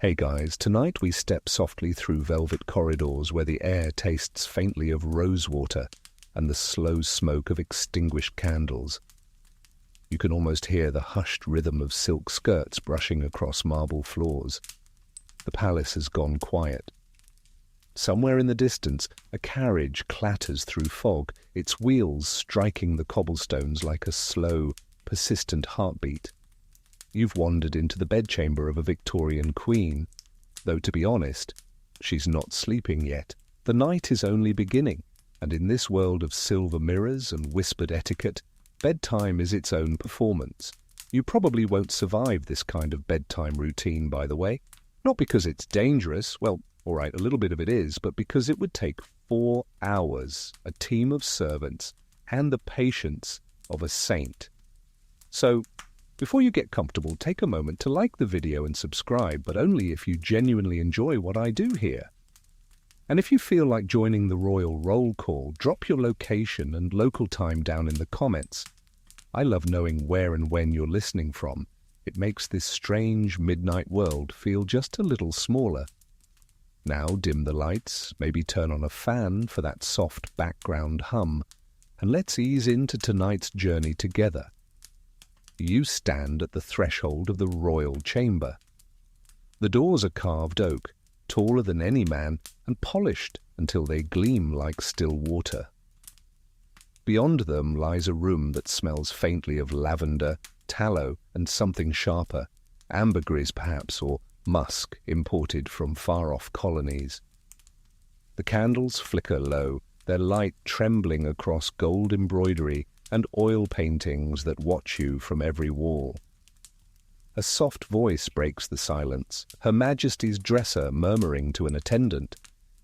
Hey guys, tonight we step softly through velvet corridors where the air tastes faintly of rosewater and the slow smoke of extinguished candles. You can almost hear the hushed rhythm of silk skirts brushing across marble floors. The palace has gone quiet. Somewhere in the distance, a carriage clatters through fog, its wheels striking the cobblestones like a slow, persistent heartbeat. You've wandered into the bedchamber of a Victorian queen, though to be honest, she's not sleeping yet. The night is only beginning, and in this world of silver mirrors and whispered etiquette, bedtime is its own performance. You probably won't survive this kind of bedtime routine, by the way. Not because it's dangerous, well, all right, a little bit of it is, but because it would take 4 hours, a team of servants, and the patience of a saint. So, before you get comfortable, take a moment to like the video and subscribe, but only if you genuinely enjoy what I do here. And if you feel like joining the royal roll call, drop your location and local time down in the comments. I love knowing where and when you're listening from. It makes this strange midnight world feel just a little smaller. Now dim the lights, maybe turn on a fan for that soft background hum, and let's ease into tonight's journey together. You stand at the threshold of the royal chamber. The doors are carved oak, taller than any man, and polished until they gleam like still water. Beyond them lies a room that smells faintly of lavender, tallow, and something sharper, ambergris perhaps, or musk imported from far-off colonies. The candles flicker low, their light trembling across gold embroidery and oil paintings that watch you from every wall. A soft voice breaks the silence, Her Majesty's dresser murmuring to an attendant.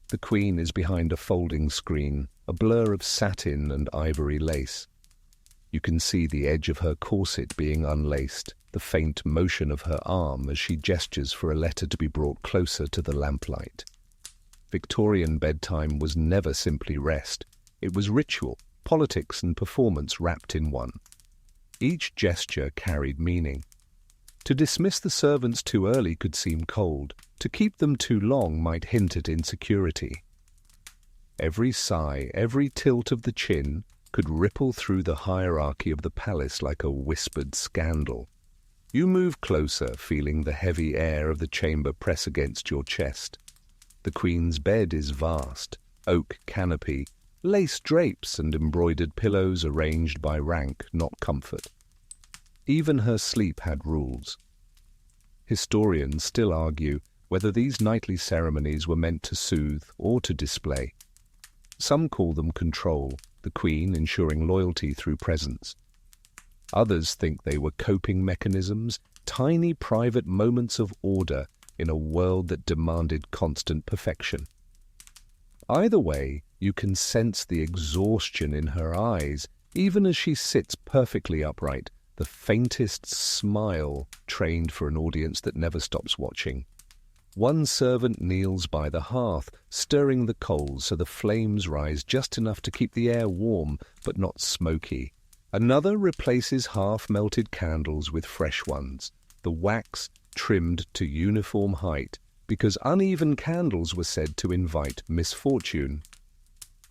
The Queen is behind a folding screen, a blur of satin and ivory lace. You can see the edge of her corset being unlaced, the faint motion of her arm as she gestures for a letter to be brought closer to the lamplight. Victorian bedtime was never simply rest. It was ritual, politics and performance wrapped in one. Each gesture carried meaning. To dismiss the servants too early could seem cold. To keep them too long might hint at insecurity. Every sigh, every tilt of the chin could ripple through the hierarchy of the palace like a whispered scandal. You move closer, feeling the heavy air of the chamber press against your chest. The Queen's bed is vast, oak canopy, lace drapes and embroidered pillows arranged by rank, not comfort. Even her sleep had rules. Historians still argue whether these nightly ceremonies were meant to soothe or to display. Some call them control, the Queen ensuring loyalty through presence. Others think they were coping mechanisms, tiny private moments of order in a world that demanded constant perfection. Either way, you can sense the exhaustion in her eyes, even as she sits perfectly upright, the faintest smile trained for an audience that never stops watching. One servant kneels by the hearth, stirring the coals so the flames rise just enough to keep the air warm but not smoky. Another replaces half-melted candles with fresh ones, the wax trimmed to uniform height, because uneven candles were said to invite misfortune.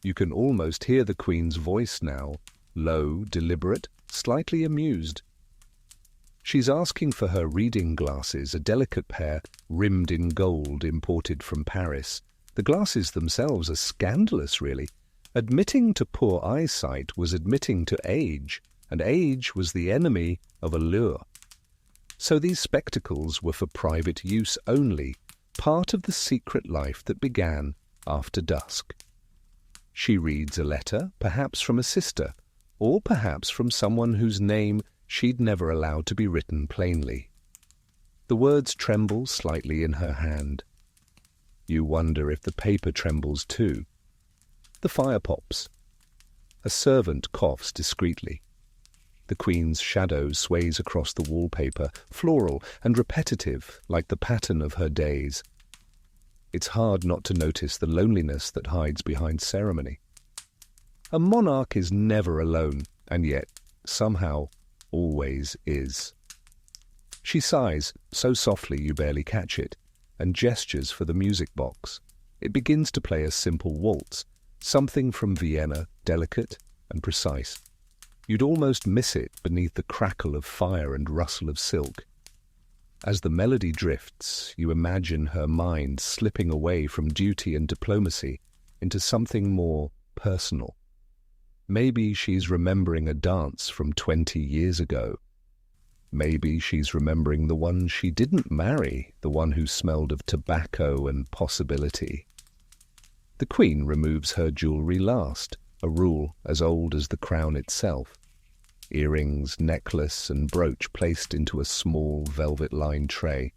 You can almost hear the Queen's voice now, low, deliberate, slightly amused. She's asking for her reading glasses, a delicate pair rimmed in gold imported from Paris. The glasses themselves are scandalous, really. Admitting to poor eyesight was admitting to age, and age was the enemy of allure. So these spectacles were for private use only, part of the secret life that began after dusk. She reads a letter, perhaps from a sister, or perhaps from someone whose name she'd never allowed to be written plainly. The words tremble slightly in her hand. You wonder if the paper trembles too. The fire pops. A servant coughs discreetly. The Queen's shadow sways across the wallpaper, floral and repetitive, like the pattern of her days. It's hard not to notice the loneliness that hides behind ceremony. A monarch is never alone, and yet, somehow, always is. She sighs, so softly you barely catch it. and gestures for the music box. It begins to play a simple waltz, something from Vienna, delicate and precise. You'd almost miss it beneath the crackle of fire and rustle of silk. As the melody drifts, you imagine her mind slipping away from duty and diplomacy into something more personal. Maybe she's remembering a dance from 20 years ago. Maybe she's remembering the one she didn't marry, the one who smelled of tobacco and possibility. The Queen removes her jewellery last, a rule as old as the crown itself. Earrings, necklace and brooch placed into a small velvet-lined tray.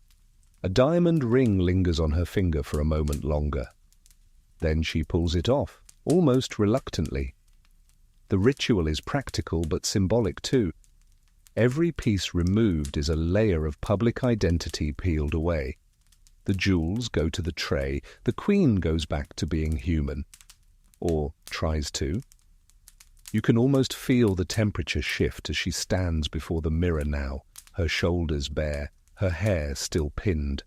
A diamond ring lingers on her finger for a moment longer. Then she pulls it off, almost reluctantly. The ritual is practical but symbolic too. Every piece removed is a layer of public identity peeled away. The jewels go to the tray, the Queen goes back to being human. Or tries to. You can almost feel the temperature shift as she stands before the mirror now, her shoulders bare, her hair still pinned.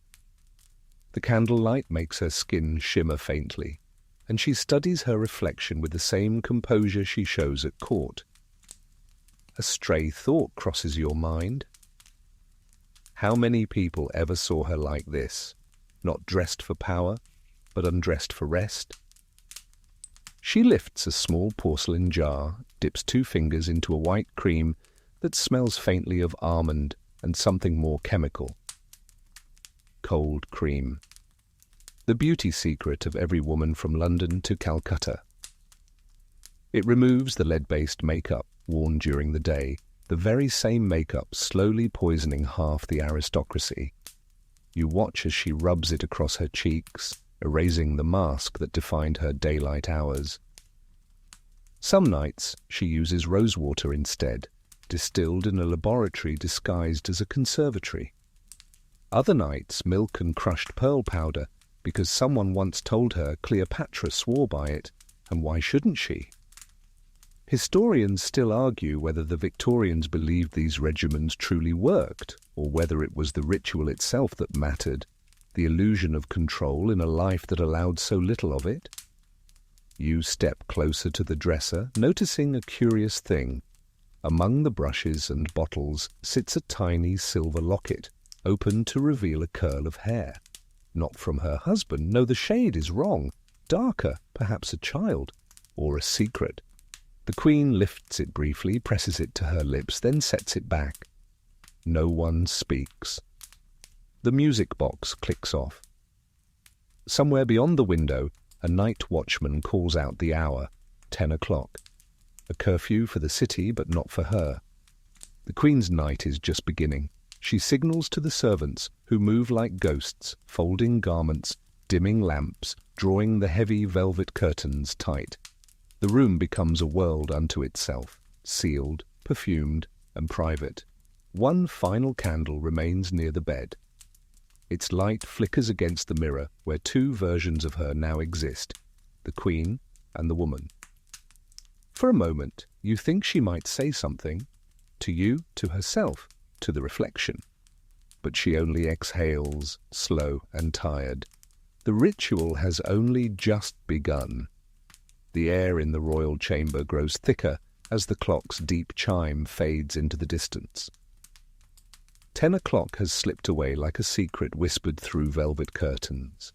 The candlelight makes her skin shimmer faintly, and she studies her reflection with the same composure she shows at court. A stray thought crosses your mind. How many people ever saw her like this, not dressed for power, but undressed for rest? She lifts a small porcelain jar, dips 2 fingers into a white cream that smells faintly of almond and something more chemical. Cold cream. The beauty secret of every woman from London to Calcutta. It removes the lead-based makeup worn during the day, the very same makeup slowly poisoning half the aristocracy. You watch as she rubs it across her cheeks, erasing the mask that defined her daylight hours. Some nights she uses rosewater instead, distilled in a laboratory disguised as a conservatory. Other nights milk and crushed pearl powder, because someone once told her Cleopatra swore by it, and why shouldn't she? Historians still argue whether the Victorians believed these regimens truly worked, or whether it was the ritual itself that mattered, the illusion of control in a life that allowed so little of it. You step closer to the dresser, noticing a curious thing. Among the brushes and bottles sits a tiny silver locket, open to reveal a curl of hair. Not from her husband, no, the shade is wrong. Darker, perhaps a child, or a secret. The Queen lifts it briefly, presses it to her lips, then sets it back. No one speaks. The music box clicks off. Somewhere beyond the window, a night watchman calls out the hour, 10 o'clock. A curfew for the city, but not for her. The Queen's night is just beginning. She signals to the servants, who move like ghosts, folding garments, dimming lamps, drawing the heavy velvet curtains tight. The room becomes a world unto itself, sealed, perfumed, and private. One final candle remains near the bed. Its light flickers against the mirror where 2 versions of her now exist, the Queen and the woman. For a moment, you think she might say something, to you, to herself, to the reflection. But she only exhales, slow and tired. The ritual has only just begun. The air in the royal chamber grows thicker as the clock's deep chime fades into the distance. 10 o'clock has slipped away like a secret whispered through velvet curtains.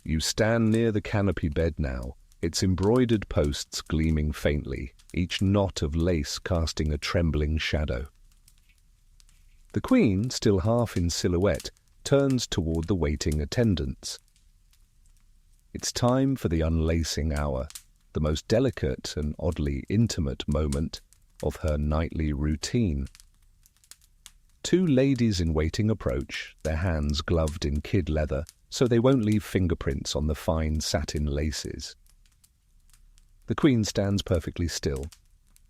You stand near the canopy bed now, its embroidered posts gleaming faintly, each knot of lace casting a trembling shadow. The Queen, still half in silhouette, turns toward the waiting attendants. It's time for the unlacing hour, the most delicate and oddly intimate moment of her nightly routine. 2 ladies in waiting approach, their hands gloved in kid leather, so they won't leave fingerprints on the fine satin laces. The Queen stands perfectly still,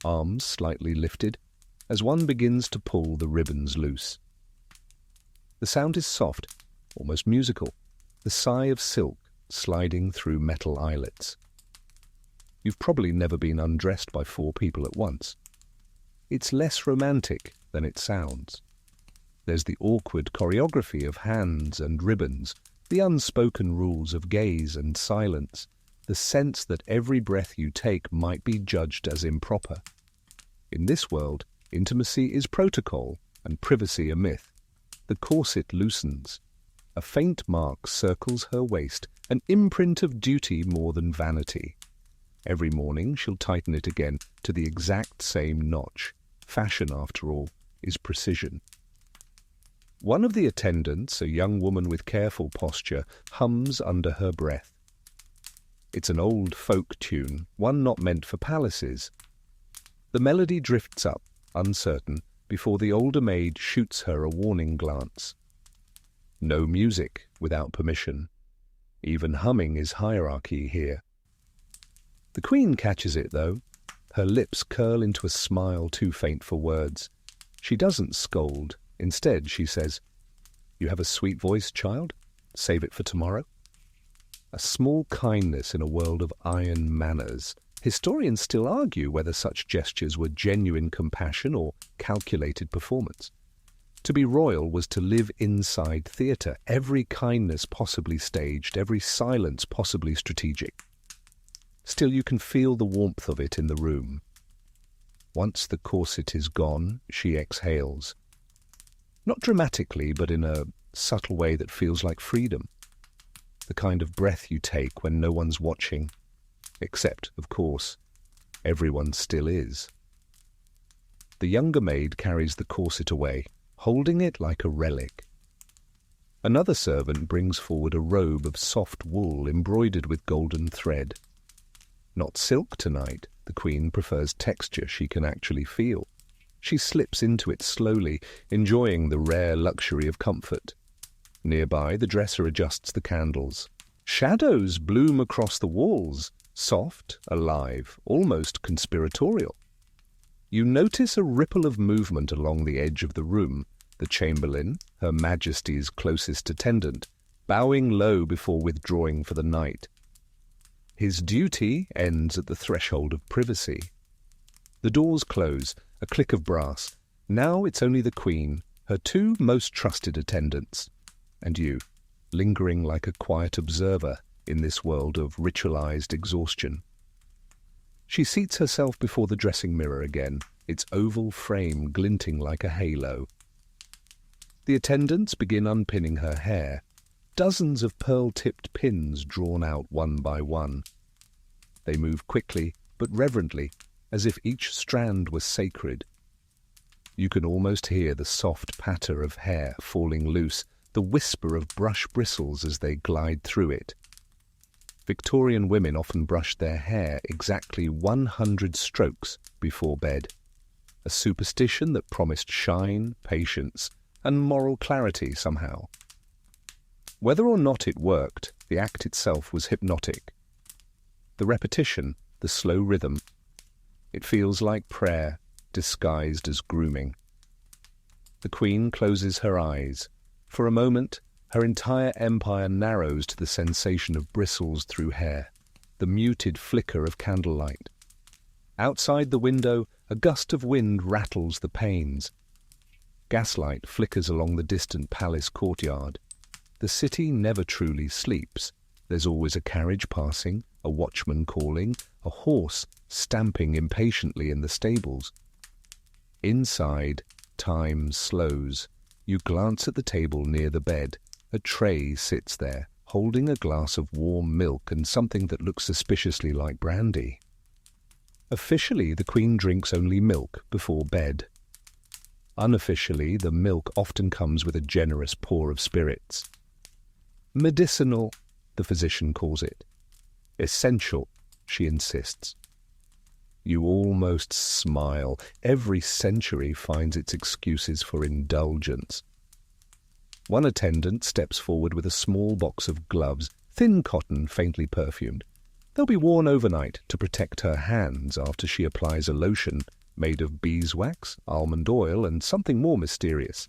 arms slightly lifted, as one begins to pull the ribbons loose. The sound is soft, almost musical, the sigh of silk sliding through metal eyelets. You've probably never been undressed by 4 people at once. It's less romantic than it sounds. There's the awkward choreography of hands and ribbons, the unspoken rules of gaze and silence, the sense that every breath you take might be judged as improper. In this world, intimacy is protocol and privacy a myth. The corset loosens. A faint mark circles her waist, an imprint of duty more than vanity. Every morning she'll tighten it again to the exact same notch. Fashion, after all, is precision. One of the attendants, a young woman with careful posture, hums under her breath. It's an old folk tune, one not meant for palaces. The melody drifts up, uncertain, before the older maid shoots her a warning glance. No music without permission. Even humming is hierarchy here. The Queen catches it, though. Her lips curl into a smile too faint for words. She doesn't scold. Instead, she says, "You have a sweet voice, child. Save it for tomorrow." A small kindness in a world of iron manners. Historians still argue whether such gestures were genuine compassion or calculated performance. To be royal was to live inside theatre, every kindness possibly staged, every silence possibly strategic. Still, you can feel the warmth of it in the room. Once the corset is gone, she exhales. Not dramatically, but in a subtle way that feels like freedom. The kind of breath you take when no one's watching. Except, of course, everyone still is. The younger maid carries the corset away, holding it like a relic. Another servant brings forward a robe of soft wool embroidered with golden thread. Not silk tonight, the Queen prefers texture she can actually feel. She slips into it slowly, enjoying the rare luxury of comfort. Nearby, the dresser adjusts the candles. Shadows bloom across the walls, soft, alive, almost conspiratorial. You notice a ripple of movement along the edge of the room, the Chamberlain, Her Majesty's closest attendant, bowing low before withdrawing for the night. His duty ends at the threshold of privacy. The doors close, a click of brass. Now it's only the Queen, her two most trusted attendants, and you, lingering like a quiet observer in this world of ritualized exhaustion. She seats herself before the dressing mirror again, its oval frame glinting like a halo. The attendants begin unpinning her hair, dozens of pearl-tipped pins drawn out one by one. They move quickly but reverently, as if each strand was sacred. You can almost hear the soft patter of hair falling loose, the whisper of brush bristles as they glide through it. Victorian women often brushed their hair exactly 100 strokes before bed, a superstition that promised shine, patience, and moral clarity somehow. Whether or not it worked, the act itself was hypnotic. The repetition, the slow rhythm, it feels like prayer disguised as grooming. The Queen closes her eyes. For a moment, her entire empire narrows to the sensation of bristles through hair, the muted flicker of candlelight. Outside the window, a gust of wind rattles the panes. Gaslight flickers along the distant palace courtyard. The city never truly sleeps. There's always a carriage passing, a watchman calling, a horse stamping impatiently in the stables. Inside, time slows. You glance at the table near the bed. A tray sits there, holding a glass of warm milk and something that looks suspiciously like brandy. Officially, the Queen drinks only milk before bed. Unofficially, the milk often comes with a generous pour of spirits. Medicinal, the physician calls it. Essential, she insists. You almost smile. Every century finds its excuses for indulgence. One attendant steps forward with a small box of gloves, thin cotton, faintly perfumed. They'll be worn overnight to protect her hands after she applies a lotion made of beeswax, almond oil, and something more mysterious.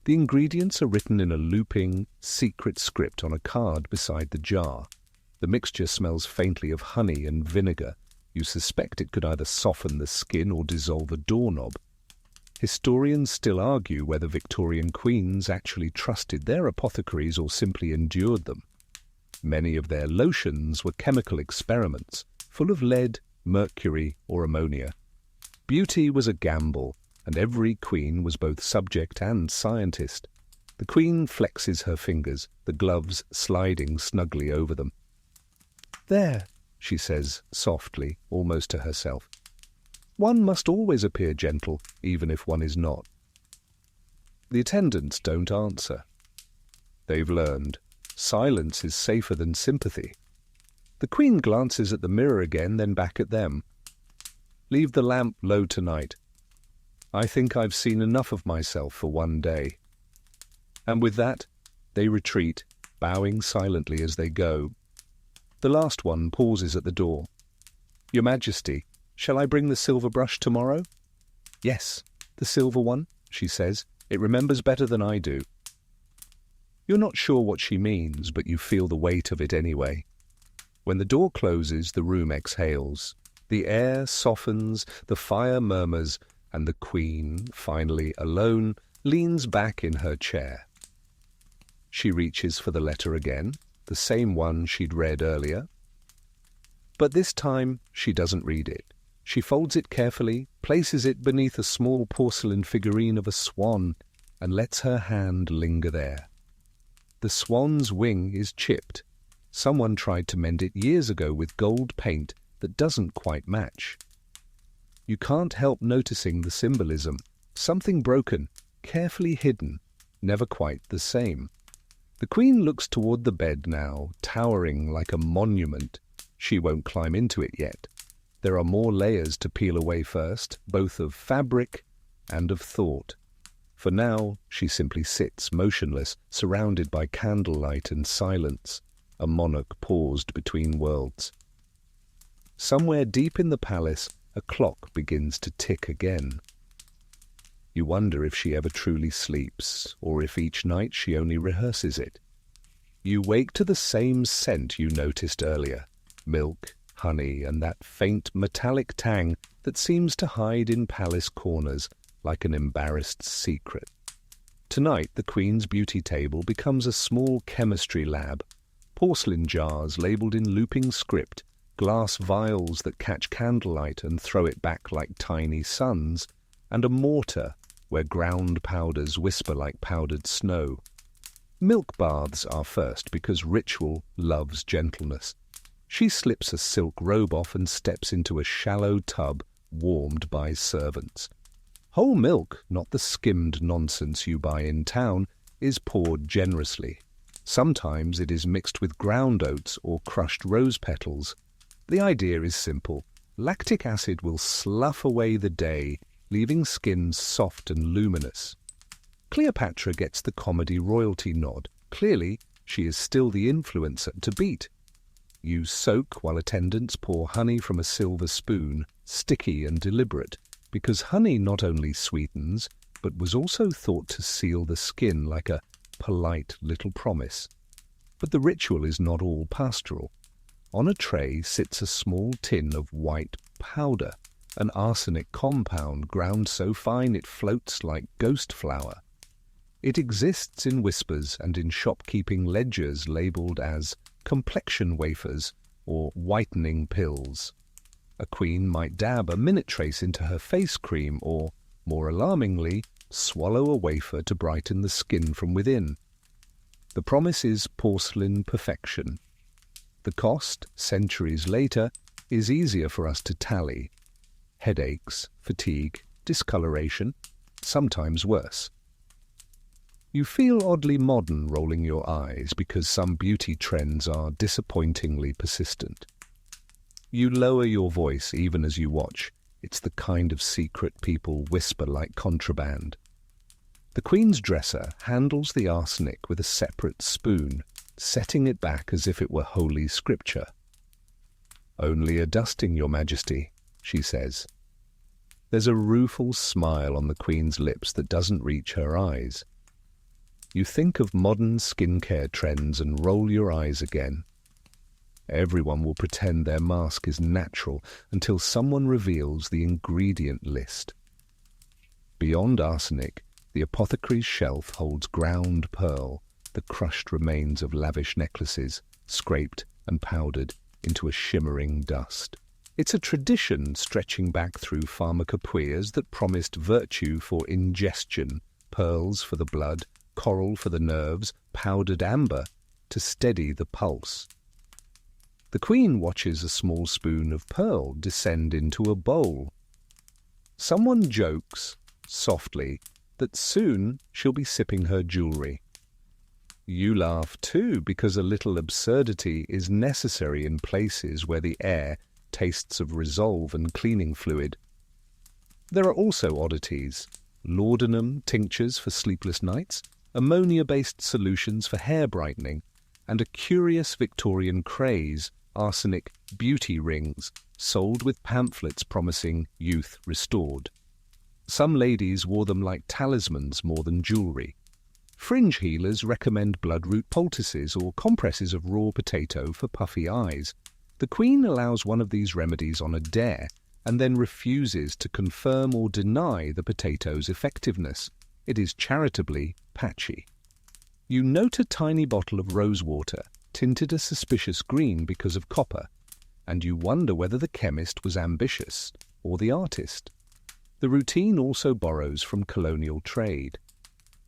The ingredients are written in a looping, secret script on a card beside the jar. The mixture smells faintly of honey and vinegar. You suspect it could either soften the skin or dissolve a doorknob. Historians still argue whether Victorian queens actually trusted their apothecaries or simply endured them. Many of their lotions were chemical experiments, full of lead, mercury, or ammonia. Beauty was a gamble, and every queen was both subject and scientist. The queen flexes her fingers, the gloves sliding snugly over them. "There," she says softly, almost to herself. "One must always appear gentle, even if one is not." The attendants don't answer. They've learned. Silence is safer than sympathy. The queen glances at the mirror again, then back at them. "Leave the lamp low tonight. I think I've seen enough of myself for one day." And with that, they retreat, bowing silently as they go. The last one pauses at the door. "Your Majesty, shall I bring the silver brush tomorrow?" "Yes, the silver one," she says. "It remembers better than I do." You're not sure what she means, but you feel the weight of it anyway. When the door closes, the room exhales. The air softens, the fire murmurs, and the queen, finally alone, leans back in her chair. She reaches for the letter again, the same one she'd read earlier. But this time, she doesn't read it. She folds it carefully, places it beneath a small porcelain figurine of a swan, and lets her hand linger there. The swan's wing is chipped. Someone tried to mend it years ago with gold paint that doesn't quite match. You can't help noticing the symbolism. Something broken, carefully hidden, never quite the same. The queen looks toward the bed now, towering like a monument. She won't climb into it yet. There are more layers to peel away first, both of fabric and of thought. For now, she simply sits motionless, surrounded by candlelight and silence, a monarch paused between worlds. Somewhere deep in the palace, a clock begins to tick again. You wonder if she ever truly sleeps, or if each night she only rehearses it. You wake to the same scent you noticed earlier, milk, honey, and that faint metallic tang that seems to hide in palace corners, like an embarrassed secret. Tonight, the Queen's beauty table becomes a small chemistry lab. Porcelain jars labelled in looping script, glass vials that catch candlelight and throw it back like tiny suns, and a mortar where ground powders whisper like powdered snow. Milk baths are first because ritual loves gentleness. She slips a silk robe off and steps into a shallow tub warmed by servants. Whole milk, not the skimmed nonsense you buy in town, is poured generously. Sometimes it is mixed with ground oats or crushed rose petals. The idea is simple. Lactic acid will slough away the day, leaving skin soft and luminous. Cleopatra gets the comedy royalty nod. Clearly, she is still the influencer to beat. You soak while attendants pour honey from a silver spoon, sticky and deliberate, because honey not only sweetens, but was also thought to seal the skin like a polite little promise. But the ritual is not all pastoral. On a tray sits a small tin of white powder, an arsenic compound ground so fine it floats like ghost flour. It exists in whispers and in shopkeeping ledgers labelled as complexion wafers or whitening pills. A queen might dab a minute trace into her face cream or, more alarmingly, swallow a wafer to brighten the skin from within. The promise is porcelain perfection. The cost, centuries later, is easier for us to tally. Headaches, fatigue, discoloration, sometimes worse. You feel oddly modern rolling your eyes because some beauty trends are disappointingly persistent. You lower your voice even as you watch. It's the kind of secret people whisper like contraband. The Queen's dresser handles the arsenic with a separate spoon, setting it back as if it were holy scripture. "Only a dusting, Your Majesty," she says. There's a rueful smile on the Queen's lips that doesn't reach her eyes. You think of modern skincare trends and roll your eyes again. Everyone will pretend their mask is natural until someone reveals the ingredient list. Beyond arsenic, the apothecary's shelf holds ground pearl, the crushed remains of lavish necklaces, scraped and powdered into a shimmering dust. It's a tradition stretching back through pharmacopoeias that promised virtue for ingestion, pearls for the blood, coral for the nerves, powdered amber to steady the pulse. The queen watches a small spoon of pearl descend into a bowl. Someone jokes, softly, that soon she'll be sipping her jewelry. You laugh too, because a little absurdity is necessary in places where the air tastes of resolve and cleaning fluid. There are also oddities: laudanum tinctures for sleepless nights, ammonia-based solutions for hair brightening, and a curious Victorian craze, arsenic beauty rings, sold with pamphlets promising youth restored. Some ladies wore them like talismans more than jewellery. Fringe healers recommend bloodroot poultices or compresses of raw potato for puffy eyes. The Queen allows one of these remedies on a dare and then refuses to confirm or deny the potato's effectiveness. It is charitably patchy. You note a tiny bottle of rose water, tinted a suspicious green because of copper, and you wonder whether the chemist was ambitious or the artist. The routine also borrows from colonial trade.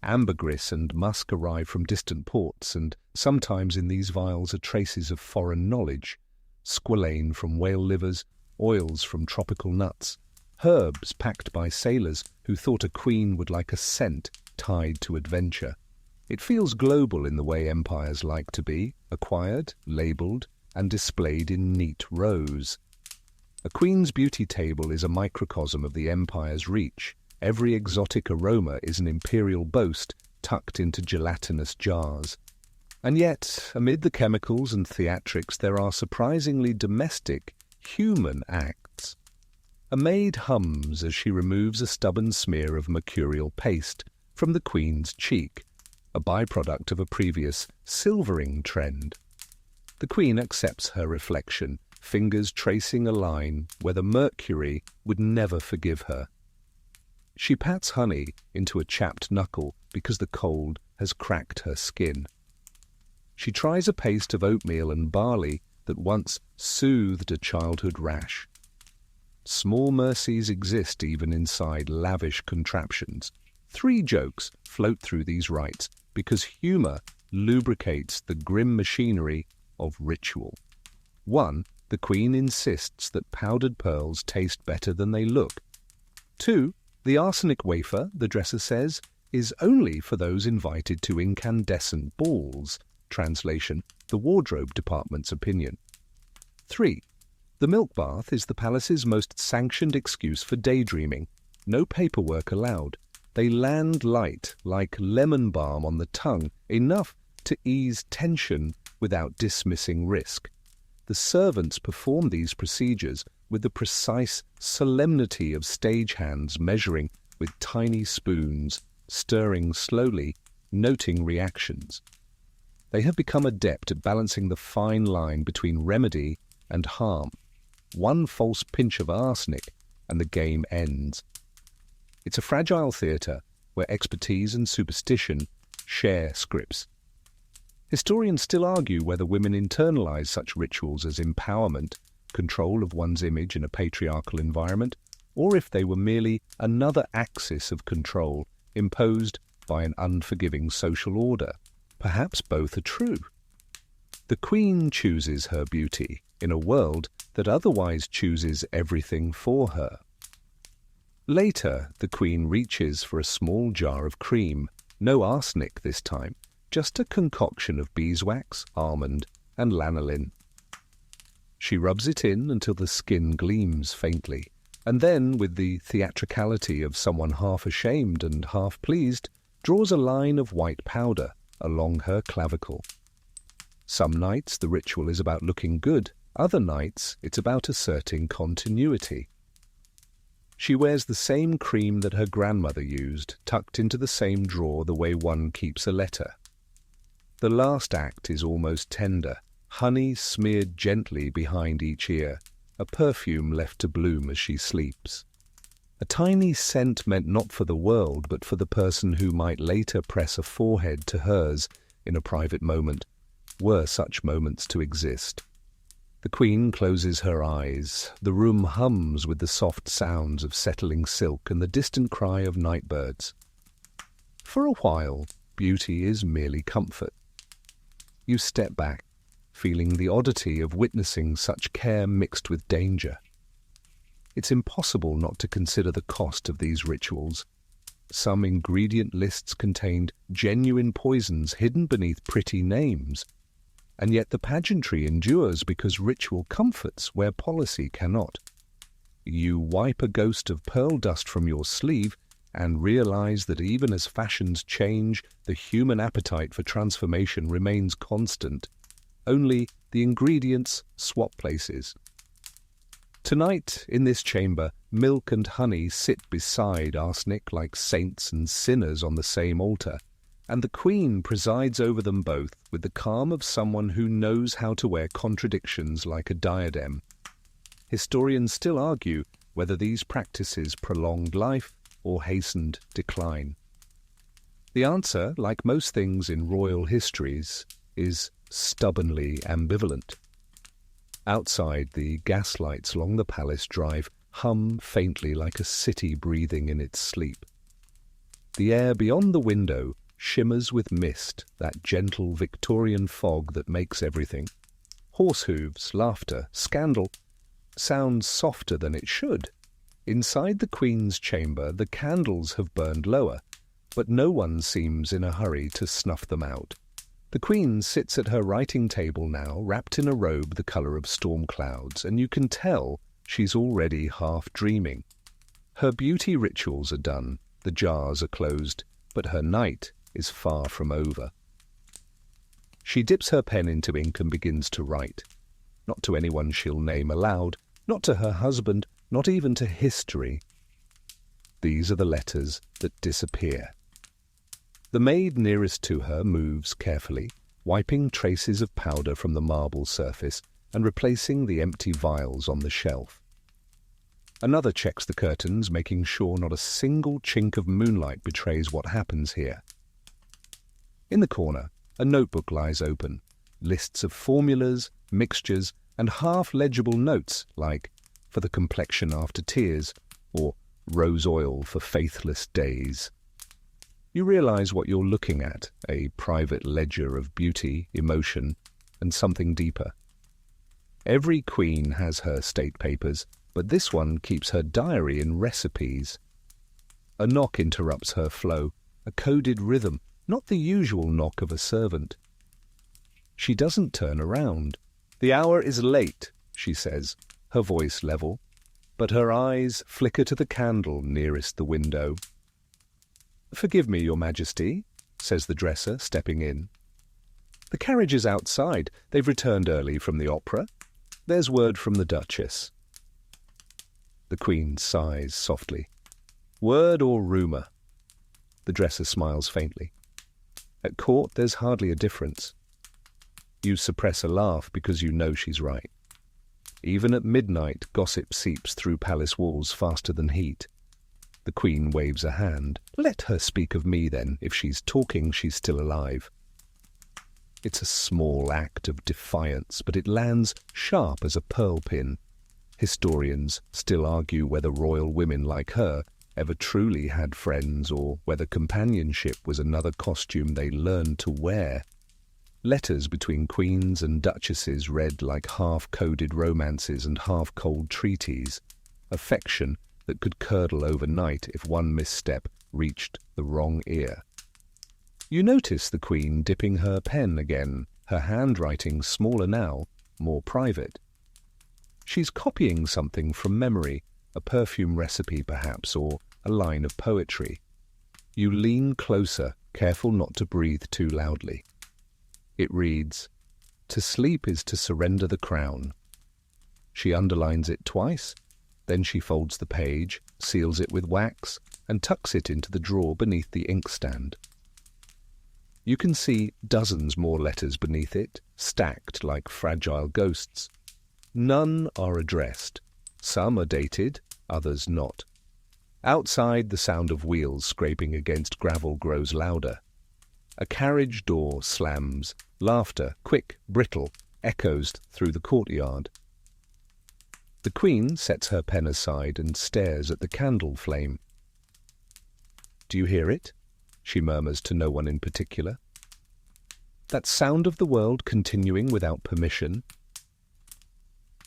Ambergris and musk arrive from distant ports, and sometimes in these vials are traces of foreign knowledge: squalane from whale livers, oils from tropical nuts, herbs packed by sailors who thought a queen would like a scent tied to adventure. It feels global in the way empires like to be, acquired, labelled, and displayed in neat rows. A queen's beauty table is a microcosm of the empire's reach. Every exotic aroma is an imperial boast tucked into gelatinous jars. And yet, amid the chemicals and theatrics, there are surprisingly domestic, human acts. A maid hums as she removes a stubborn smear of mercurial paste from the queen's cheek, a byproduct of a previous silvering trend. The queen accepts her reflection, fingers tracing a line where the mercury would never forgive her. She pats honey into a chapped knuckle because the cold has cracked her skin. She tries a paste of oatmeal and barley that once soothed a childhood rash. Small mercies exist even inside lavish contraptions. 3 jokes float through these rites because humour lubricates the grim machinery of ritual. 1. The Queen insists that powdered pearls taste better than they look. 2. The arsenic wafer, the dresser says, is only for those invited to incandescent balls. Translation: the wardrobe department's opinion. 3. The milk bath is the palace's most sanctioned excuse for daydreaming. No paperwork allowed. They land light, like lemon balm on the tongue, enough to ease tension without dismissing risk. The servants perform these procedures with the precise solemnity of stagehands measuring with tiny spoons, stirring slowly, noting reactions. They have become adept at balancing the fine line between remedy and harm. One false pinch of arsenic and the game ends. It's a fragile theatre where expertise and superstition share scripts. Historians still argue whether women internalize such rituals as empowerment, control of one's image in a patriarchal environment, or if they were merely another axis of control imposed by an unforgiving social order. Perhaps both are true. The Queen chooses her beauty in a world that otherwise chooses everything for her. Later, the Queen reaches for a small jar of cream, no arsenic this time, just a concoction of beeswax, almond, and lanolin. She rubs it in until the skin gleams faintly, and then, with the theatricality of someone half ashamed and half pleased, draws a line of white powder along her clavicle. Some nights the ritual is about looking good, other nights it's about asserting continuity. She wears the same cream that her grandmother used, tucked into the same drawer the way one keeps a letter. The last act is almost tender, honey smeared gently behind each ear, a perfume left to bloom as she sleeps. A tiny scent meant not for the world, but for the person who might later press a forehead to hers in a private moment, were such moments to exist. The Queen closes her eyes. The room hums with the soft sounds of settling silk and the distant cry of night birds. For a while, beauty is merely comfort. You step back, feeling the oddity of witnessing such care mixed with danger. It's impossible not to consider the cost of these rituals. Some ingredient lists contained genuine poisons hidden beneath pretty names, and yet the pageantry endures because ritual comforts where policy cannot. You wipe a ghost of pearl dust from your sleeve and realize that even as fashions change, the human appetite for transformation remains constant. Only the ingredients swap places. Tonight, in this chamber, milk and honey sit beside arsenic like saints and sinners on the same altar, and the Queen presides over them both with the calm of someone who knows how to wear contradictions like a diadem. Historians still argue whether these practices prolonged life or hastened decline. The answer, like most things in royal histories, is stubbornly ambivalent. Outside, the gaslights along the palace drive hum faintly like a city breathing in its sleep. The air beyond the window shimmers with mist, that gentle Victorian fog that makes everything. Horse hooves, laughter, scandal sounds softer than it should. Inside the Queen's chamber, the candles have burned lower, but no one seems in a hurry to snuff them out. The Queen sits at her writing table now, wrapped in a robe the colour of storm clouds, and you can tell she's already half dreaming. Her beauty rituals are done, the jars are closed, but her night is far from over. She dips her pen into ink and begins to write. Not to anyone she'll name aloud, not to her husband, not even to history. These are the letters that disappear. The maid nearest to her moves carefully, wiping traces of powder from the marble surface and replacing the empty vials on the shelf. Another checks the curtains, making sure not a single chink of moonlight betrays what happens here. In the corner, a notebook lies open, lists of formulas, mixtures, and half-legible notes like "for the complexion after tears" or "rose oil for faithless days." You realize what you're looking at, a private ledger of beauty, emotion, and something deeper. Every queen has her state papers, but this one keeps her diary in recipes. A knock interrupts her flow, a coded rhythm, not the usual knock of a servant. She doesn't turn around. "The hour is late," she says, her voice level, but her eyes flicker to the candle nearest the window. "Forgive me, Your Majesty," says the dresser, stepping in. "The carriage is outside. They've returned early from the opera. There's word from the Duchess." The Queen sighs softly. "Word or rumour?" The dresser smiles faintly. "At court there's hardly a difference." You suppress a laugh because you know she's right. Even at midnight, gossip seeps through palace walls faster than heat. The Queen waves a hand. "Let her speak of me, then. If she's talking, she's still alive." It's a small act of defiance, but it lands sharp as a pearl pin. Historians still argue whether royal women like her ever truly had friends, or whether companionship was another costume they learned to wear. Letters between queens and duchesses read like half-coded romances and half-cold treaties. Affection that could curdle overnight if one misstep reached the wrong ear. You notice the Queen dipping her pen again, her handwriting smaller now, more private. She's copying something from memory, a perfume recipe perhaps, or a line of poetry. You lean closer, careful not to breathe too loudly. It reads, "To sleep is to surrender the crown." She underlines it twice, then she folds the page, seals it with wax, and tucks it into the drawer beneath the inkstand. You can see dozens more letters beneath it, stacked like fragile ghosts. None are addressed. Some are dated, others not. Outside, the sound of wheels scraping against gravel grows louder. A carriage door slams. Laughter, quick, brittle, echoes through the courtyard. The Queen sets her pen aside and stares at the candle flame. "Do you hear it?" she murmurs to no one in particular. "That sound of the world continuing without permission?"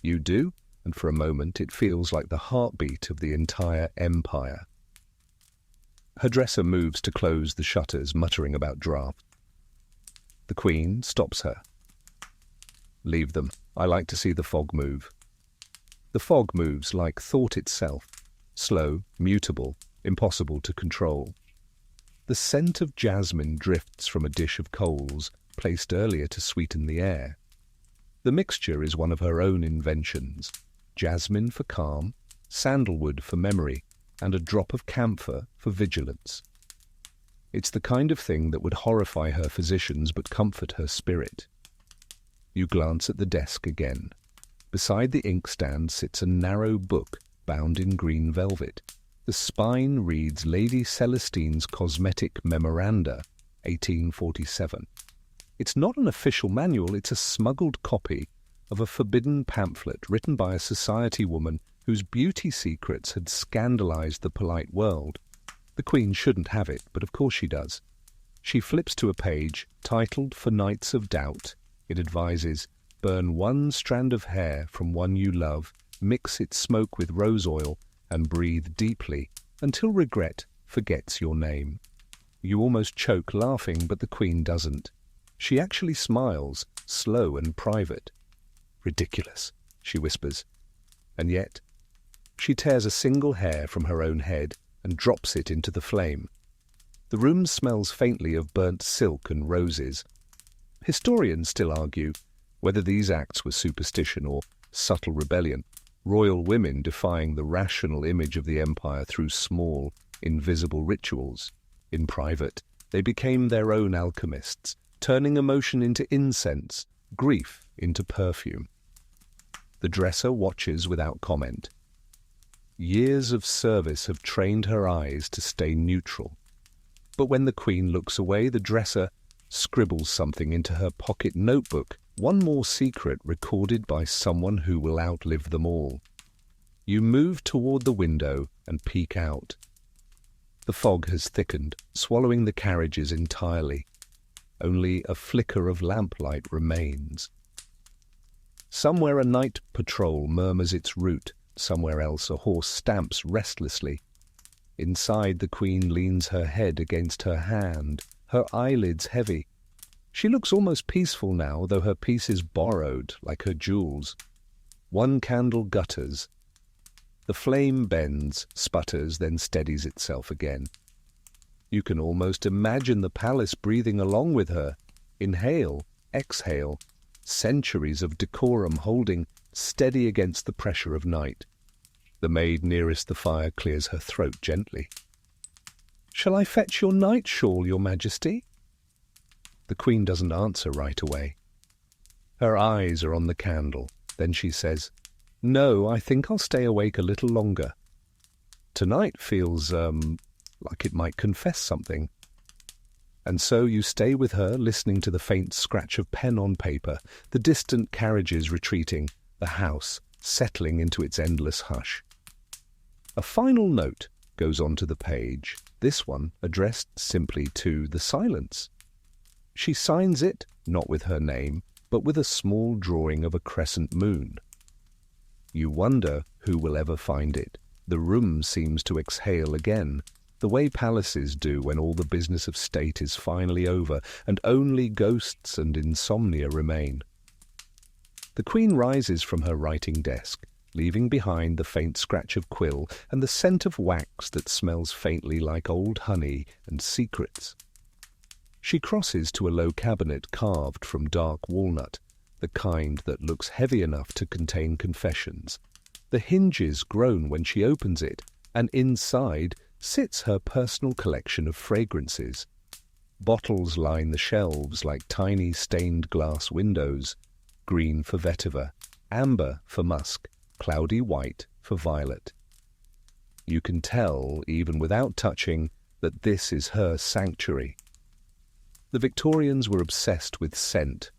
You do, and for a moment it feels like the heartbeat of the entire empire. Her dresser moves to close the shutters, muttering about draught. The Queen stops her. "Leave them. I like to see the fog move." The fog moves like thought itself, slow, mutable, impossible to control. The scent of jasmine drifts from a dish of coals placed earlier to sweeten the air. The mixture is one of her own inventions: jasmine for calm, sandalwood for memory, and a drop of camphor for vigilance. It's the kind of thing that would horrify her physicians but comfort her spirit. You glance at the desk again. Beside the inkstand sits a narrow book bound in green velvet. The spine reads Lady Celestine's Cosmetic Memoranda, 1847. It's not an official manual, it's a smuggled copy of a forbidden pamphlet written by a society woman whose beauty secrets had scandalized the polite world. The Queen shouldn't have it, but of course she does. She flips to a page titled For Nights of Doubt. It advises, burn one strand of hair from one you love, mix its smoke with rose oil, and breathe deeply until regret forgets your name. You almost choke laughing, but the Queen doesn't. She actually smiles, slow and private. "Ridiculous," she whispers. And yet, she tears a single hair from her own head and drops it into the flame. The room smells faintly of burnt silk and roses. Historians still argue whether these acts were superstition or subtle rebellion, royal women defying the rational image of the empire through small, invisible rituals. In private, they became their own alchemists, turning emotion into incense, grief into perfume. The dresser watches without comment. Years of service have trained her eyes to stay neutral. But when the Queen looks away, the dresser scribbles something into her pocket notebook, one more secret recorded by someone who will outlive them all. You move toward the window and peek out. The fog has thickened, swallowing the carriages entirely. Only a flicker of lamplight remains. Somewhere a night patrol murmurs its route, somewhere else a horse stamps restlessly. Inside, the Queen leans her head against her hand, her eyelids heavy. She looks almost peaceful now, though her peace is borrowed, like her jewels. One candle gutters. The flame bends, sputters, then steadies itself again. You can almost imagine the palace breathing along with her. Inhale, exhale, centuries of decorum holding steady against the pressure of night. The maid nearest the fire clears her throat gently. "Shall I fetch your night shawl, Your Majesty?" The Queen doesn't answer right away. Her eyes are on the candle. Then she says, "No, I think I'll stay awake a little longer. Tonight feels, like it might confess something." And so you stay with her, listening to the faint scratch of pen on paper, the distant carriages retreating, the house settling into its endless hush. A final note goes onto the page, this one addressed simply to the silence. She signs it, not with her name, but with a small drawing of a crescent moon. You wonder who will ever find it. The room seems to exhale again, the way palaces do when all the business of state is finally over and only ghosts and insomnia remain. The Queen rises from her writing desk, leaving behind the faint scratch of quill and the scent of wax that smells faintly like old honey and secrets. She crosses to a low cabinet carved from dark walnut, the kind that looks heavy enough to contain confessions. The hinges groan when she opens it, and inside sits her personal collection of fragrances. Bottles line the shelves like tiny stained glass windows, green for vetiver, amber for musk, cloudy white for violet. You can tell, even without touching, that this is her sanctuary. The Victorians were obsessed with scent.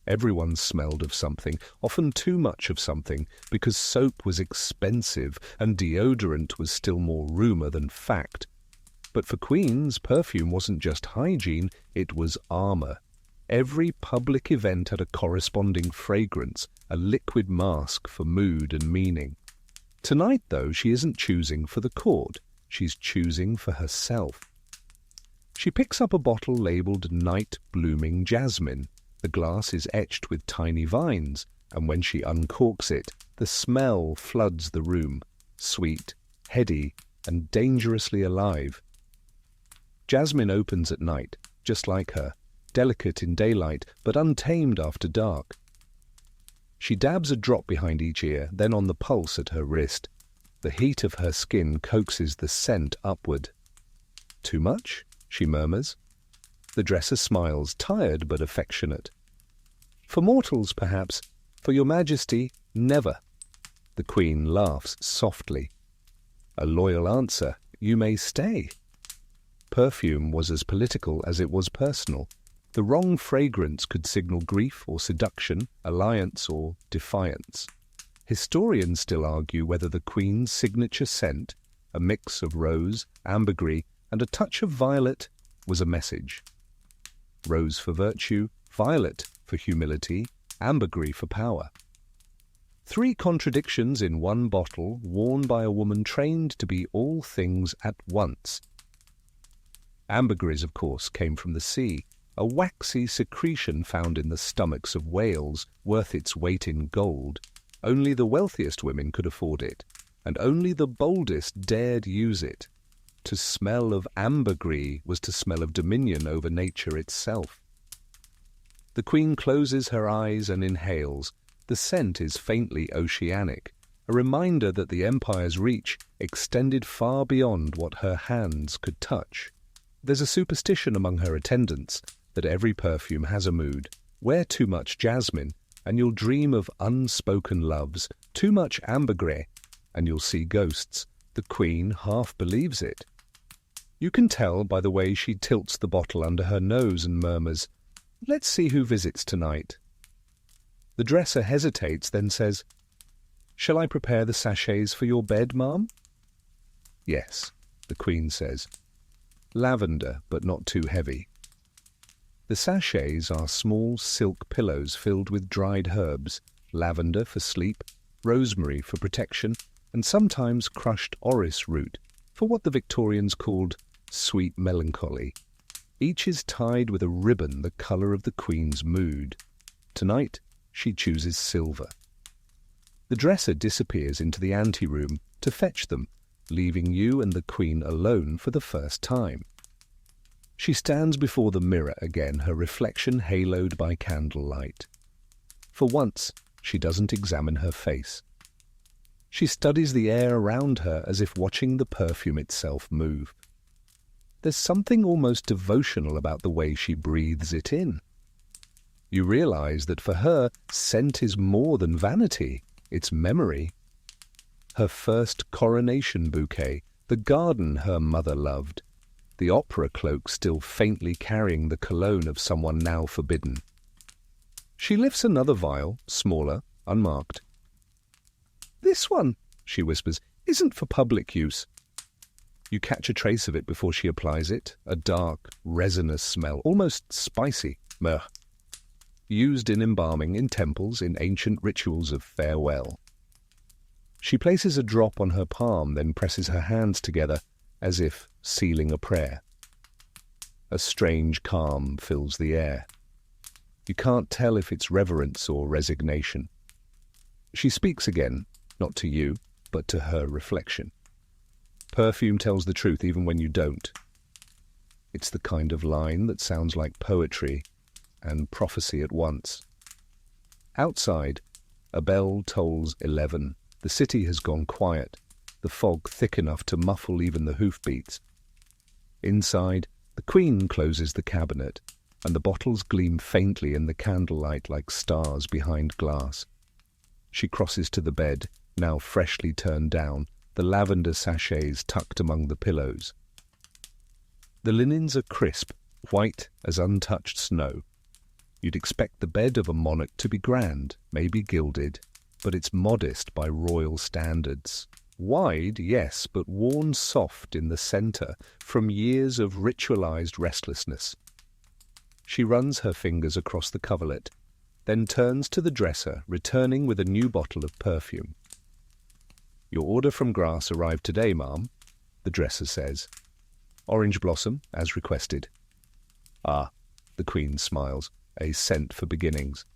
Everyone smelled of something, often too much of something, because soap was expensive and deodorant was still more rumour than fact. But for queens, perfume wasn't just hygiene, it was armour. Every public event had a corresponding fragrance, a liquid mask for mood and meaning. Tonight, though, she isn't choosing for the court, she's choosing for herself. She picks up a bottle labelled Night Blooming Jasmine. The glass is etched with tiny vines, and when she uncorks it, the smell floods the room, sweet, heady, and dangerously alive. Jasmine opens at night, just like her, delicate in daylight, but untamed after dark. She dabs a drop behind each ear, then on the pulse at her wrist. The heat of her skin coaxes the scent upward. "Too much?" she murmurs. The dresser smiles, tired but affectionate. "For mortals, perhaps. For your Majesty, never." The Queen laughs softly. "A loyal answer. You may stay." Perfume was as political as it was personal. The wrong fragrance could signal grief or seduction, alliance or defiance. Historians still argue whether the Queen's signature scent, a mix of rose, ambergris, and a touch of violet, was a message. Rose for virtue, violet for humility, ambergris for power. 3 contradictions in one bottle, worn by a woman trained to be all things at once. Ambergris, of course, came from the sea, a waxy secretion found in the stomachs of whales, worth its weight in gold. Only the wealthiest women could afford it, and only the boldest dared use it. To smell of ambergris was to smell of dominion over nature itself. The Queen closes her eyes and inhales. The scent is faintly oceanic, a reminder that the Empire's reach extended far beyond what her hands could touch. There's a superstition among her attendants that every perfume has a mood. Wear too much jasmine, and you'll dream of unspoken loves. Too much ambergris, and you'll see ghosts. The Queen half believes it. You can tell by the way she tilts the bottle under her nose and murmurs, "Let's see who visits tonight." The dresser hesitates, then says, "Shall I prepare the sachets for your bed, ma'am?" "Yes," the Queen says. "Lavender, but not too heavy." The sachets are small silk pillows filled with dried herbs, lavender for sleep, rosemary for protection, and sometimes crushed orris root for what the Victorians called sweet melancholy. Each is tied with a ribbon the colour of the Queen's mood. Tonight she chooses silver. The dresser disappears into the anteroom to fetch them, leaving you and the Queen alone for the first time. She stands before the mirror again, her reflection haloed by candlelight. For once, she doesn't examine her face. She studies the air around her as if watching the perfume itself move. There's something almost devotional about the way she breathes it in. You realize that for her, scent is more than vanity, it's memory. Her first coronation bouquet, the garden her mother loved, the opera cloak still faintly carrying the cologne of someone now forbidden. She lifts another vial, smaller, unmarked. "This one," she whispers, "isn't for public use." You catch a trace of it before she applies it, a dark, resinous smell, almost spicy, myrrh, used in embalming, in temples, in ancient rituals of farewell. She places a drop on her palm, then presses her hands together, as if sealing a prayer. A strange calm fills the air. You can't tell if it's reverence or resignation. She speaks again, not to you, but to her reflection. Perfume tells the truth even when you don't. It's the kind of line that sounds like poetry and prophecy at once. Outside, a bell tolls 11. The city has gone quiet, the fog thick enough to muffle even the hoofbeats. Inside, the Queen closes the cabinet, and the bottles gleam faintly in the candlelight like stars behind glass. She crosses to the bed, now freshly turned down, the lavender sachets tucked among the pillows. The linens are crisp, white as untouched snow. You'd expect the bed of a monarch to be grand, maybe gilded, but it's modest by royal standards. Wide, yes, but worn soft in the centre from years of ritualized restlessness. She runs her fingers across the coverlet, then turns to the dresser, returning with a new bottle of perfume. "Your order from Grass arrived today, ma'am," the dresser says. "Orange blossom, as requested." "Ah," the Queen smiles, "a scent for beginnings."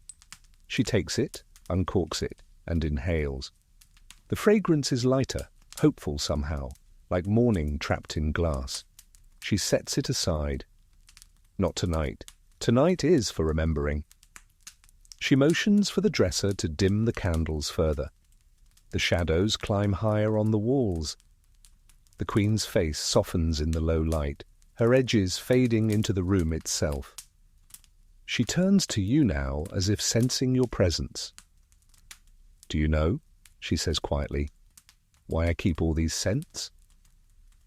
She takes it, uncorks it, and inhales. The fragrance is lighter, hopeful somehow, like morning trapped in glass. She sets it aside. Not tonight. Tonight is for remembering. She motions for the dresser to dim the candles further. The shadows climb higher on the walls. The Queen's face softens in the low light, her edges fading into the room itself. She turns to you now as if sensing your presence. "Do you know," she says quietly, "why I keep all these scents?"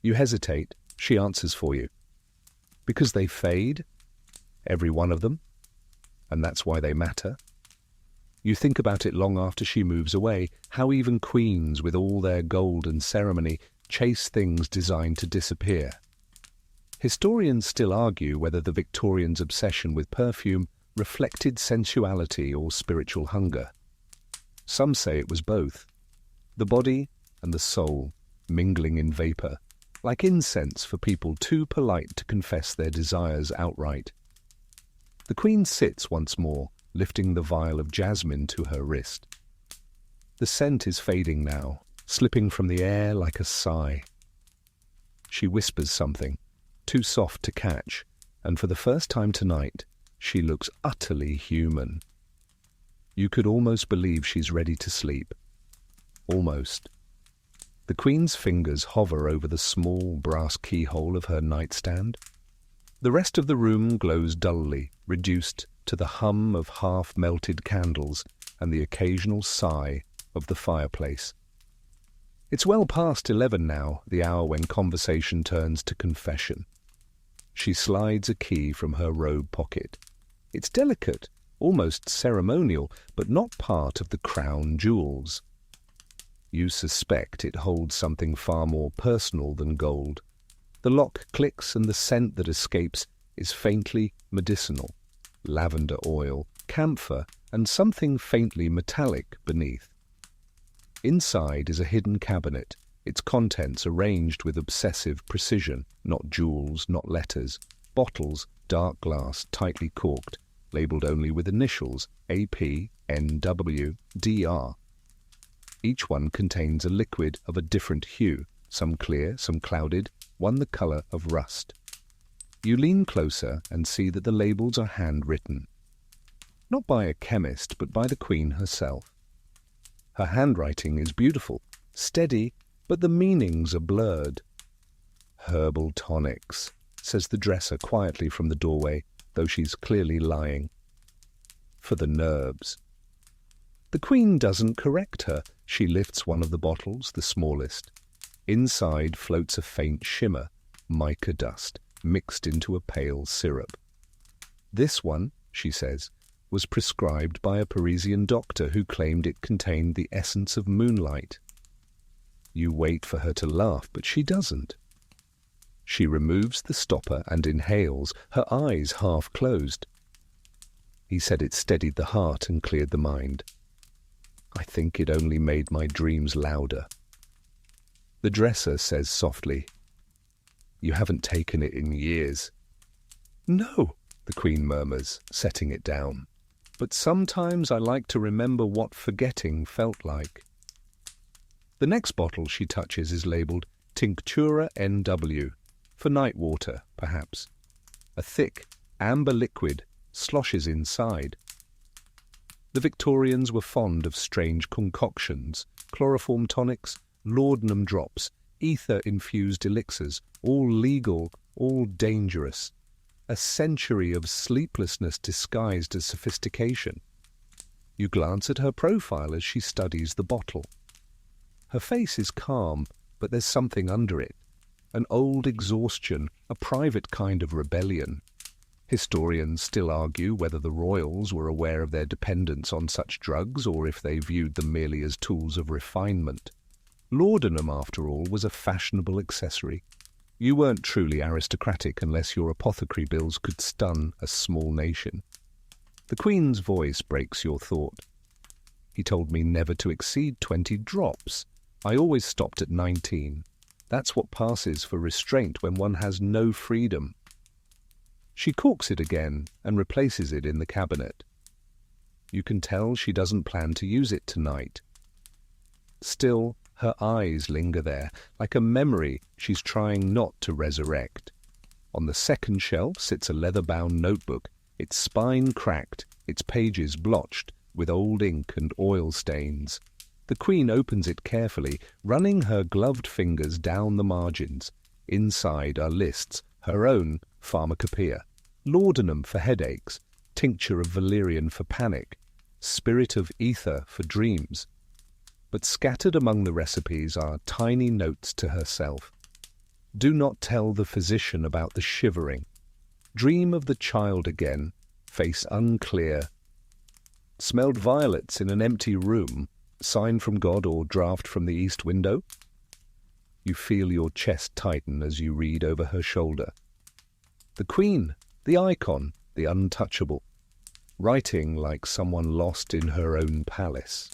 You hesitate. She answers for you. "Because they fade, every one of them, and that's why they matter." You think about it long after she moves away, how even queens, with all their gold and ceremony, chase things designed to disappear. Historians still argue whether the Victorians' obsession with perfume reflected sensuality or spiritual hunger. Some say it was both, the body and the soul mingling in vapour, like incense for people too polite to confess their desires outright. The Queen sits once more, lifting the vial of jasmine to her wrist. The scent is fading now, slipping from the air like a sigh. She whispers something, too soft to catch, and for the first time tonight, she looks utterly human. You could almost believe she's ready to sleep. Almost. The Queen's fingers hover over the small brass keyhole of her nightstand. The rest of the room glows dully, reduced to the hum of half-melted candles and the occasional sigh of the fireplace. It's well past 11 now, the hour when conversation turns to confession. She slides a key from her robe pocket. It's delicate, almost ceremonial, but not part of the crown jewels. You suspect it holds something far more personal than gold. The lock clicks and the scent that escapes is faintly medicinal. Lavender oil, camphor, and something faintly metallic beneath. Inside is a hidden cabinet, its contents arranged with obsessive precision, not jewels, not letters, bottles, dark glass, tightly corked, labelled only with initials AP, NW, DR. Each one contains a liquid of a different hue, some clear, some clouded, one the colour of rust. You lean closer and see that the labels are handwritten. Not by a chemist, but by the Queen herself. Her handwriting is beautiful, steady, but the meanings are blurred. "Herbal tonics," says the dresser quietly from the doorway, though she's clearly lying. "For the nerves." The Queen doesn't correct her. She lifts one of the bottles, the smallest. Inside floats a faint shimmer, mica dust, mixed into a pale syrup. "This one," she says, "was prescribed by a Parisian doctor who claimed it contained the essence of moonlight." You wait for her to laugh, but she doesn't. She removes the stopper and inhales, her eyes half closed. "He said it steadied the heart and cleared the mind. I think it only made my dreams louder." The dresser says softly, "You haven't taken it in years." "No," the Queen murmurs, setting it down. "But sometimes I like to remember what forgetting felt like." The next bottle she touches is labelled Tinctura NW, for night water, perhaps. A thick, amber liquid sloshes inside. The Victorians were fond of strange concoctions, chloroform tonics, laudanum drops, ether-infused elixirs, all legal, all dangerous. A century of sleeplessness disguised as sophistication. You glance at her profile as she studies the bottle. Her face is calm, but there's something under it. An old exhaustion, a private kind of rebellion. Historians still argue whether the royals were aware of their dependence on such drugs or if they viewed them merely as tools of refinement. Laudanum, after all, was a fashionable accessory. You weren't truly aristocratic unless your apothecary bills could stun a small nation. The Queen's voice breaks your thought. He told me never to exceed 20 drops. I always stopped at 19. That's what passes for restraint when one has no freedom. She corks it again and replaces it in the cabinet. You can tell she doesn't plan to use it tonight. Still, her eyes linger there, like a memory she's trying not to resurrect. On the second shelf sits a leather-bound notebook, its spine cracked, its pages blotched with old ink and oil stains. The Queen opens it carefully, running her gloved fingers down the margins. Inside are lists, her own pharmacopoeia. Laudanum for headaches, tincture of valerian for panic, spirit of ether for dreams. But scattered among the recipes are tiny notes to herself. Do not tell the physician about the shivering. Dream of the child again, face unclear. Smelled violets in an empty room, sign from God or draft from the east window? You feel your chest tighten as you read over her shoulder. The Queen, the icon, the untouchable, writing like someone lost in her own palace.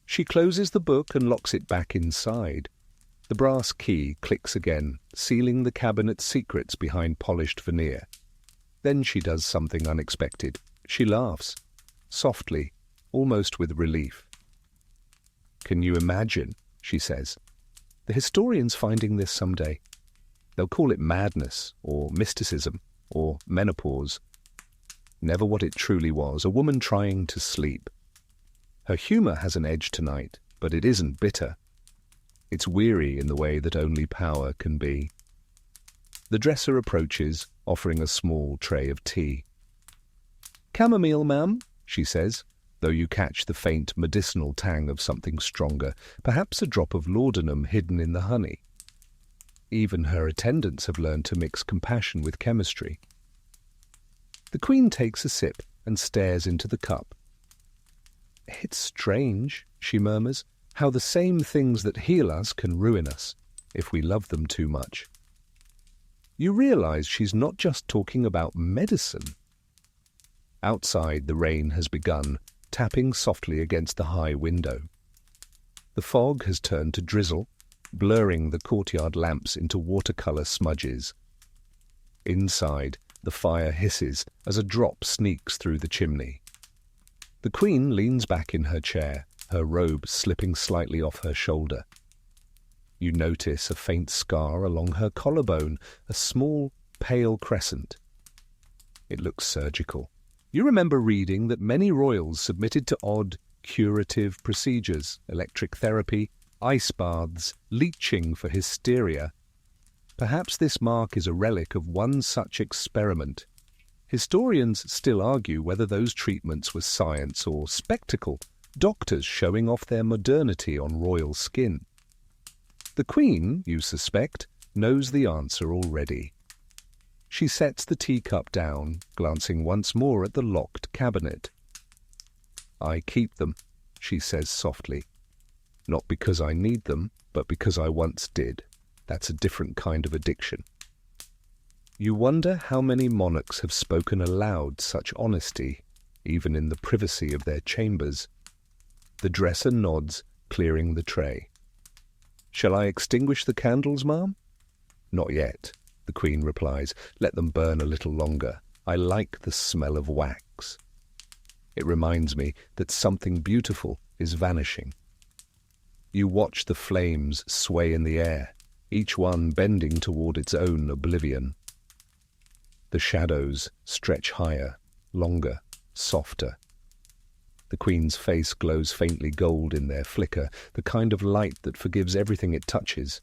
She closes the book and locks it back inside. The brass key clicks again, sealing the cabinet's secrets behind polished veneer. Then she does something unexpected. She laughs, softly, almost with relief. "Can you imagine?" she says. "The historians finding this someday. They'll call it madness, or mysticism, or menopause. Never what it truly was, a woman trying to sleep. Her humour has an edge tonight, but it isn't bitter. It's weary in the way that only power can be." The dresser approaches, offering a small tray of tea. "Chamomile, ma'am," she says, though you catch the faint medicinal tang of something stronger, perhaps a drop of laudanum hidden in the honey. Even her attendants have learned to mix compassion with chemistry. The Queen takes a sip and stares into the cup. "It's strange," she murmurs, "how the same things that heal us can ruin us, if we love them too much." You realize she's not just talking about medicine. Outside, the rain has begun, tapping softly against the high window. The fog has turned to drizzle, blurring the courtyard lamps into watercolour smudges. Inside, the fire hisses as a drop sneaks through the chimney. The Queen leans back in her chair, her robe slipping slightly off her shoulder. You notice a faint scar along her collarbone, a small, pale crescent. It looks surgical. You remember reading that many royals submitted to odd, curative procedures, electric therapy, ice baths, leeching for hysteria. Perhaps this mark is a relic of one such experiment. Historians still argue whether those treatments were science or spectacle, doctors showing off their modernity on royal skin. The Queen, you suspect, knows the answer already. She sets the teacup down, glancing once more at the locked cabinet. "I keep them," she says softly. "Not because I need them, but because I once did. That's a different kind of addiction." You wonder how many monarchs have spoken aloud such honesty, even in the privacy of their chambers. The dresser nods, clearing the tray. "Shall I extinguish the candles, ma'am?" "Not yet," the Queen replies. "Let them burn a little longer. I like the smell of wax. It reminds me that something beautiful is vanishing." You watch the flames sway in the air, each one bending toward its own oblivion. The shadows stretch higher, longer, softer. The Queen's face glows faintly gold in their flicker, the kind of light that forgives everything it touches.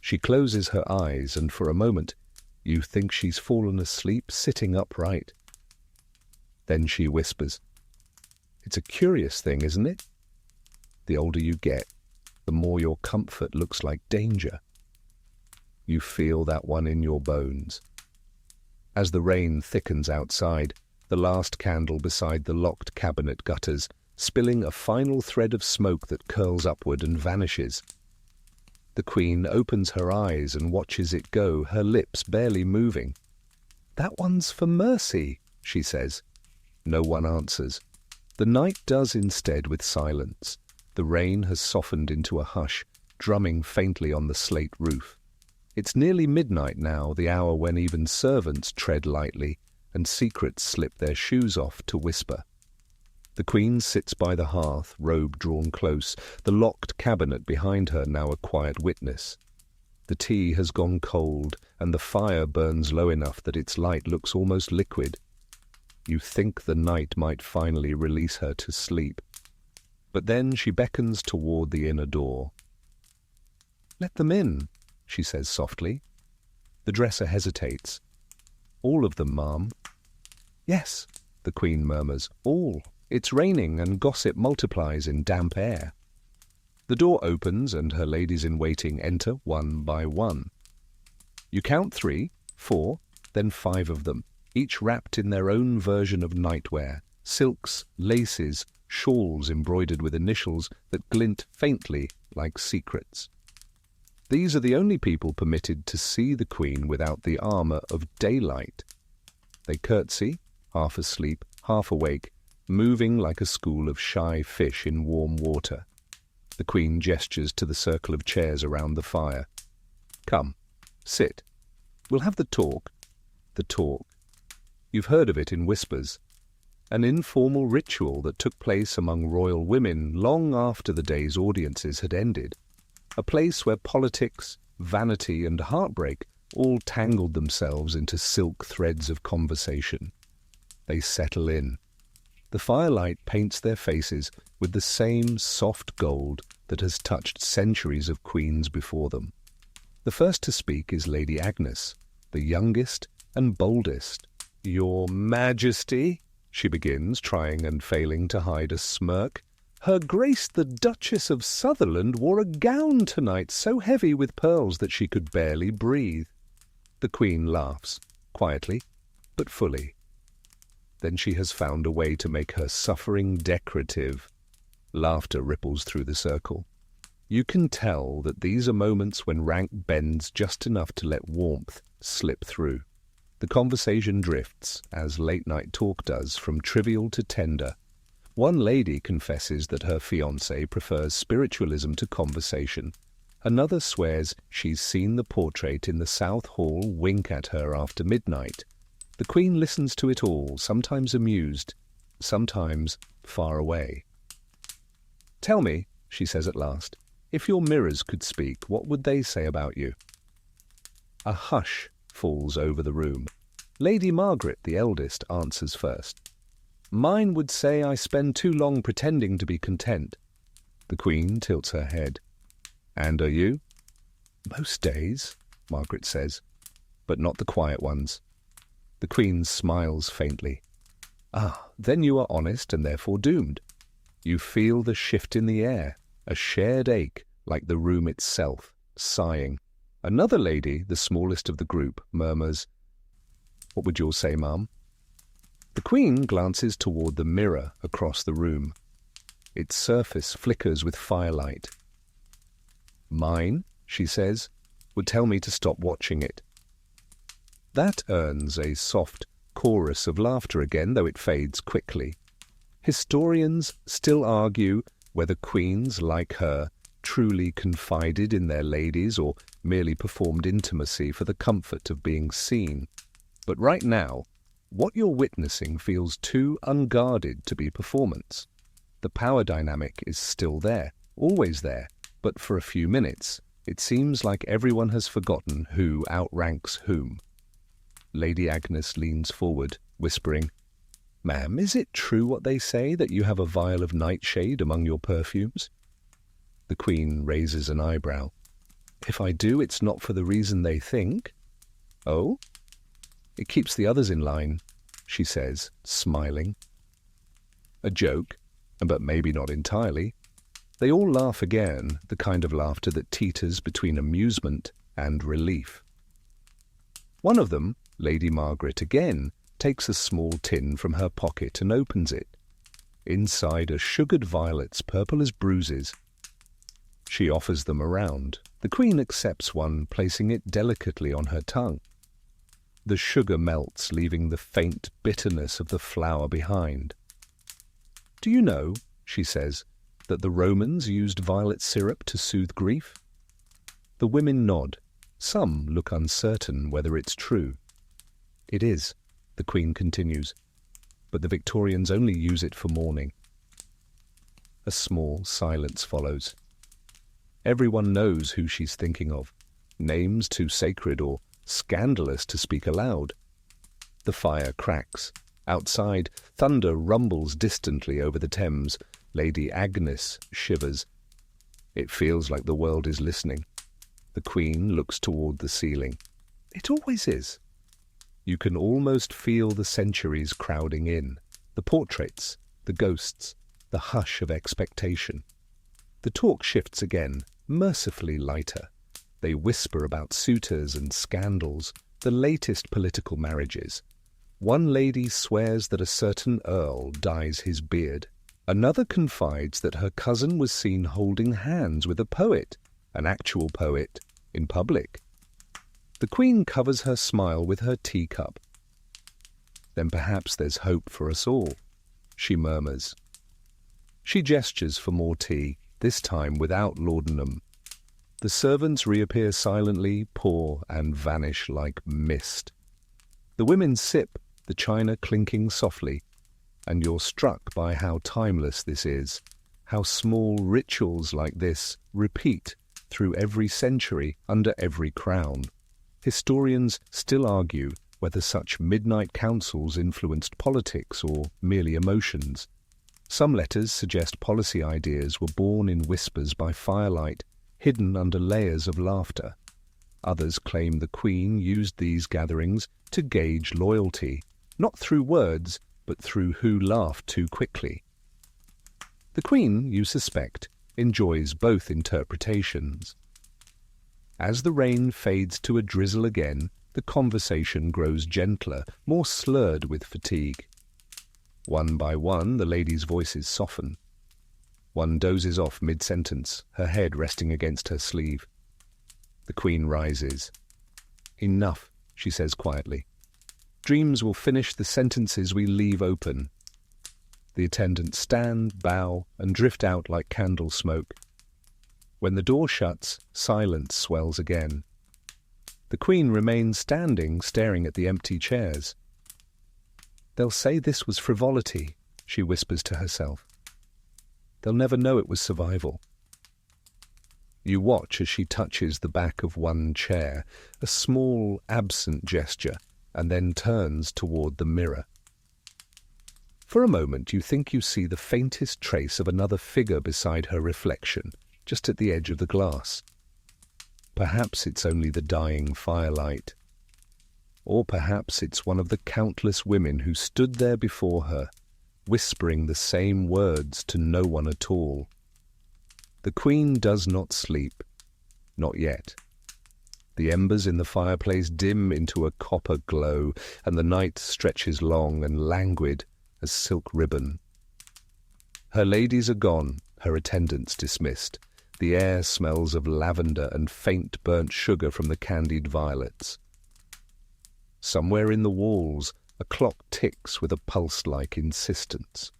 She closes her eyes, and for a moment you think she's fallen asleep sitting upright. Then she whispers, "It's a curious thing, isn't it? The older you get, the more your comfort looks like danger. You feel that one in your bones. As the rain thickens outside, the last candle beside the locked cabinet gutters, spilling a final thread of smoke that curls upward and vanishes. The Queen opens her eyes and watches it go, her lips barely moving. "That one's for mercy," she says. No one answers. The night does instead with silence. The rain has softened into a hush, drumming faintly on the slate roof. It's nearly midnight now, the hour when even servants tread lightly and secrets slip their shoes off to whisper. The Queen sits by the hearth, robe drawn close, the locked cabinet behind her now a quiet witness. The tea has gone cold, and the fire burns low enough that its light looks almost liquid. You think the night might finally release her to sleep. But then she beckons toward the inner door. "Let them in," she says softly. The dresser hesitates. "All of them, ma'am." "Yes," the Queen murmurs, "all. It's raining and gossip multiplies in damp air." The door opens and her ladies-in-waiting enter one by one. You count 3, 4, then 5 of them, each wrapped in their own version of nightwear, silks, laces, shawls embroidered with initials that glint faintly like secrets. These are the only people permitted to see the Queen without the armour of daylight. They curtsy, half asleep, half awake, moving like a school of shy fish in warm water. The Queen gestures to the circle of chairs around the fire. "Come, sit. We'll have the talk." The talk. You've heard of it in whispers. An informal ritual that took place among royal women long after the day's audiences had ended. A place where politics, vanity, and heartbreak all tangled themselves into silk threads of conversation. They settle in. The firelight paints their faces with the same soft gold that has touched centuries of queens before them. The first to speak is Lady Agnes, the youngest and boldest. "Your Majesty," she begins, trying and failing to hide a smirk. "Her Grace the Duchess of Sutherland wore a gown tonight so heavy with pearls that she could barely breathe." The Queen laughs, quietly but fully. Then she has found a way to make her suffering decorative. Laughter ripples through the circle. You can tell that these are moments when rank bends just enough to let warmth slip through. The conversation drifts, as late-night talk does, from trivial to tender. One lady confesses that her fiancé prefers spiritualism to conversation. Another swears she's seen the portrait in the South Hall wink at her after midnight. The Queen listens to it all, sometimes amused, sometimes far away. "Tell me," she says at last, "if your mirrors could speak, what would they say about you?" A hush falls over the room. Lady Margaret, the eldest, answers first. "Mine would say I spend too long pretending to be content." The Queen tilts her head. "And are you?" "Most days," Margaret says, "but not the quiet ones." The Queen smiles faintly. "Ah, then you are honest and therefore doomed." You feel the shift in the air, a shared ache like the room itself, sighing. Another lady, the smallest of the group, murmurs, "What would yours say, ma'am?" The Queen glances toward the mirror across the room. Its surface flickers with firelight. "Mine," she says, "would tell me to stop watching it." That earns a soft chorus of laughter again, though it fades quickly. Historians still argue whether queens like her truly confided in their ladies or merely performed intimacy for the comfort of being seen. But right now, what you're witnessing feels too unguarded to be performance. The power dynamic is still there, always there, but for a few minutes, it seems like everyone has forgotten who outranks whom. Lady Agnes leans forward, whispering, "Ma'am, is it true what they say, that you have a vial of nightshade among your perfumes?" The Queen raises an eyebrow. "If I do, it's not for the reason they think." "Oh?" "It keeps the others in line," she says, smiling. A joke, but maybe not entirely. They all laugh again, the kind of laughter that teeters between amusement and relief. One of them, Lady Margaret again, takes a small tin from her pocket and opens it. Inside are sugared violets, purple as bruises. She offers them around. The Queen accepts one, placing it delicately on her tongue. The sugar melts, leaving the faint bitterness of the flower behind. "Do you know," she says, "that the Romans used violet syrup to soothe grief?" The women nod. Some look uncertain whether it's true. "It is," the Queen continues, "but the Victorians only use it for mourning." A small silence follows. Everyone knows who she's thinking of, names too sacred or scandalous to speak aloud. The fire cracks. Outside, thunder rumbles distantly over the Thames. Lady Agnes shivers. It feels like the world is listening. The Queen looks toward the ceiling. It always is. You can almost feel the centuries crowding in, the portraits, the ghosts, the hush of expectation. The talk shifts again, mercifully lighter. They whisper about suitors and scandals, the latest political marriages. One lady swears that a certain earl dyes his beard. Another confides that her cousin was seen holding hands with a poet, an actual poet, in public. The Queen covers her smile with her teacup. "Then perhaps there's hope for us all," she murmurs. She gestures for more tea, this time without laudanum. The servants reappear silently, pour, and vanish like mist. The women sip, the china clinking softly, and you're struck by how timeless this is, how small rituals like this repeat through every century under every crown. Historians still argue whether such midnight councils influenced politics or merely emotions. Some letters suggest policy ideas were born in whispers by firelight, hidden under layers of laughter. Others claim the Queen used these gatherings to gauge loyalty, not through words, but through who laughed too quickly. The Queen, you suspect, enjoys both interpretations. As the rain fades to a drizzle again, the conversation grows gentler, more slurred with fatigue. One by one, the ladies' voices soften. One dozes off mid-sentence, her head resting against her sleeve. The Queen rises. "Enough," she says quietly. "Dreams will finish the sentences we leave open." The attendants stand, bow, and drift out like candle smoke. When the door shuts, silence swells again. The Queen remains standing, staring at the empty chairs. "They'll say this was frivolity," she whispers to herself. "They'll never know it was survival." You watch as she touches the back of one chair, a small, absent gesture, and then turns toward the mirror. For a moment you think you see the faintest trace of another figure beside her reflection, just at the edge of the glass. Perhaps it's only the dying firelight. Or perhaps it's one of the countless women who stood there before her, whispering the same words to no one at all. The Queen does not sleep. Not yet. The embers in the fireplace dim into a copper glow, and the night stretches long and languid as silk ribbon. Her ladies are gone, her attendants dismissed. The air smells of lavender and faint burnt sugar from the candied violets. Somewhere in the walls, a clock ticks with a pulse-like insistence.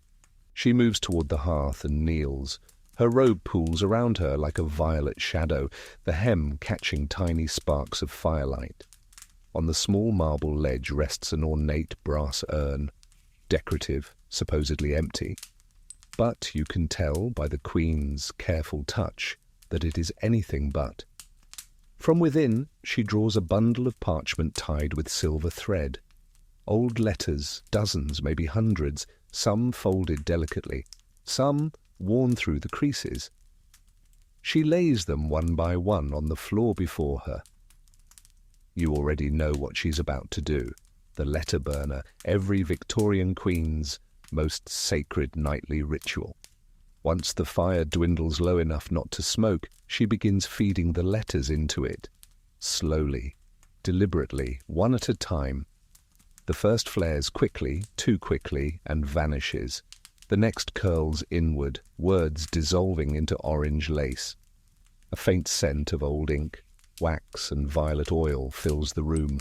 She moves toward the hearth and kneels. Her robe pools around her like a violet shadow, the hem catching tiny sparks of firelight. On the small marble ledge rests an ornate brass urn, decorative, supposedly empty. But you can tell by the Queen's careful touch that it is anything but. From within, she draws a bundle of parchment tied with silver thread. Old letters, dozens, maybe hundreds, some folded delicately, some worn through the creases. She lays them one by one on the floor before her. You already know what she's about to do. The letter burner, every Victorian Queen's most sacred nightly ritual. Once the fire dwindles low enough not to smoke, she begins feeding the letters into it. Slowly, deliberately, one at a time. The first flares quickly, too quickly, and vanishes. The next curls inward, words dissolving into orange lace. A faint scent of old ink, wax and violet oil fills the room.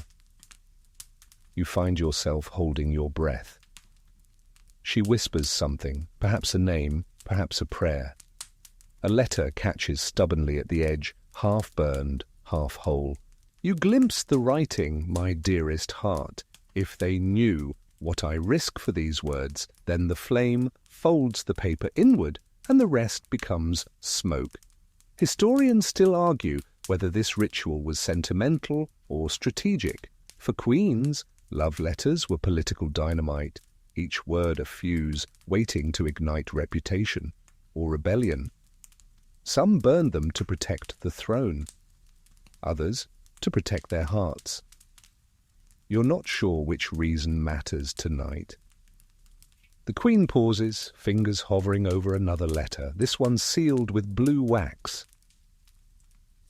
You find yourself holding your breath. She whispers something, perhaps a name, perhaps a prayer. A letter catches stubbornly at the edge, half burned, half whole. You glimpse the writing, my dearest heart. If they knew what I risk for these words, then the flame folds the paper inward, and the rest becomes smoke. Historians still argue whether this ritual was sentimental or strategic. For queens, love letters were political dynamite, each word a fuse waiting to ignite reputation or rebellion. Some burned them to protect the throne, others to protect their hearts. You're not sure which reason matters tonight. The Queen pauses, fingers hovering over another letter, this one sealed with blue wax.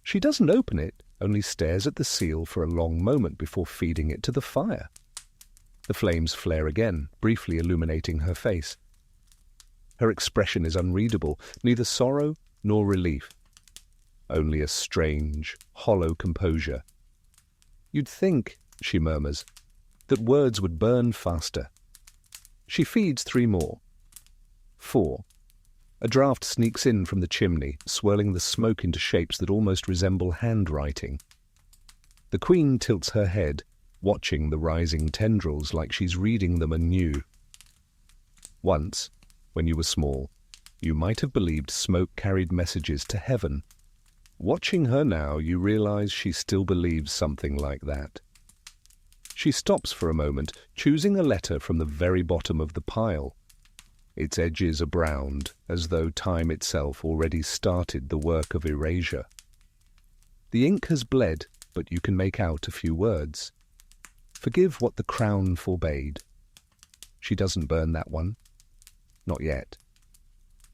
She doesn't open it, only stares at the seal for a long moment before feeding it to the fire. The flames flare again, briefly illuminating her face. Her expression is unreadable, neither sorrow nor relief. Only a strange, hollow composure. You'd think, she murmurs, that words would burn faster. She feeds 3 more. 4. A draught sneaks in from the chimney, swirling the smoke into shapes that almost resemble handwriting. The Queen tilts her head, watching the rising tendrils like she's reading them anew. Once, when you were small, you might have believed smoke carried messages to heaven. Watching her now, you realize she still believes something like that. She stops for a moment, choosing a letter from the very bottom of the pile. Its edges are browned, as though time itself already started the work of erasure. The ink has bled, but you can make out a few words. Forgive what the crown forbade. She doesn't burn that one. Not yet.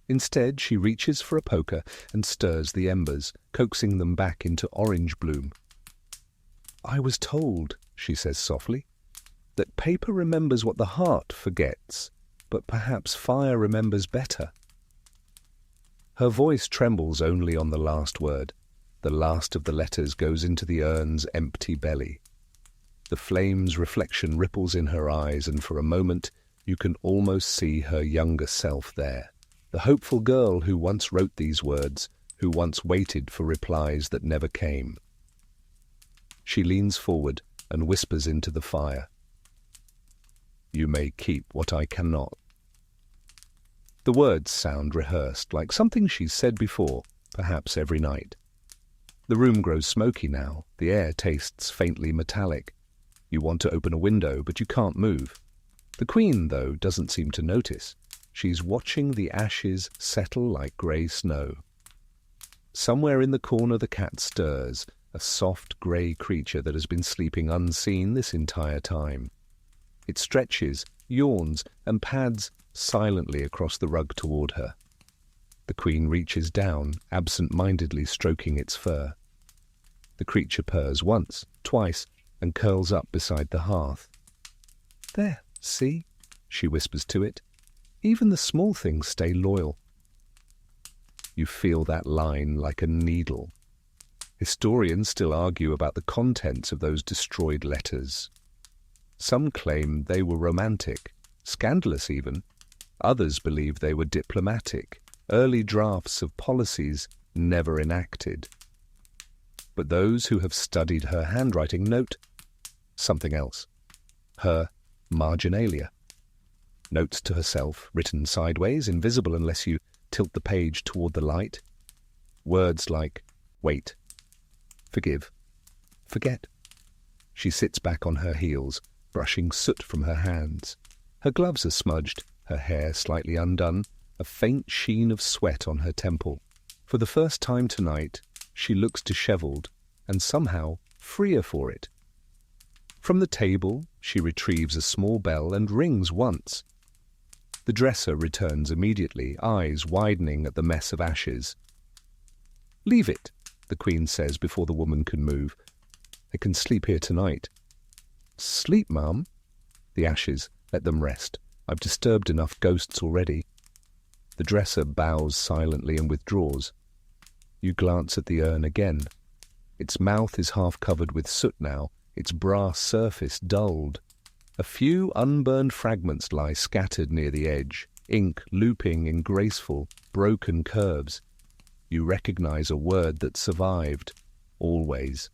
Instead, she reaches for a poker and stirs the embers, coaxing them back into orange bloom. I was told, she says softly, that paper remembers what the heart forgets, but perhaps fire remembers better. Her voice trembles only on the last word. The last of the letters goes into the urn's empty belly. The flame's reflection ripples in her eyes, and for a moment you can almost see her younger self there. The hopeful girl who once wrote these words, who once waited for replies that never came. She leans forward and whispers into the fire. You may keep what I cannot. The words sound rehearsed, like something she's said before, perhaps every night. The room grows smoky now. The air tastes faintly metallic. You want to open a window, but you can't move. The Queen, though, doesn't seem to notice. She's watching the ashes settle like grey snow. Somewhere in the corner the cat stirs, a soft grey creature that has been sleeping unseen this entire time. It stretches, yawns, and pads silently across the rug toward her. The Queen reaches down, absent-mindedly stroking its fur. The creature purrs once, twice, and curls up beside the hearth. There, see, she whispers to it. Even the small things stay loyal. You feel that line like a needle. Historians still argue about the contents of those destroyed letters. Some claim they were romantic, scandalous even. Others believe they were diplomatic, early drafts of policies never enacted. But those who have studied her handwriting note something else. Her marginalia. Notes to herself, written sideways, invisible unless you tilt the page toward the light. Words like wait, forgive, forget. She sits back on her heels, brushing soot from her hands. Her gloves are smudged, her hair slightly undone, a faint sheen of sweat on her temple. For the first time tonight, she looks dishevelled and somehow freer for it. From the table, she retrieves a small bell and rings once. The dresser returns immediately, eyes widening at the mess of ashes. "Leave it," the Queen says before the woman can move. "I can sleep here tonight." "Sleep, Mum?" "The ashes. Let them rest. I've disturbed enough ghosts already." The dresser bows silently and withdraws. You glance at the urn again. Its mouth is half covered with soot now, its brass surface dulled. A few unburned fragments lie scattered near the edge, ink looping in graceful, broken curves. You recognize a word that survived, always.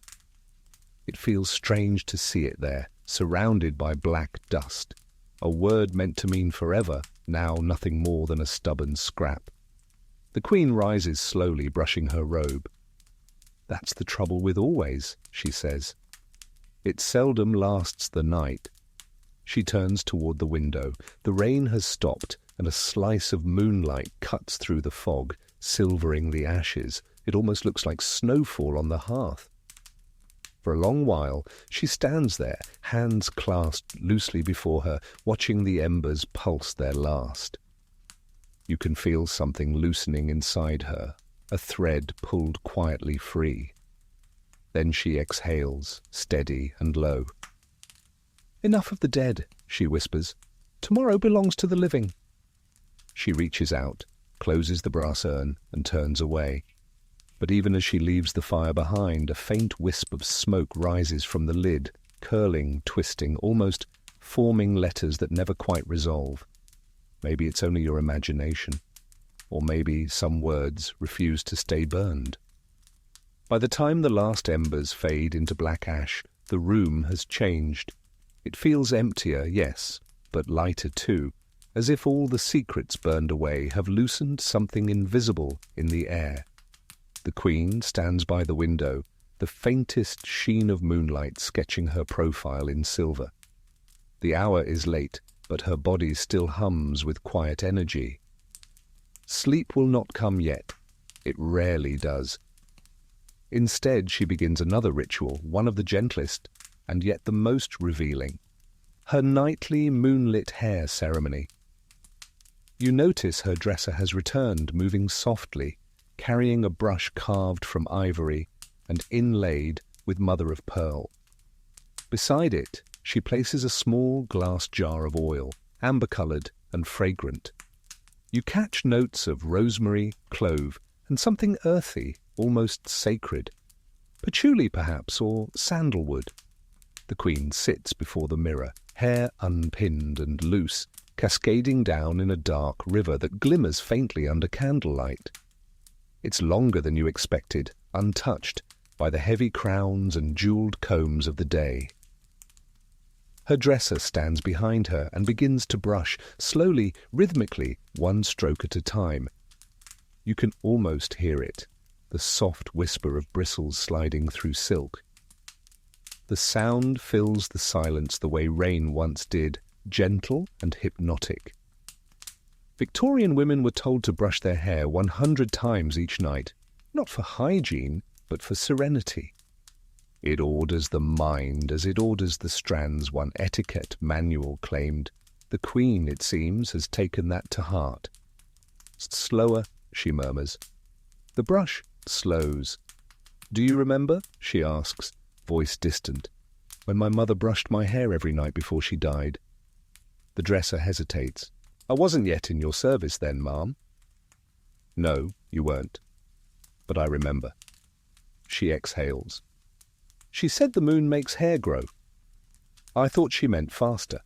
It feels strange to see it there, surrounded by black dust. A word meant to mean forever, now nothing more than a stubborn scrap. The Queen rises slowly, brushing her robe. "That's the trouble with always," she says. "It seldom lasts the night." She turns toward the window. The rain has stopped, and a slice of moonlight cuts through the fog, silvering the ashes. It almost looks like snowfall on the hearth. For a long while, she stands there, hands clasped loosely before her, watching the embers pulse their last. You can feel something loosening inside her, a thread pulled quietly free. Then she exhales, steady and low. "Enough of the dead," she whispers. "Tomorrow belongs to the living." She reaches out, closes the brass urn, and turns away. But even as she leaves the fire behind, a faint wisp of smoke rises from the lid, curling, twisting, almost forming letters that never quite resolve. Maybe it's only your imagination, or maybe some words refuse to stay burned. By the time the last embers fade into black ash, the room has changed. It feels emptier, yes, but lighter too, as if all the secrets burned away have loosened something invisible in the air. The Queen stands by the window, the faintest sheen of moonlight sketching her profile in silver. The hour is late, but her body still hums with quiet energy. Sleep will not come yet. It rarely does. Instead, she begins another ritual, one of the gentlest, and yet the most revealing. Her nightly moonlit hair ceremony. You notice her dresser has returned, moving softly, carrying a brush carved from ivory and inlaid with mother of pearl. Beside it, she places a small glass jar of oil, amber-coloured and fragrant. You catch notes of rosemary, clove, and something earthy, almost sacred. Patchouli, perhaps, or sandalwood. The Queen sits before the mirror, hair unpinned and loose, cascading down in a dark river that glimmers faintly under candlelight. It's longer than you expected, untouched by the heavy crowns and jewelled combs of the day. Her dresser stands behind her and begins to brush, slowly, rhythmically, one stroke at a time. You can almost hear it, the soft whisper of bristles sliding through silk. The sound fills the silence the way rain once did, gentle and hypnotic. Victorian women were told to brush their hair 100 times each night, not for hygiene, but for serenity. It orders the mind as it orders the strands, one etiquette manual claimed. The Queen, it seems, has taken that to heart. "Slower," she murmurs. The brush slows. "Do you remember?" she asks, voice distant. "When my mother brushed my hair every night before she died?" The dresser hesitates. "I wasn't yet in your service then, ma'am." "No, you weren't. But I remember." She exhales. "She said the moon makes hair grow." "I thought she meant faster."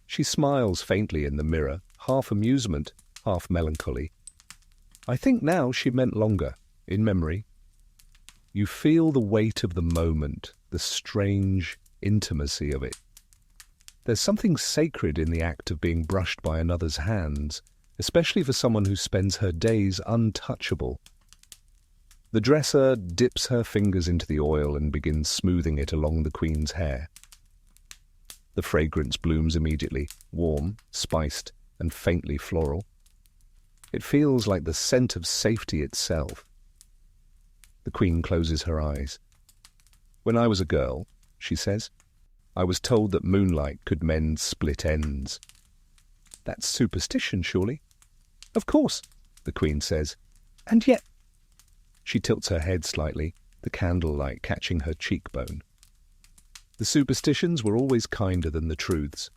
She smiles faintly in the mirror, half amusement, half melancholy. "I think now she meant longer, in memory." You feel the weight of the moment, the strange intimacy of it. There's something sacred in the act of being brushed by another's hands, especially for someone who spends her days untouchable. The dresser dips her fingers into the oil and begins smoothing it along the Queen's hair. The fragrance blooms immediately, warm, spiced, and faintly floral. It feels like the scent of safety itself. The Queen closes her eyes. "When I was a girl," she says, "I was told that moonlight could mend split ends." That's superstition, surely? Of course, the Queen says. And yet... She tilts her head slightly, the candlelight catching her cheekbone. The superstitions were always kinder than the truths.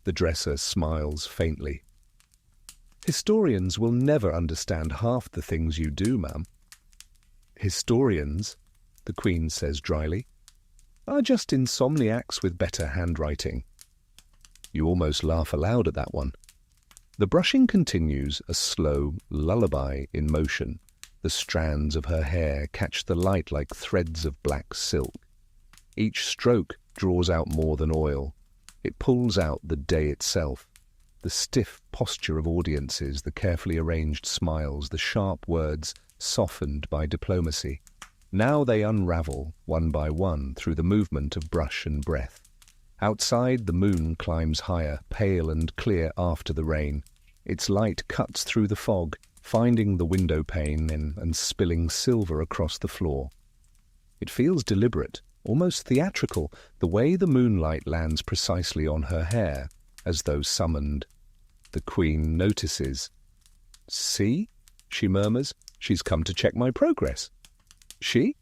The dresser smiles faintly. Historians will never understand half the things you do, ma'am. Historians, the Queen says dryly, are just insomniacs with better handwriting. You almost laugh aloud at that one. The brushing continues, a slow lullaby in motion. The strands of her hair catch the light like threads of black silk. Each stroke draws out more than oil. It pulls out the day itself. The stiff posture of audiences, the carefully arranged smiles, the sharp words softened by diplomacy. Now they unravel, one by one, through the movement of brush and breath. Outside, the moon climbs higher, pale and clear after the rain. Its light cuts through the fog, finding the window pane and spilling silver across the floor. It feels deliberate, almost theatrical, the way the moonlight lands precisely on her hair, as though summoned. The Queen notices. "See?" she murmurs. "She's come to check my progress." "She?"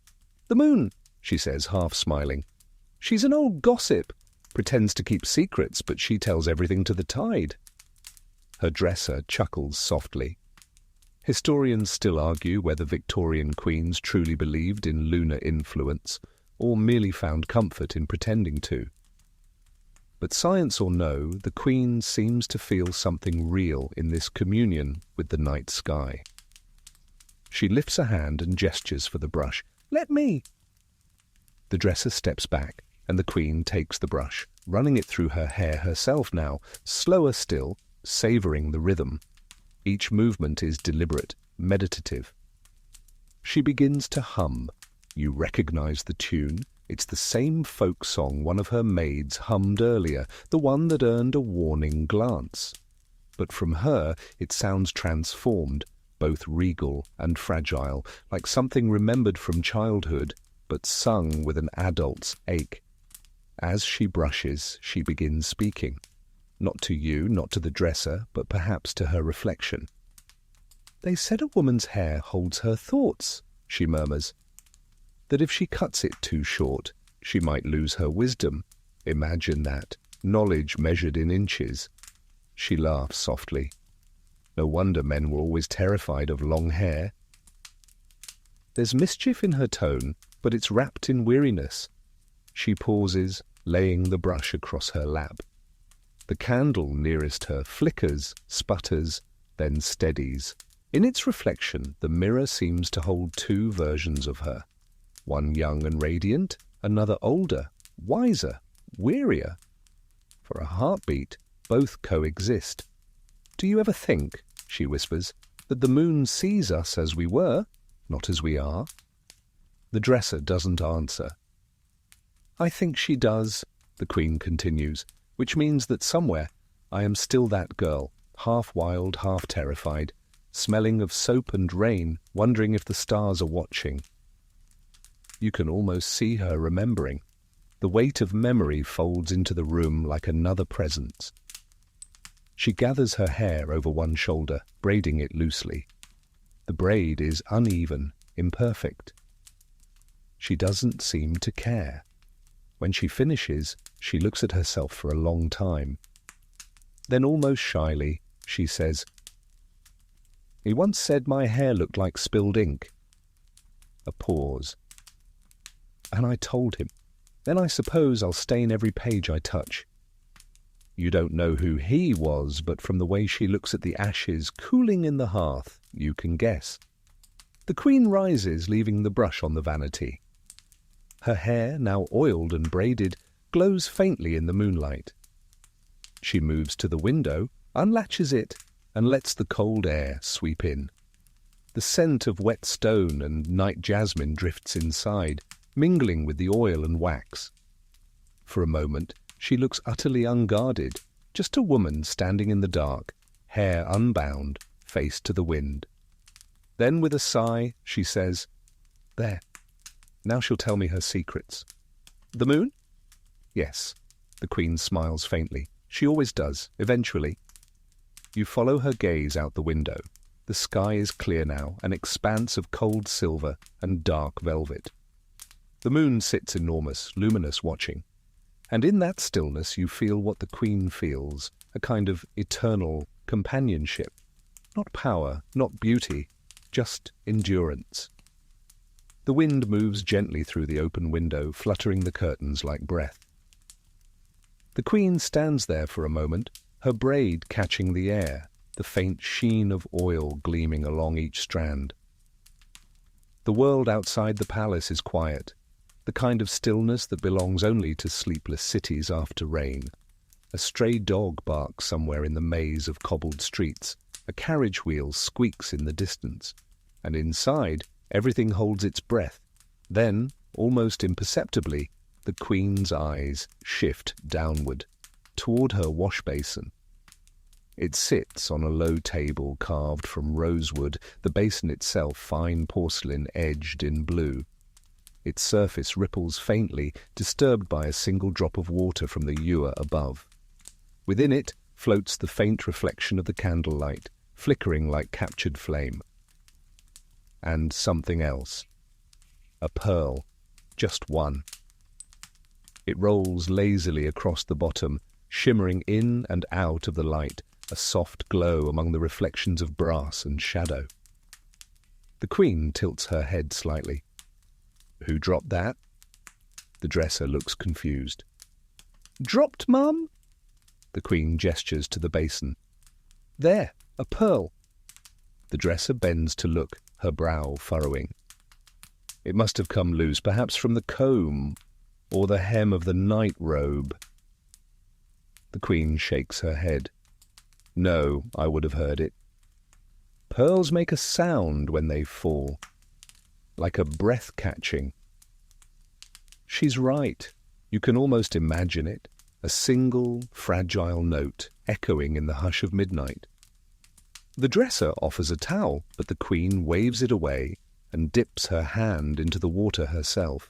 "The moon," she says, half smiling. "She's an old gossip. Pretends to keep secrets, but she tells everything to the tide." Her dresser chuckles softly. Historians still argue whether Victorian queens truly believed in lunar influence or merely found comfort in pretending to. But science or no, the Queen seems to feel something real in this communion with the night sky. She lifts a hand and gestures for the brush. "Let me!" The dresser steps back, and the Queen takes the brush, running it through her hair herself now, slower still, savouring the rhythm. Each movement is deliberate, meditative. She begins to hum. You recognise the tune. It's the same folk song one of her maids hummed earlier, the one that earned a warning glance. But from her it sounds transformed, both regal and fragile, like something remembered from childhood, but sung with an adult's ache. As she brushes, she begins speaking. Not to you, not to the dresser, but perhaps to her reflection. "They said a woman's hair holds her thoughts," she murmurs. "That if she cuts it too short, she might lose her wisdom. Imagine that, knowledge measured in inches." She laughs softly. No wonder men were always terrified of long hair. There's mischief in her tone, but it's wrapped in weariness. She pauses, laying the brush across her lap. The candle nearest her flickers, sputters, then steadies. In its reflection, the mirror seems to hold two versions of her. One young and radiant, another older, wiser, wearier. For a heartbeat, both coexist. "Do you ever think," she whispers, "that the moon sees us as we were, not as we are?" The dresser doesn't answer. "I think she does," the Queen continues, "which means that somewhere I am still that girl, half wild, half terrified, smelling of soap and rain, wondering if the stars are watching." You can almost see her remembering. The weight of memory folds into the room like another presence. She gathers her hair over one shoulder, braiding it loosely. The braid is uneven, imperfect. She doesn't seem to care. When she finishes, she looks at herself for a long time. Then almost shyly, she says, "He once said my hair looked like spilled ink." A pause. "And I told him. Then I suppose I'll stain every page I touch." You don't know who he was, but from the way she looks at the ashes cooling in the hearth, you can guess. The Queen rises, leaving the brush on the vanity. Her hair, now oiled and braided, glows faintly in the moonlight. She moves to the window, unlatches it, and lets the cold air sweep in. The scent of wet stone and night jasmine drifts inside, mingling with the oil and wax. For a moment, she looks utterly unguarded, just a woman standing in the dark, hair unbound, face to the wind. Then with a sigh, she says, "There. Now she'll tell me her secrets." "The moon?" "Yes." The Queen smiles faintly. "She always does, eventually. You follow her gaze out the window. The sky is clear now, an expanse of cold silver and dark velvet. The moon sits enormous, luminous, watching. And in that stillness you feel what the Queen feels, a kind of eternal companionship. Not power, not beauty, just endurance. The wind moves gently through the open window, fluttering the curtains like breath. The Queen stands there for a moment, her braid catching the air, the faint sheen of oil gleaming along each strand. The world outside the palace is quiet, the kind of stillness that belongs only to sleepless cities after rain. A stray dog barks somewhere in the maze of cobbled streets, a carriage wheel squeaks in the distance, and inside everything holds its breath. Then, almost imperceptibly, the Queen's eyes shift downward, toward her wash basin. It sits on a low table carved from rosewood, the basin itself fine porcelain edged in blue. Its surface ripples faintly, disturbed by a single drop of water from the ewer above. Within it floats the faint reflection of the candlelight, flickering like captured flame. And something else. A pearl, just one. It rolls lazily across the bottom, shimmering in and out of the light, a soft glow among the reflections of brass and shadow. The Queen tilts her head slightly. Who dropped that? The dresser looks confused. Dropped, Mum? The Queen gestures to the basin. There, a pearl. The dresser bends to look, her brow furrowing. It must have come loose, perhaps from the comb, or the hem of the night robe. The Queen shakes her head. No, I would have heard it. Pearls make a sound when they fall, like a breath catching. She's right. You can almost imagine it, a single, fragile note echoing in the hush of midnight. The dresser offers a towel, but the Queen waves it away and dips her hand into the water herself.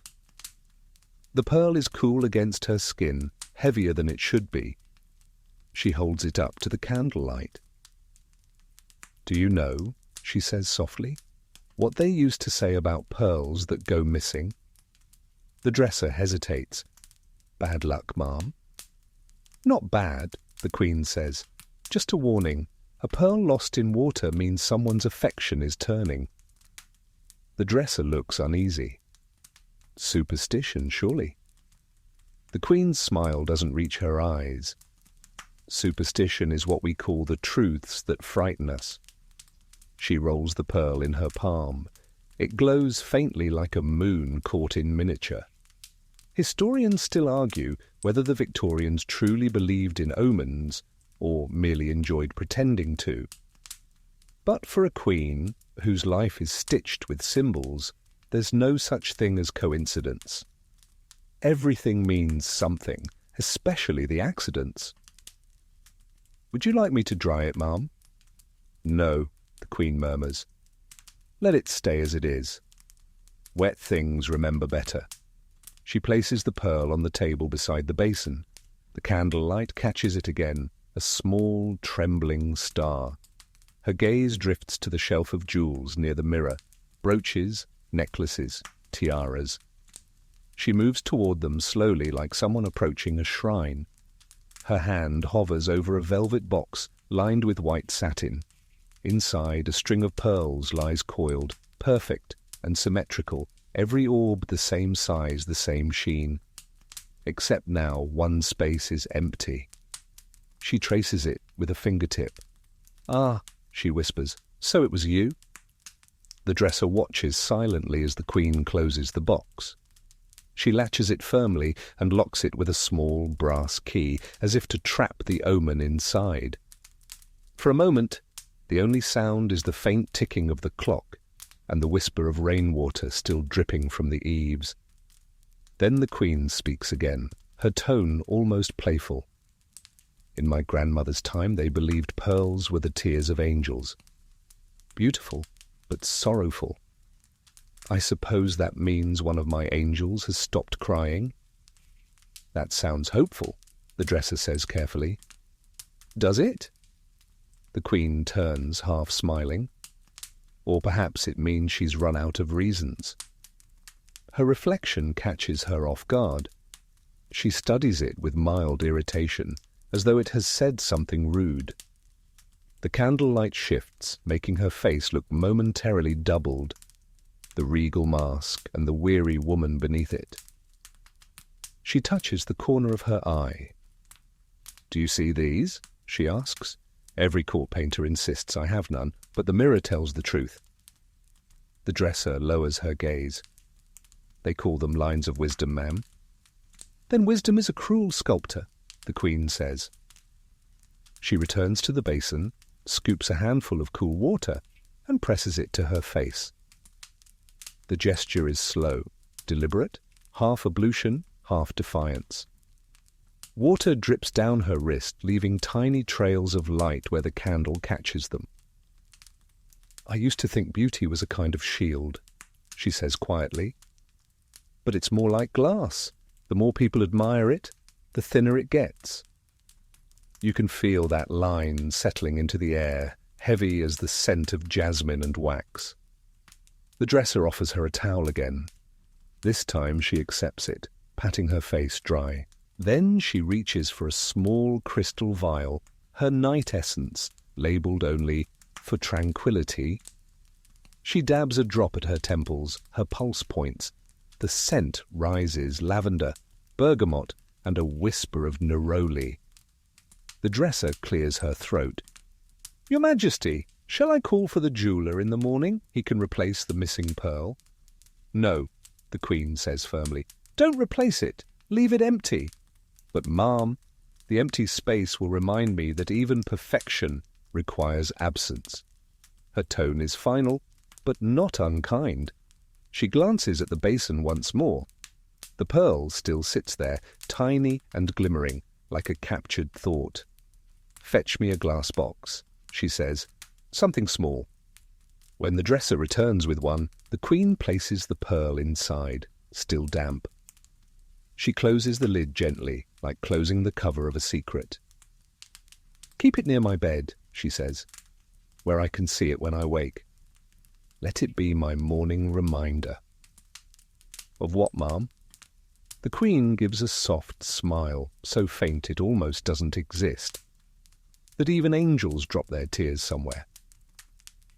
The pearl is cool against her skin, heavier than it should be. She holds it up to the candlelight. Do you know, she says softly, what they used to say about pearls that go missing? The dresser hesitates. Bad luck, Ma'am. Not bad, the Queen says. Just a warning. A pearl lost in water means someone's affection is turning. The dresser looks uneasy. Superstition, surely. The Queen's smile doesn't reach her eyes. Superstition is what we call the truths that frighten us. She rolls the pearl in her palm. It glows faintly like a moon caught in miniature. Historians still argue whether the Victorians truly believed in omens or merely enjoyed pretending to. But for a queen, whose life is stitched with symbols, there's no such thing as coincidence. Everything means something, especially the accidents. Would you like me to dry it, Ma'am? No, the Queen murmurs. Let it stay as it is. Wet things remember better. She places the pearl on the table beside the basin. The candlelight catches it again, a small, trembling star. Her gaze drifts to the shelf of jewels near the mirror, brooches, necklaces, tiaras. She moves toward them slowly like someone approaching a shrine. Her hand hovers over a velvet box lined with white satin. Inside, a string of pearls lies coiled, perfect and symmetrical, every orb the same size, the same sheen. Except now one space is empty. She traces it with a fingertip. Ah, she whispers, so it was you? The dresser watches silently as the Queen closes the box. She latches it firmly and locks it with a small brass key, as if to trap the omen inside. For a moment, the only sound is the faint ticking of the clock and the whisper of rainwater still dripping from the eaves. Then the Queen speaks again, her tone almost playful. In my grandmother's time they believed pearls were the tears of angels. Beautiful, but sorrowful. I suppose that means one of my angels has stopped crying. That sounds hopeful, the dresser says carefully. Does it? The Queen turns, half smiling. Or perhaps it means she's run out of reasons. Her reflection catches her off guard. She studies it with mild irritation, as though it has said something rude. The candlelight shifts, making her face look momentarily doubled, the regal mask and the weary woman beneath it. She touches the corner of her eye. "Do you see these?" she asks. Every court painter insists I have none, but the mirror tells the truth. The dresser lowers her gaze. "They call them lines of wisdom, ma'am." "Then wisdom is a cruel sculptor," the Queen says. She returns to the basin, scoops a handful of cool water, and presses it to her face. The gesture is slow, deliberate, half ablution, half defiance. Water drips down her wrist, leaving tiny trails of light where the candle catches them. "I used to think beauty was a kind of shield," she says quietly. "But it's more like glass. The more people admire it, the thinner it gets." You can feel that line settling into the air, heavy as the scent of jasmine and wax. The dresser offers her a towel again. This time she accepts it, patting her face dry. Then she reaches for a small crystal vial, her night essence, labelled only "for tranquility." She dabs a drop at her temples, her pulse points. The scent rises, lavender, bergamot, and a whisper of neroli. The dresser clears her throat. "Your Majesty, shall I call for the jeweller in the morning? He can replace the missing pearl." "No," the Queen says firmly. "Don't replace it. Leave it empty." "But, ma'am, the empty space will remind me that even perfection requires absence." Her tone is final, but not unkind. She glances at the basin once more. The pearl still sits there, tiny and glimmering, like a captured thought. "Fetch me a glass box," she says. "Something small." When the dresser returns with one, the Queen places the pearl inside, still damp. She closes the lid gently, like closing the cover of a secret. "Keep it near my bed," she says, "where I can see it when I wake. Let it be my morning reminder." "Of what, ma'am?" The Queen gives a soft smile, so faint it almost doesn't exist, that even angels drop their tears somewhere.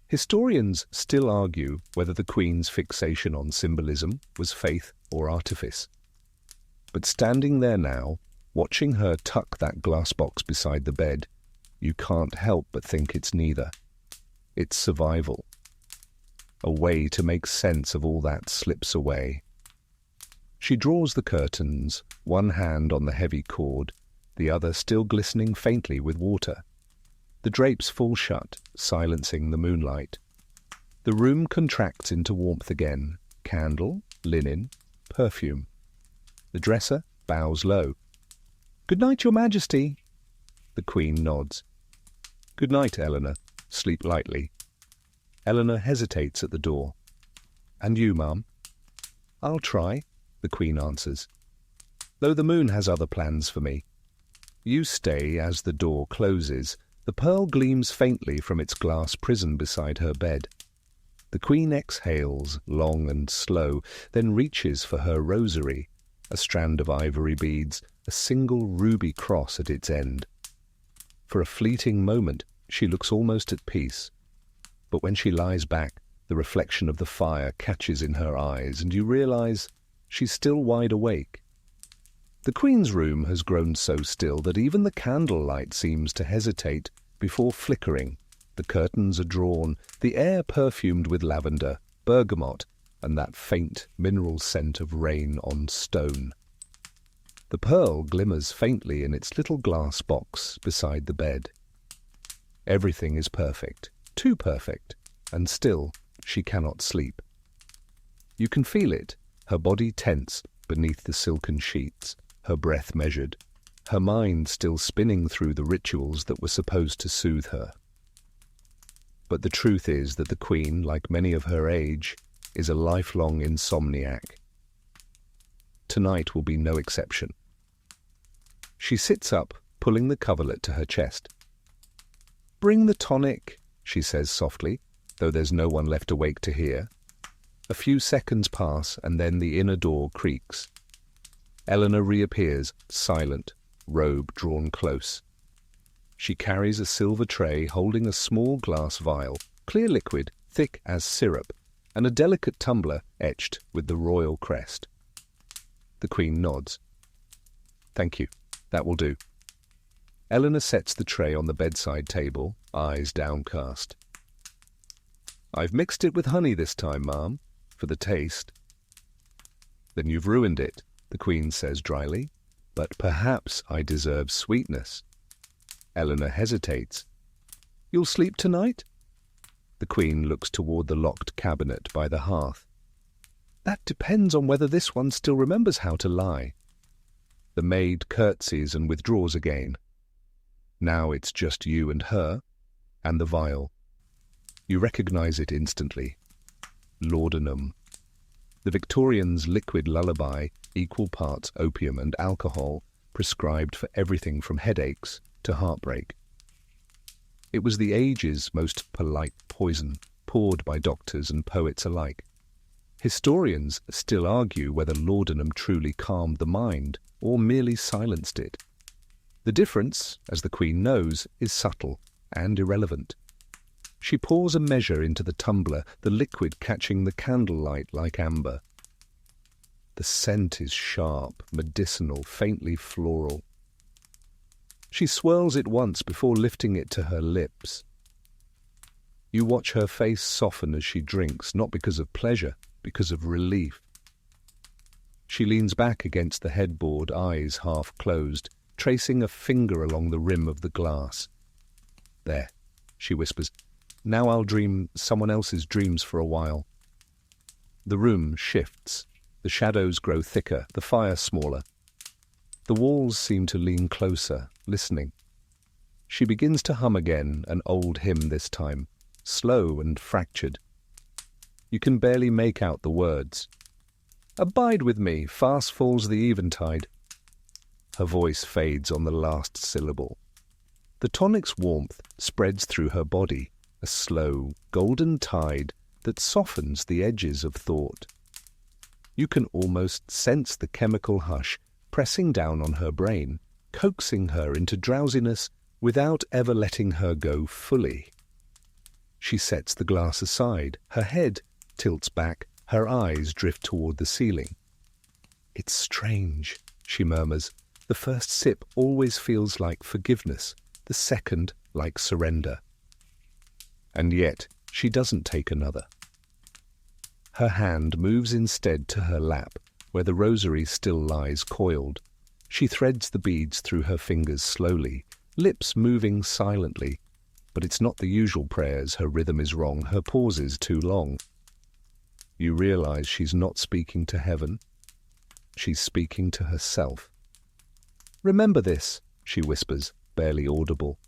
Historians still argue whether the Queen's fixation on symbolism was faith or artifice. But standing there now, watching her tuck that glass box beside the bed, you can't help but think it's neither. It's survival. A way to make sense of all that slips away. She draws the curtains, one hand on the heavy cord, the other still glistening faintly with water. The drapes fall shut, silencing the moonlight. The room contracts into warmth again. Candle, linen, perfume. The dresser bows low. "Good night, Your Majesty." The Queen nods. "Good night, Eleanor. Sleep lightly." Eleanor hesitates at the door. "And you, ma'am?" "I'll try," the Queen answers, "though the moon has other plans for me." You stay as the door closes. The pearl gleams faintly from its glass prison beside her bed. The Queen exhales, long and slow, then reaches for her rosary, a strand of ivory beads, a single ruby cross at its end. For a fleeting moment, she looks almost at peace. But when she lies back, the reflection of the fire catches in her eyes, and you realize she's still wide awake. The Queen's room has grown so still that even the candlelight seems to hesitate before flickering. The curtains are drawn, the air perfumed with lavender, bergamot, and that faint mineral scent of rain on stone. The pearl glimmers faintly in its little glass box beside the bed. Everything is perfect, too perfect, and still she cannot sleep. You can feel it, her body tense beneath the silken sheets, her breath measured, her mind still spinning through the rituals that were supposed to soothe her. But the truth is that the Queen, like many of her age, is a lifelong insomniac. Tonight will be no exception. She sits up, pulling the coverlet to her chest. "Bring the tonic," she says softly, though there's no one left awake to hear. A few seconds pass, and then the inner door creaks. Eleanor reappears, silent, robe drawn close. She carries a silver tray holding a small glass vial, clear liquid, thick as syrup, and a delicate tumbler etched with the royal crest. The Queen nods. "Thank you. That will do." Eleanor sets the tray on the bedside table, eyes downcast. "I've mixed it with honey this time, ma'am, for the taste." "Then you've ruined it," the Queen says dryly. "But perhaps I deserve sweetness." Eleanor hesitates. "You'll sleep tonight?" The Queen looks toward the locked cabinet by the hearth. "That depends on whether this one still remembers how to lie." The maid curtsies and withdraws again. Now it's just you and her, and the vial. You recognize it instantly. Laudanum. The Victorians' liquid lullaby, equal parts opium and alcohol, prescribed for everything from headaches to heartbreak. It was the age's most polite poison, poured by doctors and poets alike. Historians still argue whether laudanum truly calmed the mind or merely silenced it. The difference, as the Queen knows, is subtle and irrelevant. She pours a measure into the tumbler, the liquid catching the candlelight like amber. The scent is sharp, medicinal, faintly floral. She swirls it once before lifting it to her lips. You watch her face soften as she drinks, not because of pleasure, because of relief. She leans back against the headboard, eyes half closed, tracing a finger along the rim of the glass. "There," she whispers. "Now I'll dream someone else's dreams for a while." The room shifts. The shadows grow thicker, the fire smaller. The walls seem to lean closer, listening. She begins to hum again, an old hymn this time, slow and fractured. You can barely make out the words. "Abide with me, fast falls the eventide." Her voice fades on the last syllable. The tonic's warmth spreads through her body, a slow, golden tide that softens the edges of thought. You can almost sense the chemical hush pressing down on her brain, coaxing her into drowsiness without ever letting her go fully. She sets the glass aside, her head tilts back, her eyes drift toward the ceiling. "It's strange," she murmurs. "The first sip always feels like forgiveness, the second like surrender." And yet she doesn't take another. Her hand moves instead to her lap, where the rosary still lies coiled. She threads the beads through her fingers slowly, lips moving silently. But it's not the usual prayers, her rhythm is wrong, her pauses too long. You realize she's not speaking to heaven. She's speaking to herself. "Remember this," she whispers, barely audible.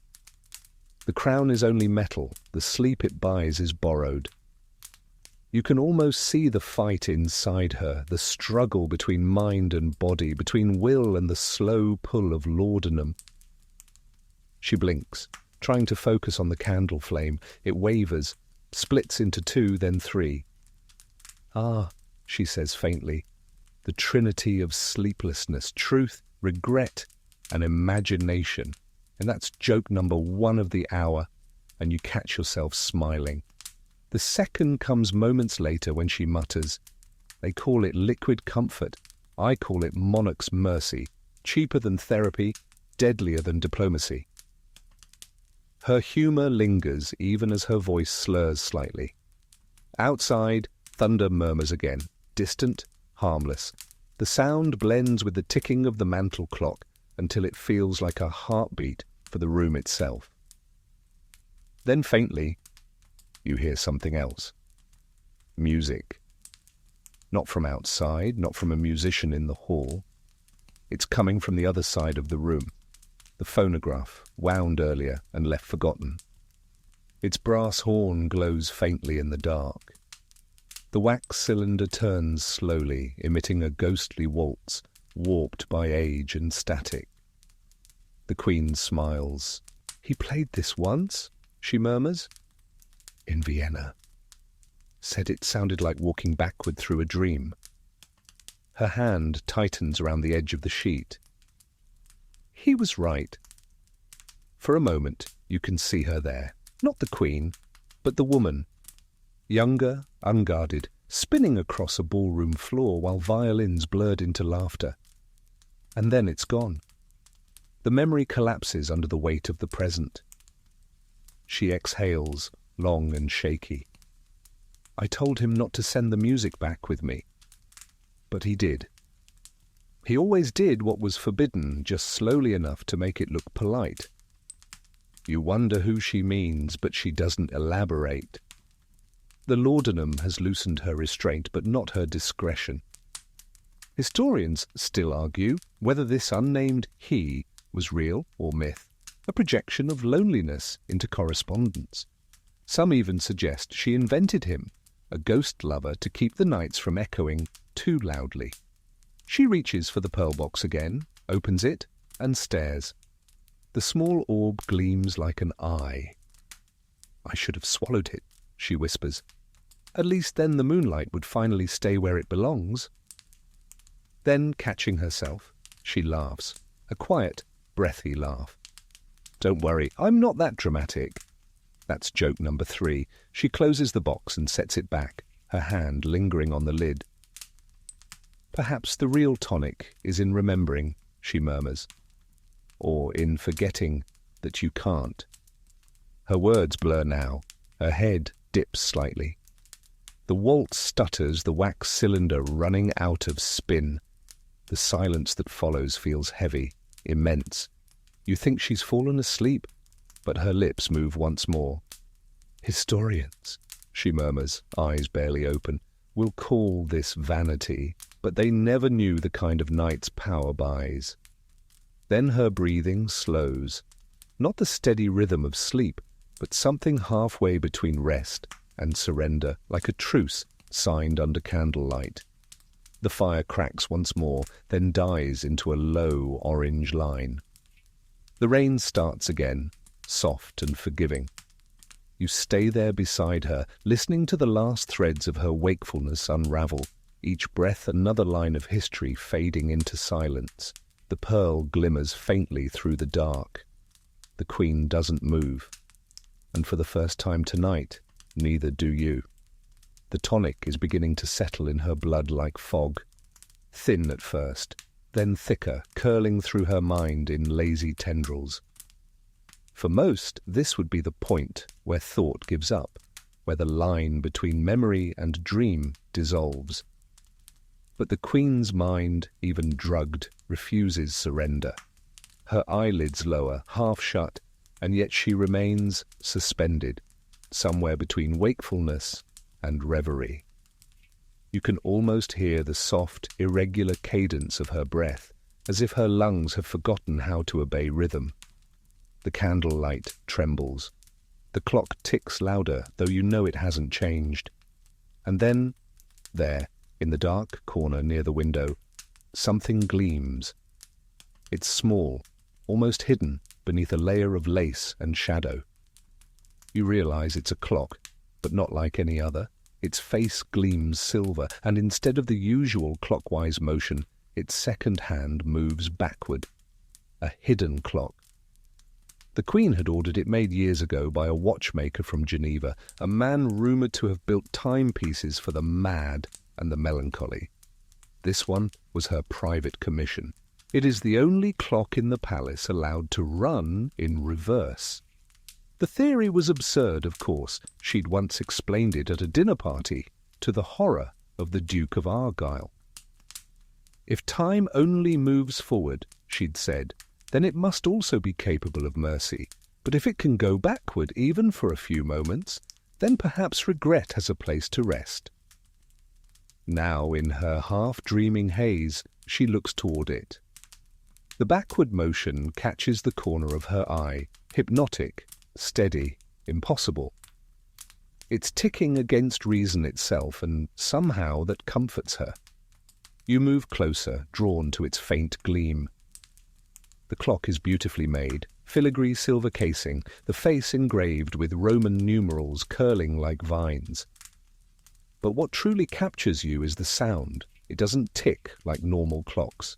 "The crown is only metal, the sleep it buys is borrowed." You can almost see the fight inside her, the struggle between mind and body, between will and the slow pull of laudanum. She blinks, trying to focus on the candle flame. It wavers, splits into two, then three. "Ah," she says faintly, "the trinity of sleeplessness, truth, regret, and imagination." And that's joke number 1 of the hour, and you catch yourself smiling. The second comes moments later when she mutters, "They call it liquid comfort. I call it monarch's mercy. Cheaper than therapy, deadlier than diplomacy." Her humour lingers even as her voice slurs slightly. Outside, thunder murmurs again, distant, harmless. The sound blends with the ticking of the mantel clock until it feels like a heartbeat for the room itself. Then faintly, you hear something else. Music. Not from outside, not from a musician in the hall. It's coming from the other side of the room. The phonograph, wound earlier and left forgotten. Its brass horn glows faintly in the dark. The wax cylinder turns slowly, emitting a ghostly waltz, warped by age and static. The Queen smiles. "He played this once," she murmurs. In Vienna. Said it sounded like walking backward through a dream. Her hand tightens around the edge of the sheet. He was right. For a moment, you can see her there. Not the queen, but the woman. Younger, unguarded, spinning across a ballroom floor while violins blurred into laughter. And then it's gone. The memory collapses under the weight of the present. She exhales, long and shaky. I told him not to send the music back with me. But he did. He always did what was forbidden, just slowly enough to make it look polite. You wonder who she means, but she doesn't elaborate. The laudanum has loosened her restraint, but not her discretion. Historians still argue whether this unnamed he was real or myth, a projection of loneliness into correspondence. Some even suggest she invented him, a ghost lover, to keep the nights from echoing too loudly. She reaches for the pearl box again, opens it, and stares. The small orb gleams like an eye. I should have swallowed it, she whispers. At least then the moonlight would finally stay where it belongs. Then, catching herself, she laughs, a quiet, breathy laugh. Don't worry, I'm not that dramatic. That's joke number 3. She closes the box and sets it back, her hand lingering on the lid. Perhaps the real tonic is in remembering, she murmurs, or in forgetting that you can't. Her words blur now, her head dips slightly. The waltz stutters, the wax cylinder running out of spin. The silence that follows feels heavy, immense. You think she's fallen asleep, but her lips move once more. Historians, she murmurs, eyes barely open, will call this vanity, but they never knew the kind of nights power buys. Then her breathing slows, not the steady rhythm of sleep, but something halfway between rest and surrender, like a truce signed under candlelight. The fire cracks once more, then dies into a low orange line. The rain starts again, soft and forgiving. You stay there beside her, listening to the last threads of her wakefulness unravel, each breath another line of history fading into silence. The pearl glimmers faintly through the dark. The queen doesn't move. And for the first time tonight, neither do you. The tonic is beginning to settle in her blood like fog. Thin at first, then thicker, curling through her mind in lazy tendrils. For most, this would be the point where thought gives up, where the line between memory and dream dissolves. But the queen's mind, even drugged, refuses surrender. Her eyelids lower, half shut, and yet she remains suspended, somewhere between wakefulness and reverie. You can almost hear the soft, irregular cadence of her breath, as if her lungs have forgotten how to obey rhythm. The candlelight trembles. The clock ticks louder, though you know it hasn't changed. And then, there, in the dark corner near the window, something gleams. It's small, almost hidden beneath a layer of lace and shadow. You realize it's a clock, but not like any other. Its face gleams silver, and instead of the usual clockwise motion, its second hand moves backward. A hidden clock. The Queen had ordered it made years ago by a watchmaker from Geneva, a man rumoured to have built timepieces for the mad and the melancholy. This one was her private commission. It is the only clock in the palace allowed to run in reverse. The theory was absurd, of course. She'd once explained it at a dinner party, to the horror of the Duke of Argyll. If time only moves forward, she'd said, then it must also be capable of mercy. But if it can go backward, even for a few moments, then perhaps regret has a place to rest. Now, in her half-dreaming haze, she looks toward it. The backward motion catches the corner of her eye, hypnotic, steady, impossible. It's ticking against reason itself, and somehow that comforts her. You move closer, drawn to its faint gleam. The clock is beautifully made, filigree silver casing, the face engraved with Roman numerals curling like vines. But what truly captures you is the sound. It doesn't tick like normal clocks.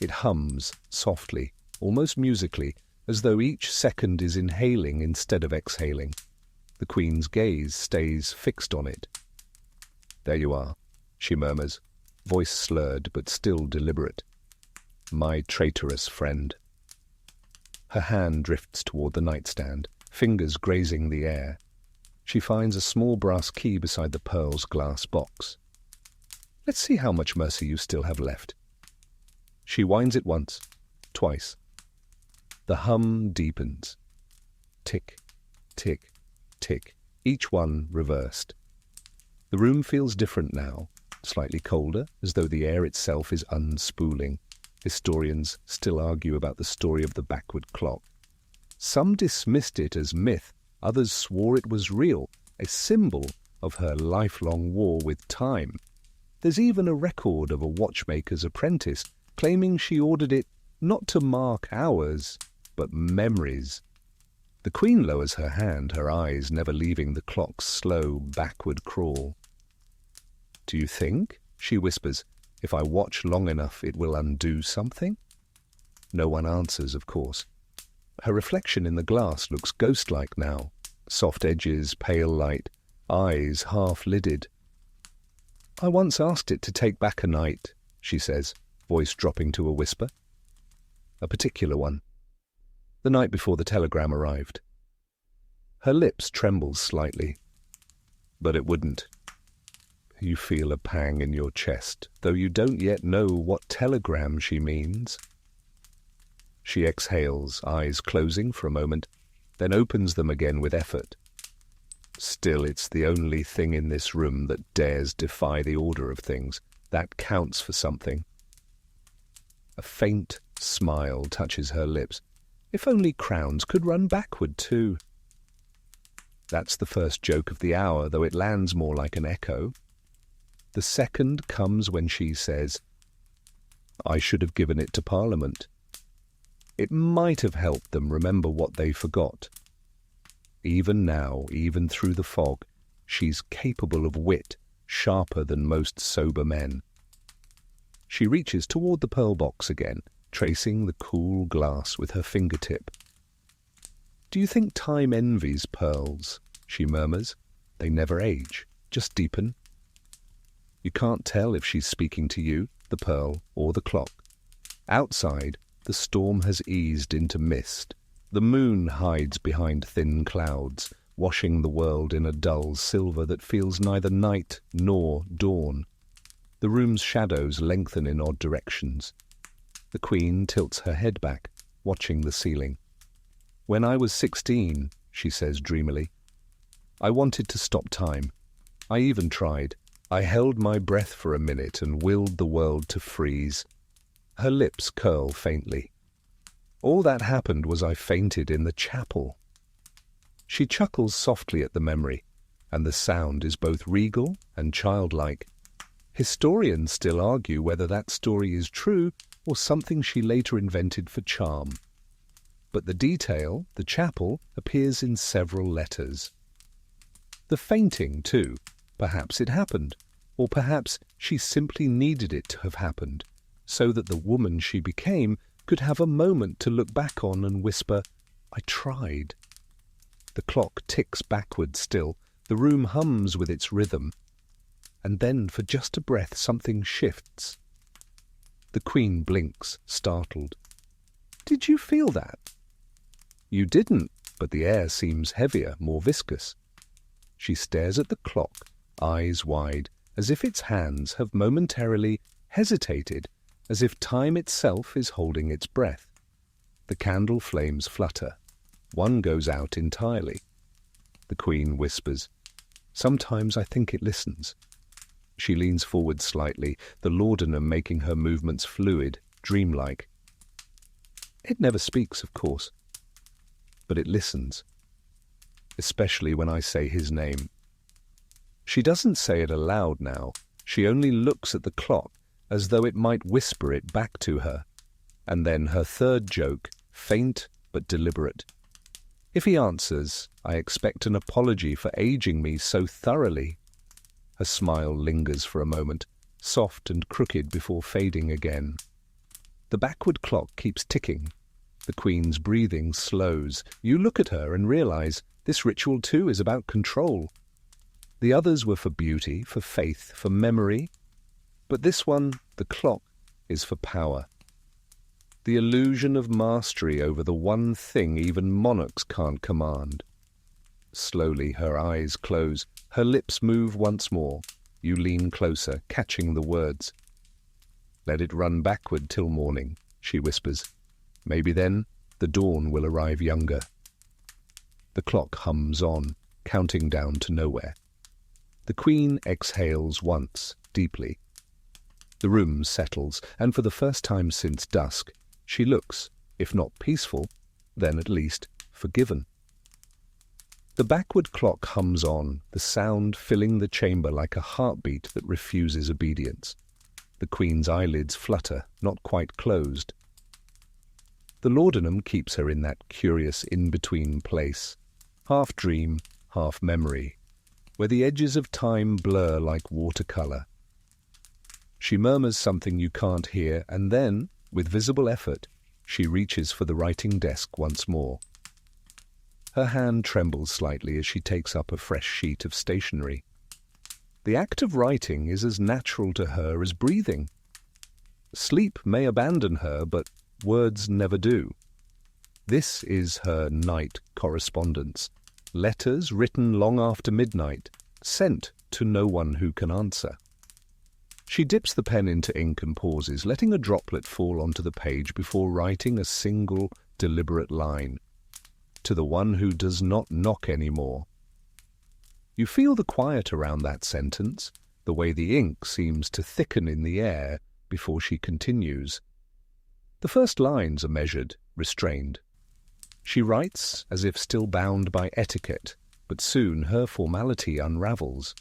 It hums softly, almost musically, as though each second is inhaling instead of exhaling. The Queen's gaze stays fixed on it. "There you are," she murmurs, voice slurred but still deliberate. "My traitorous friend." Her hand drifts toward the nightstand, fingers grazing the air. She finds a small brass key beside the pearl's glass box. "Let's see how much mercy you still have left." She winds it once, twice. The hum deepens. Tick, tick, tick, each one reversed. The room feels different now, slightly colder, as though the air itself is unspooling. Historians still argue about the story of the backward clock. Some dismissed it as myth, others swore it was real, a symbol of her lifelong war with time. There's even a record of a watchmaker's apprentice claiming she ordered it not to mark hours, but memories. The Queen lowers her hand, her eyes never leaving the clock's slow backward crawl. "Do you think," she whispers, "if I watch long enough it will undo something?" No one answers, of course. Her reflection in the glass looks ghost-like now. Soft edges, pale light, eyes half-lidded. "I once asked it to take back a night," she says, voice dropping to a whisper. "A particular one. The night before the telegram arrived." Her lips tremble slightly. "But it wouldn't." You feel a pang in your chest, though you don't yet know what telegram she means. She exhales, eyes closing for a moment, then opens them again with effort. "Still, it's the only thing in this room that dares defy the order of things. That counts for something." A faint smile touches her lips. If only crowns could run backward too. That's the first joke of the hour, though it lands more like an echo. The second comes when she says, "I should have given it to Parliament." It might have helped them remember what they forgot. Even now, even through the fog, she's capable of wit, sharper than most sober men. She reaches toward the pearl box again, tracing the cool glass with her fingertip. "Do you think time envies pearls?" she murmurs. "They never age, just deepen." You can't tell if she's speaking to you, the pearl, or the clock. Outside, the storm has eased into mist. The moon hides behind thin clouds, washing the world in a dull silver that feels neither night nor dawn. The room's shadows lengthen in odd directions. The Queen tilts her head back, watching the ceiling. "When I was 16, she says dreamily, "I wanted to stop time. I even tried. I held my breath for a minute and willed the world to freeze." Her lips curl faintly. "All that happened was I fainted in the chapel." She chuckles softly at the memory, and the sound is both regal and childlike. Historians still argue whether that story is true or something she later invented for charm. But the detail, the chapel, appears in several letters. The fainting, too. Perhaps it happened, or perhaps she simply needed it to have happened, so that the woman she became could have a moment to look back on and whisper, "I tried." The clock ticks backward still, the room hums with its rhythm. And then, for just a breath, something shifts. The Queen blinks, startled. "Did you feel that?" "You didn't, but the air seems heavier, more viscous." She stares at the clock, eyes wide, as if its hands have momentarily hesitated, as if time itself is holding its breath. The candle flames flutter. One goes out entirely. The Queen whispers, "Sometimes I think it listens." She leans forward slightly, the laudanum making her movements fluid, dreamlike. "It never speaks, of course, but it listens, especially when I say his name." She doesn't say it aloud now. She only looks at the clock as though it might whisper it back to her. And then her third joke, faint but deliberate. If he answers, I expect an apology for aging me so thoroughly. Her smile lingers for a moment, soft and crooked before fading again. The backward clock keeps ticking. The Queen's breathing slows. You look at her and realize this ritual too is about control. The others were for beauty, for faith, for memory. But this one, the clock, is for power. The illusion of mastery over the one thing even monarchs can't command. Slowly her eyes close, her lips move once more. You lean closer, catching the words. "Let it run backward till morning," she whispers. "Maybe then the dawn will arrive younger." The clock hums on, counting down to nowhere. The Queen exhales once, deeply. The room settles, and for the first time since dusk, she looks, if not peaceful, then at least forgiven. The backward clock hums on, the sound filling the chamber like a heartbeat that refuses obedience. The Queen's eyelids flutter, not quite closed. The laudanum keeps her in that curious in-between place, half dream, half memory, where the edges of time blur like watercolor. She murmurs something you can't hear, and then, with visible effort, she reaches for the writing desk once more. Her hand trembles slightly as she takes up a fresh sheet of stationery. The act of writing is as natural to her as breathing. Sleep may abandon her, but words never do. This is her night correspondence. Letters written long after midnight, sent to no one who can answer. She dips the pen into ink and pauses, letting a droplet fall onto the page before writing a single, deliberate line. To the one who does not knock anymore. You feel the quiet around that sentence, the way the ink seems to thicken in the air before she continues. The first lines are measured, restrained. She writes as if still bound by etiquette, but soon her formality unravels.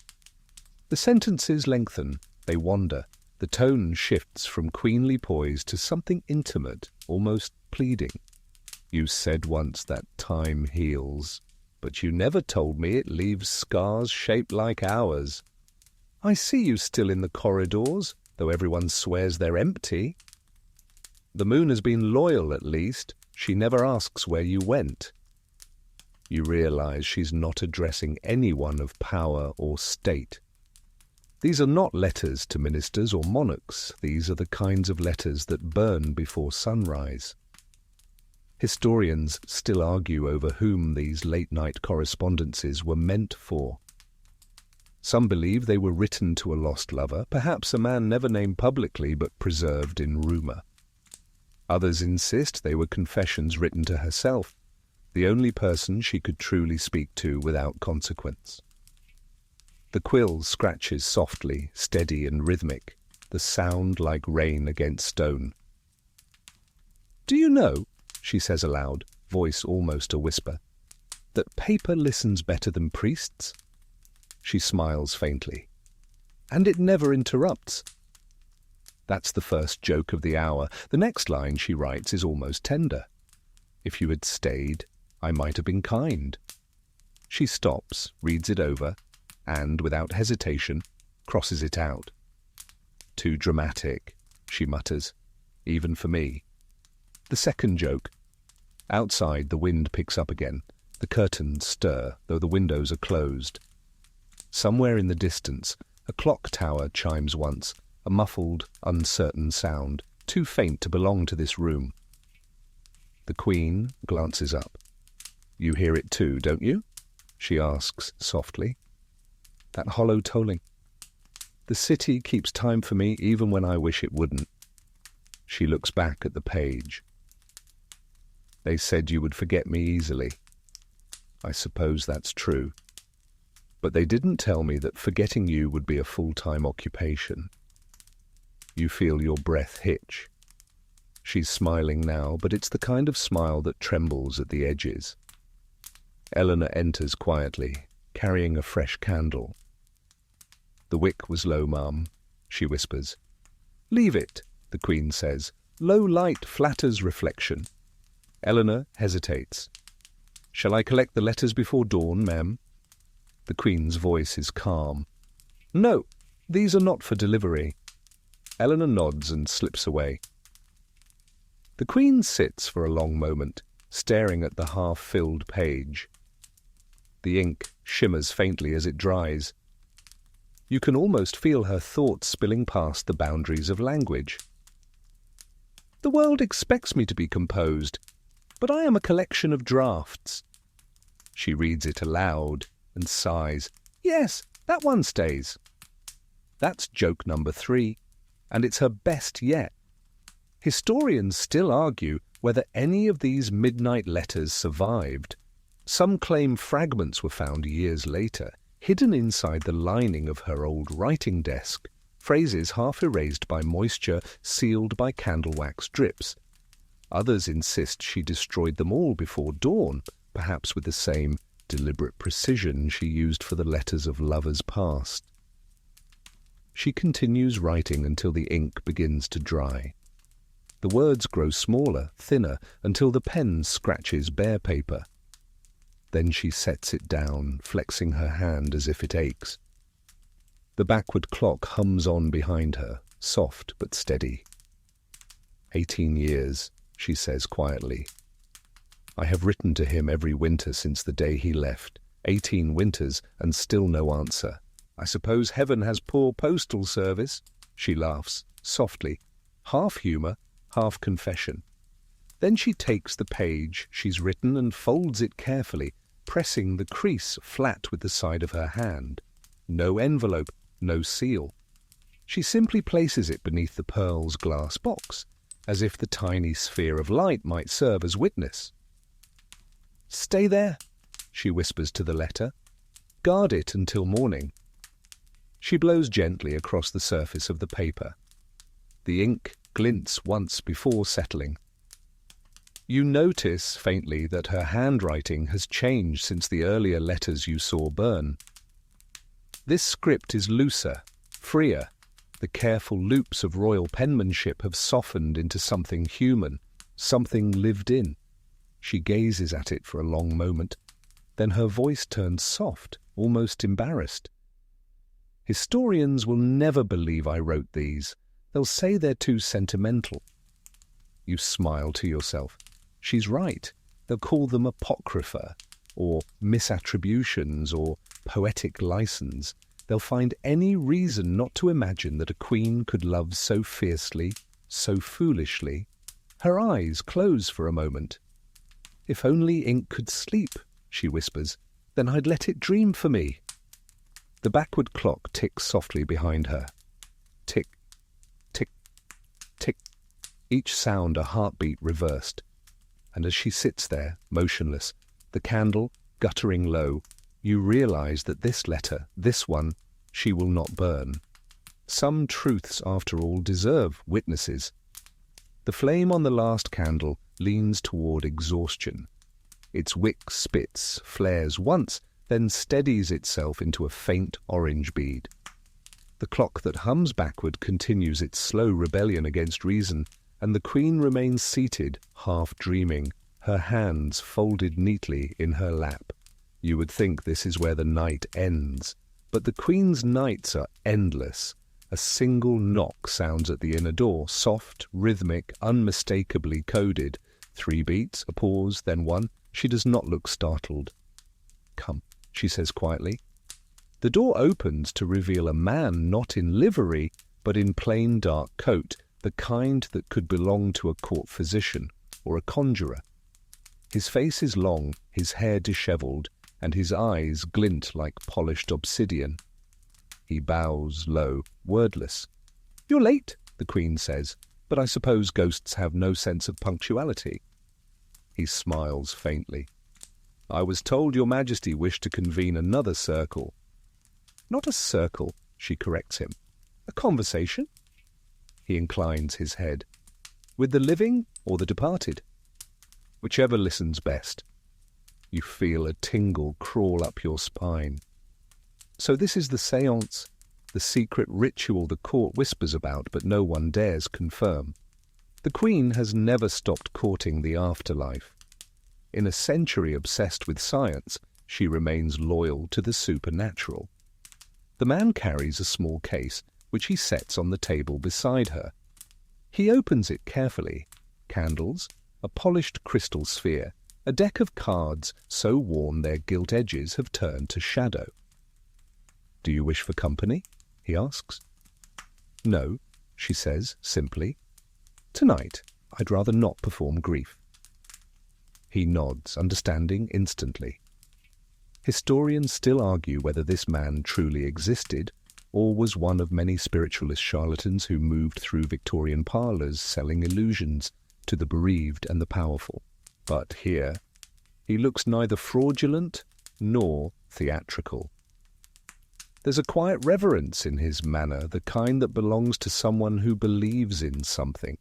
The sentences lengthen, they wander. The tone shifts from queenly poise to something intimate, almost pleading. "You said once that time heals, but you never told me it leaves scars shaped like ours. I see you still in the corridors, though everyone swears they're empty. The moon has been loyal at least. She never asks where you went." You realize she's not addressing anyone of power or state. These are not letters to ministers or monarchs. These are the kinds of letters that burn before sunrise. Historians still argue over whom these late-night correspondences were meant for. Some believe they were written to a lost lover, perhaps a man never named publicly but preserved in rumor. Others insist they were confessions written to herself, the only person she could truly speak to without consequence. The quill scratches softly, steady and rhythmic, the sound like rain against stone. "Do you know," she says aloud, voice almost a whisper, "that paper listens better than priests?" She smiles faintly. "And it never interrupts." That's the first joke of the hour. The next line she writes is almost tender. "If you had stayed, I might have been kind." She stops, reads it over, and, without hesitation, crosses it out. "Too dramatic," she mutters, "even for me." The second joke. Outside, the wind picks up again. The curtains stir, though the windows are closed. Somewhere in the distance, a clock tower chimes once, a muffled, uncertain sound, too faint to belong to this room. The Queen glances up. "You hear it too, don't you?" she asks softly. "That hollow tolling. The city keeps time for me even when I wish it wouldn't." She looks back at the page. "They said you would forget me easily. I suppose that's true. But they didn't tell me that forgetting you would be a full-time occupation." You feel your breath hitch. She's smiling now, but it's the kind of smile that trembles at the edges. Eleanor enters quietly, carrying a fresh candle. "The wick was low, ma'am," she whispers. "Leave it," the Queen says. "Low light flatters reflection." Eleanor hesitates. "Shall I collect the letters before dawn, ma'am?" The Queen's voice is calm. "No, these are not for delivery." Eleanor nods and slips away. The Queen sits for a long moment, staring at the half-filled page. The ink shimmers faintly as it dries. You can almost feel her thoughts spilling past the boundaries of language. "The world expects me to be composed, but I am a collection of drafts." She reads it aloud and sighs. "Yes, that one stays." That's joke number 3, and it's her best yet. Historians still argue whether any of these midnight letters survived. Some claim fragments were found years later, hidden inside the lining of her old writing desk, phrases half erased by moisture, sealed by candle wax drips. Others insist she destroyed them all before dawn, perhaps with the same deliberate precision she used for the letters of lovers past. She continues writing until the ink begins to dry. The words grow smaller, thinner, until the pen scratches bare paper. Then she sets it down, flexing her hand as if it aches. The backward clock hums on behind her, soft but steady. 18 years, she says quietly. I have written to him every winter since the day he left. 18 winters, and still no answer. I suppose heaven has poor postal service, she laughs, softly, half humour, half confession. Then she takes the page she's written and folds it carefully, pressing the crease flat with the side of her hand. No envelope, no seal. She simply places it beneath the pearl's glass box, as if the tiny sphere of light might serve as witness. "Stay there," she whispers to the letter. "Guard it until morning." She blows gently across the surface of the paper. The ink glints once before settling. You notice, faintly, that her handwriting has changed since the earlier letters you saw burn. This script is looser, freer. The careful loops of royal penmanship have softened into something human, something lived in. She gazes at it for a long moment. Then her voice turns soft, almost embarrassed. "Historians will never believe I wrote these. They'll say they're too sentimental." You smile to yourself. She's right. They'll call them apocrypha, or misattributions, or poetic license. They'll find any reason not to imagine that a queen could love so fiercely, so foolishly. Her eyes close for a moment. "If only ink could sleep," she whispers, "then I'd let it dream for me." The backward clock ticks softly behind her. Tick, tick, tick, each sound a heartbeat reversed. And as she sits there, motionless, the candle guttering low, you realize that this letter, this one, she will not burn. Some truths, after all, deserve witnesses. The flame on the last candle leans toward exhaustion. Its wick spits, flares once, then steadies itself into a faint orange bead. The clock that hums backward continues its slow rebellion against reason, and the Queen remains seated, half dreaming, her hands folded neatly in her lap. You would think this is where the night ends, but the Queen's nights are endless. A single knock sounds at the inner door, soft, rhythmic, unmistakably coded. 3 beats, a pause, then 1. She does not look startled. "Come," she says quietly. The door opens to reveal a man not in livery, but in plain dark coat, the kind that could belong to a court physician or a conjurer. His face is long, his hair dishevelled, and his eyes glint like polished obsidian. He bows low, wordless. "You're late," the Queen says, "but I suppose ghosts have no sense of punctuality." He smiles faintly. "I was told Your Majesty wished to convene another circle." "Not a circle," she corrects him. "A conversation?" He inclines his head. "With the living or the departed?" "Whichever listens best." You feel a tingle crawl up your spine. So this is the séance, the secret ritual the court whispers about, but no one dares confirm. The Queen has never stopped courting the afterlife. in a century obsessed with science, she remains loyal to the supernatural. The man carries a small case, which he sets on the table beside her. He opens it carefully. Candles, a polished crystal sphere, a deck of cards so worn their gilt edges have turned to shadow. "Do you wish for company?" he asks. "No," she says simply. "Tonight, I'd rather not perform grief." He nods, understanding instantly. Historians still argue whether this man truly existed or was one of many spiritualist charlatans who moved through Victorian parlours selling illusions to the bereaved and the powerful. But here, he looks neither fraudulent nor theatrical. There's a quiet reverence in his manner, the kind that belongs to someone who believes in something,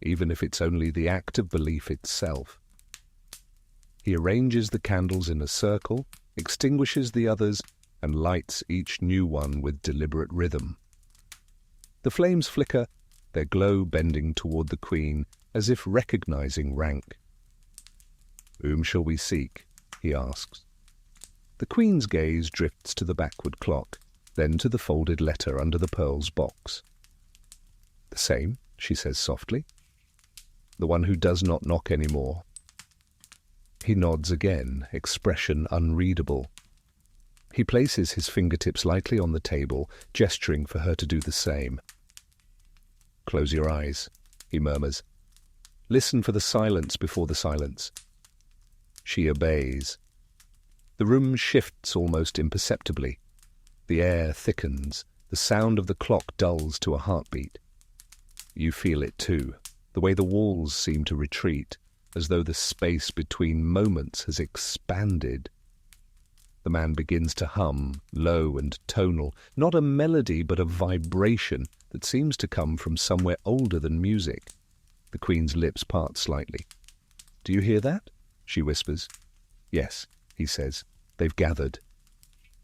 even if it's only the act of belief itself. He arranges the candles in a circle, extinguishes the others, and lights each new one with deliberate rhythm. The flames flicker, their glow bending toward the Queen, as if recognizing rank. "Whom shall we seek?" he asks. The Queen's gaze drifts to the backward clock, then to the folded letter under the pearls box. "The same," she says softly. "The one who does not knock any more." He nods again, expression unreadable. He places his fingertips lightly on the table, gesturing for her to do the same. "Close your eyes," he murmurs. "Listen for the silence before the silence." She obeys. The room shifts almost imperceptibly. The air thickens. The sound of the clock dulls to a heartbeat. You feel it too, the way the walls seem to retreat, as though the space between moments has expanded. The man begins to hum, low and tonal, not a melody but a vibration that seems to come from somewhere older than music. The Queen's lips part slightly. "Do you hear that?" she whispers. "Yes," he says. "They've gathered."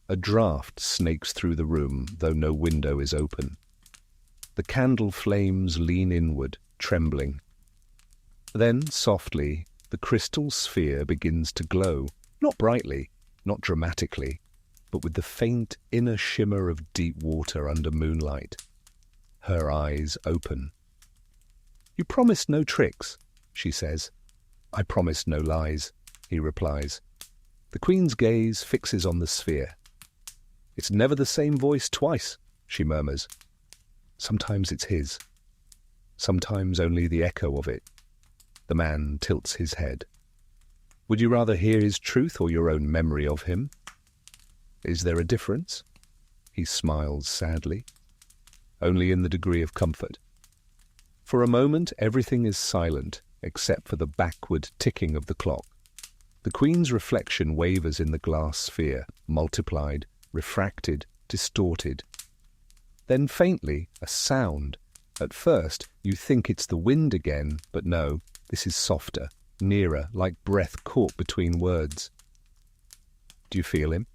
A draught snakes through the room, though no window is open. The candle flames lean inward, trembling. Then, softly, the crystal sphere begins to glow, not brightly, not dramatically, but with the faint inner shimmer of deep water under moonlight. Her eyes open. "You promised no tricks," she says. "I promised no lies," he replies. The Queen's gaze fixes on the sphere. "It's never the same voice twice," she murmurs. Sometimes it's his. Sometimes only the echo of it. The man tilts his head. "Would you rather hear his truth or your own memory of him?" "Is there a difference?" He smiles sadly. "Only in the degree of comfort." For a moment everything is silent, except for the backward ticking of the clock. The Queen's reflection wavers in the glass sphere, multiplied, refracted, distorted. Then faintly, a sound. At first, you think it's the wind again, but no, this is softer, nearer, like breath caught between words. "Do you feel him?"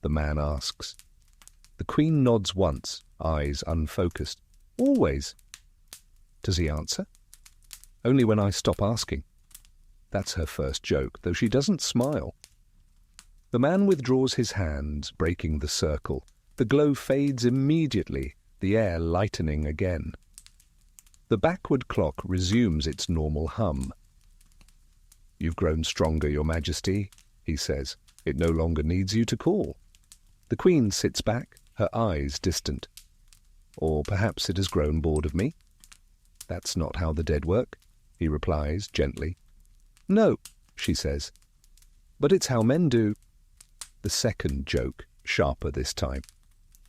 the man asks. The Queen nods once, eyes unfocused. "Always." Does he answer? "Only when I stop asking." That's her first joke, though she doesn't smile. The man withdraws his hands, breaking the circle. The glow fades immediately, the air lightening again. The backward clock resumes its normal hum. "You've grown stronger, Your Majesty," he says. "It no longer needs you to call." The Queen sits back, her eyes distant. "Or perhaps it has grown bored of me." "That's not how the dead work," he replies gently. "No," she says. "But it's how men do." The second joke, sharper this time.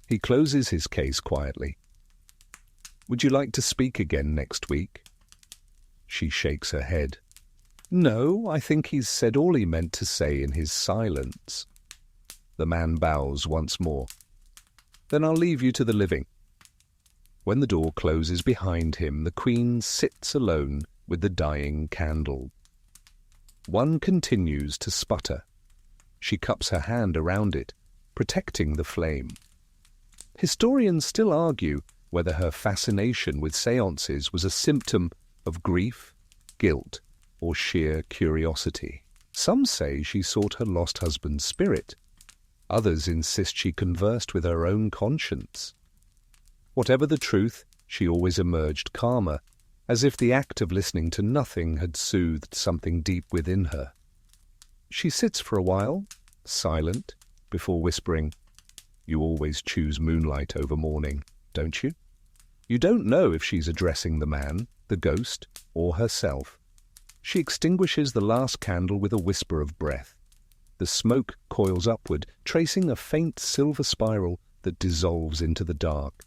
He closes his case quietly. "Would you like to speak again next week?" She shakes her head. "No, I think he's said all he meant to say in his silence." The man bows once more. "Then I'll leave you to the living." When the door closes behind him, the Queen sits alone with the dying candle. One continues to sputter. She cups her hand around it, protecting the flame. Historians still argue whether her fascination with séances was a symptom of grief, guilt, or sheer curiosity. Some say she sought her lost husband's spirit. Others insist she conversed with her own conscience. Whatever the truth, she always emerged calmer, as if the act of listening to nothing had soothed something deep within her. She sits for a while, silent, before whispering, "You always choose moonlight over morning, don't you?" You don't know if she's addressing the man, the ghost, or herself. She extinguishes the last candle with a whisper of breath. The smoke coils upward, tracing a faint silver spiral that dissolves into the dark.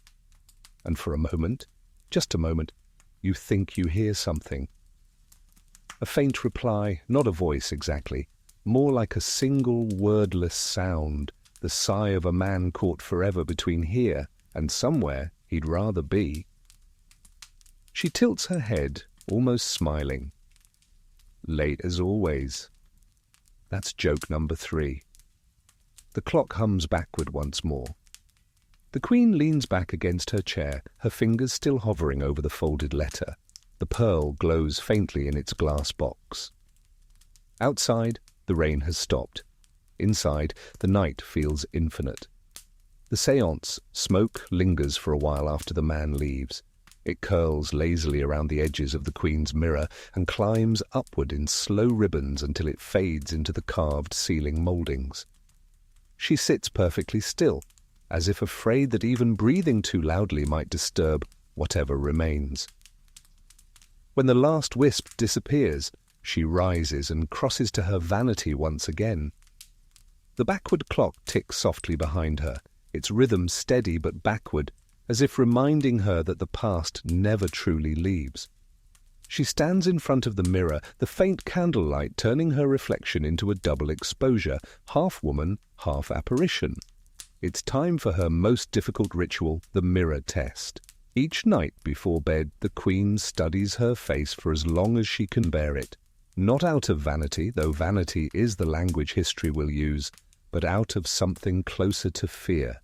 And for a moment, just a moment, you think you hear something. A faint reply, not a voice exactly, more like a single wordless sound, the sigh of a man caught forever between here and somewhere he'd rather be. She tilts her head, almost smiling. Late as always. That's joke number 3. The clock hums backward once more. The Queen leans back against her chair, her fingers still hovering over the folded letter. The pearl glows faintly in its glass box. Outside, the rain has stopped. Inside, the night feels infinite. The séance smoke lingers for a while after the man leaves. It curls lazily around the edges of the Queen's mirror and climbs upward in slow ribbons until it fades into the carved ceiling mouldings. She sits perfectly still, as if afraid that even breathing too loudly might disturb whatever remains. When the last wisp disappears, she rises and crosses to her vanity once again. The backward clock ticks softly behind her, its rhythm steady but backward, as if reminding her that the past never truly leaves. She stands in front of the mirror, the faint candlelight turning her reflection into a double exposure, half woman, half apparition. It's time for her most difficult ritual, the mirror test. Each night before bed, the Queen studies her face for as long as she can bear it. Not out of vanity, though vanity is the language history will use, but out of something closer to fear.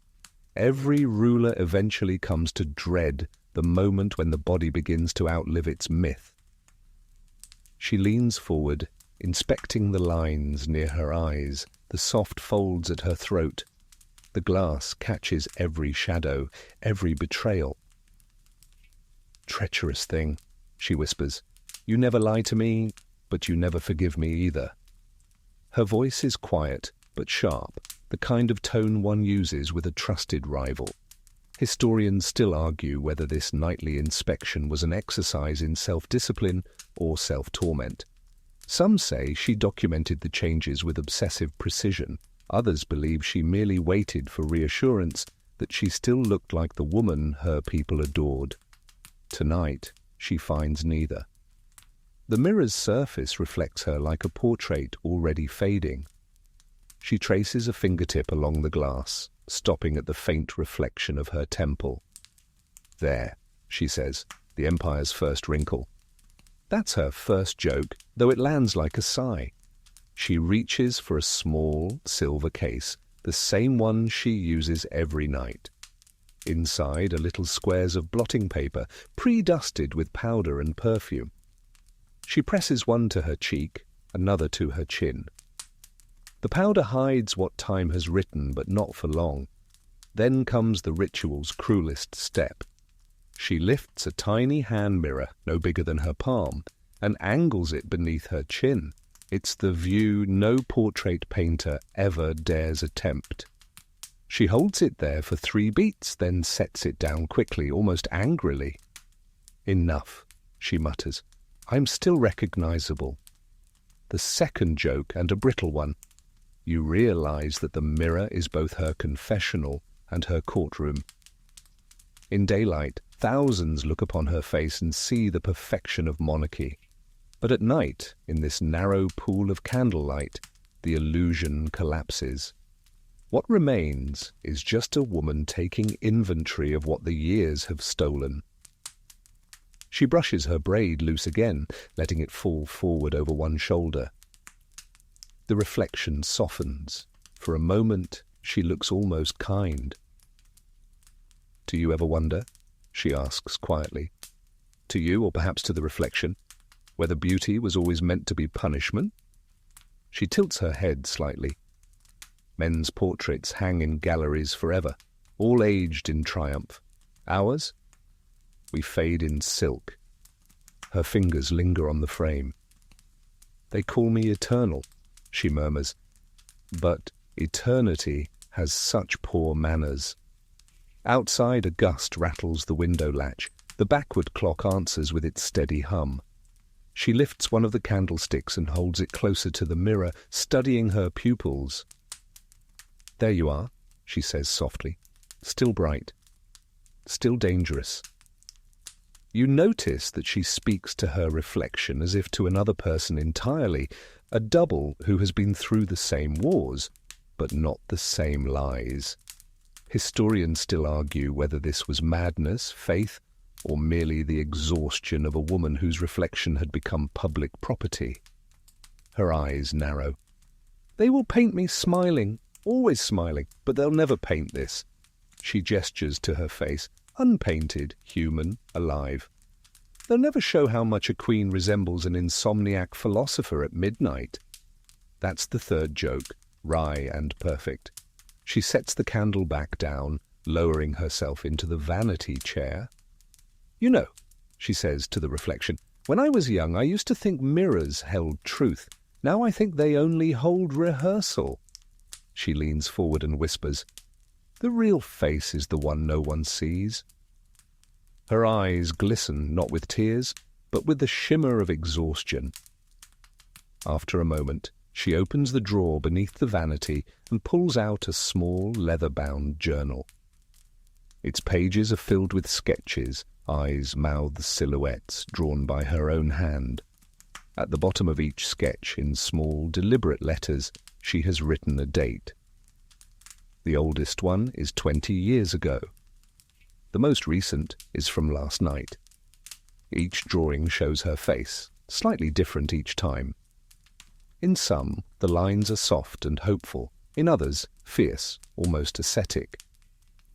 Every ruler eventually comes to dread the moment when the body begins to outlive its myth. She leans forward, inspecting the lines near her eyes, the soft folds at her throat. The glass catches every shadow, every betrayal. "Treacherous thing," she whispers. "You never lie to me, but you never forgive me either." Her voice is quiet, but sharp, the kind of tone one uses with a trusted rival. Historians still argue whether this nightly inspection was an exercise in self-discipline or self-torment. Some say she documented the changes with obsessive precision. Others believe she merely waited for reassurance that she still looked like the woman her people adored. Tonight, she finds neither. The mirror's surface reflects her like a portrait already fading. She traces a fingertip along the glass, stopping at the faint reflection of her temple. "There," she says, the Empire's first wrinkle. That's her first joke, though it lands like a sigh. She reaches for a small silver case, the same one she uses every night. Inside are little squares of blotting paper, pre-dusted with powder and perfume. She presses one to her cheek, another to her chin. The powder hides what time has written, but not for long. Then comes the ritual's cruelest step. She lifts a tiny hand mirror, no bigger than her palm, and angles it beneath her chin. It's the view no portrait painter ever dares attempt. She holds it there for 3 beats, then sets it down quickly, almost angrily. "Enough," she mutters. "I'm still recognizable." The second joke, and a brittle one. You realize that the mirror is both her confessional and her courtroom. In daylight, thousands look upon her face and see the perfection of monarchy. But at night, in this narrow pool of candlelight, the illusion collapses. What remains is just a woman taking inventory of what the years have stolen. She brushes her braid loose again, letting it fall forward over one shoulder. The reflection softens. For a moment, she looks almost kind. "Do you ever wonder," she asks quietly, "to you or perhaps to the reflection, whether beauty was always meant to be punishment?" She tilts her head slightly. Men's portraits hang in galleries forever, all aged in triumph. Ours? We fade in silk. Her fingers linger on the frame. They call me eternal, she murmurs. But eternity has such poor manners. Outside, a gust rattles the window latch. The backward clock answers with its steady hum. She lifts one of the candlesticks and holds it closer to the mirror, studying her pupils. "There you are," she says softly. "Still bright. Still dangerous." You notice that she speaks to her reflection as if to another person entirely, a double who has been through the same wars, but not the same lies. Historians still argue whether this was madness, faith, or merely the exhaustion of a woman whose reflection had become public property. Her eyes narrow. "They will paint me smiling, always smiling, but they'll never paint this." She gestures to her face, unpainted, human, alive. "They'll never show how much a queen resembles an insomniac philosopher at midnight." That's the third joke, wry and perfect. She sets the candle back down, lowering herself into the vanity chair. "You know," she says to the reflection, "when I was young I used to think mirrors held truth. Now I think they only hold rehearsal." She leans forward and whispers, "The real face is the one no one sees." Her eyes glisten not with tears, but with the shimmer of exhaustion. After a moment, she opens the drawer beneath the vanity and pulls out a small leather-bound journal. Its pages are filled with sketches, eyes, mouths, silhouettes, drawn by her own hand. At the bottom of each sketch, in small, deliberate letters, she has written a date. The oldest one is 20 years ago. The most recent is from last night. Each drawing shows her face, slightly different each time. In some, the lines are soft and hopeful, in others, fierce, almost ascetic.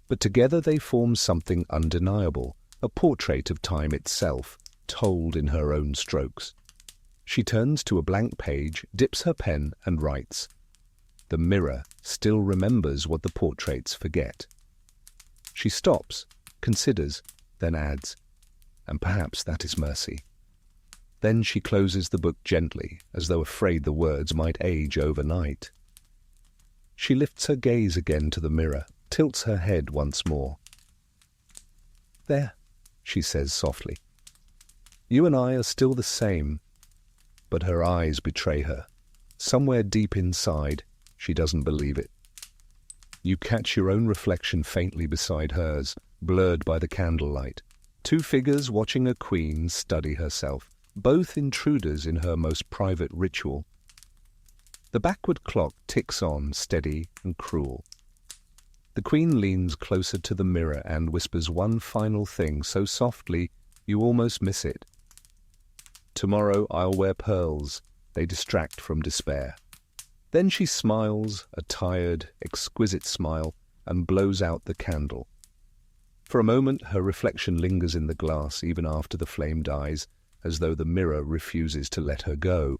But together they form something undeniable, a portrait of time itself, told in her own strokes. She turns to a blank page, dips her pen, and writes. The mirror still remembers what the portraits forget. She stops, considers, then adds, and perhaps that is mercy. Then she closes the book gently, as though afraid the words might age overnight. She lifts her gaze again to the mirror, tilts her head once more. "There," she says softly. "You and I are still the same." But her eyes betray her. Somewhere deep inside, she doesn't believe it. You catch your own reflection faintly beside hers, blurred by the candlelight. Two figures watching a queen study herself, both intruders in her most private ritual. The backward clock ticks on, steady and cruel. The queen leans closer to the mirror and whispers one final thing so softly you almost miss it. "Tomorrow I'll wear pearls. They distract from despair." Then she smiles, a tired, exquisite smile, and blows out the candle. For a moment her reflection lingers in the glass even after the flame dies, as though the mirror refuses to let her go.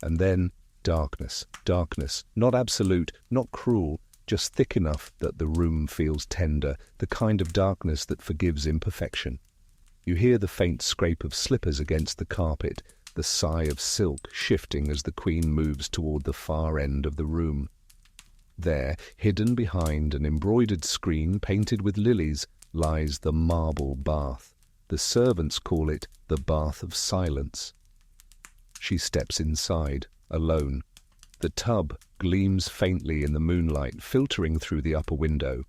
And then darkness, darkness, not absolute, not cruel, just thick enough that the room feels tender, the kind of darkness that forgives imperfection. You hear the faint scrape of slippers against the carpet, the sigh of silk shifting as the queen moves toward the far end of the room. There, hidden behind an embroidered screen painted with lilies, lies the marble bath. The servants call it the bath of silence. She steps inside, alone. The tub gleams faintly in the moonlight, filtering through the upper window.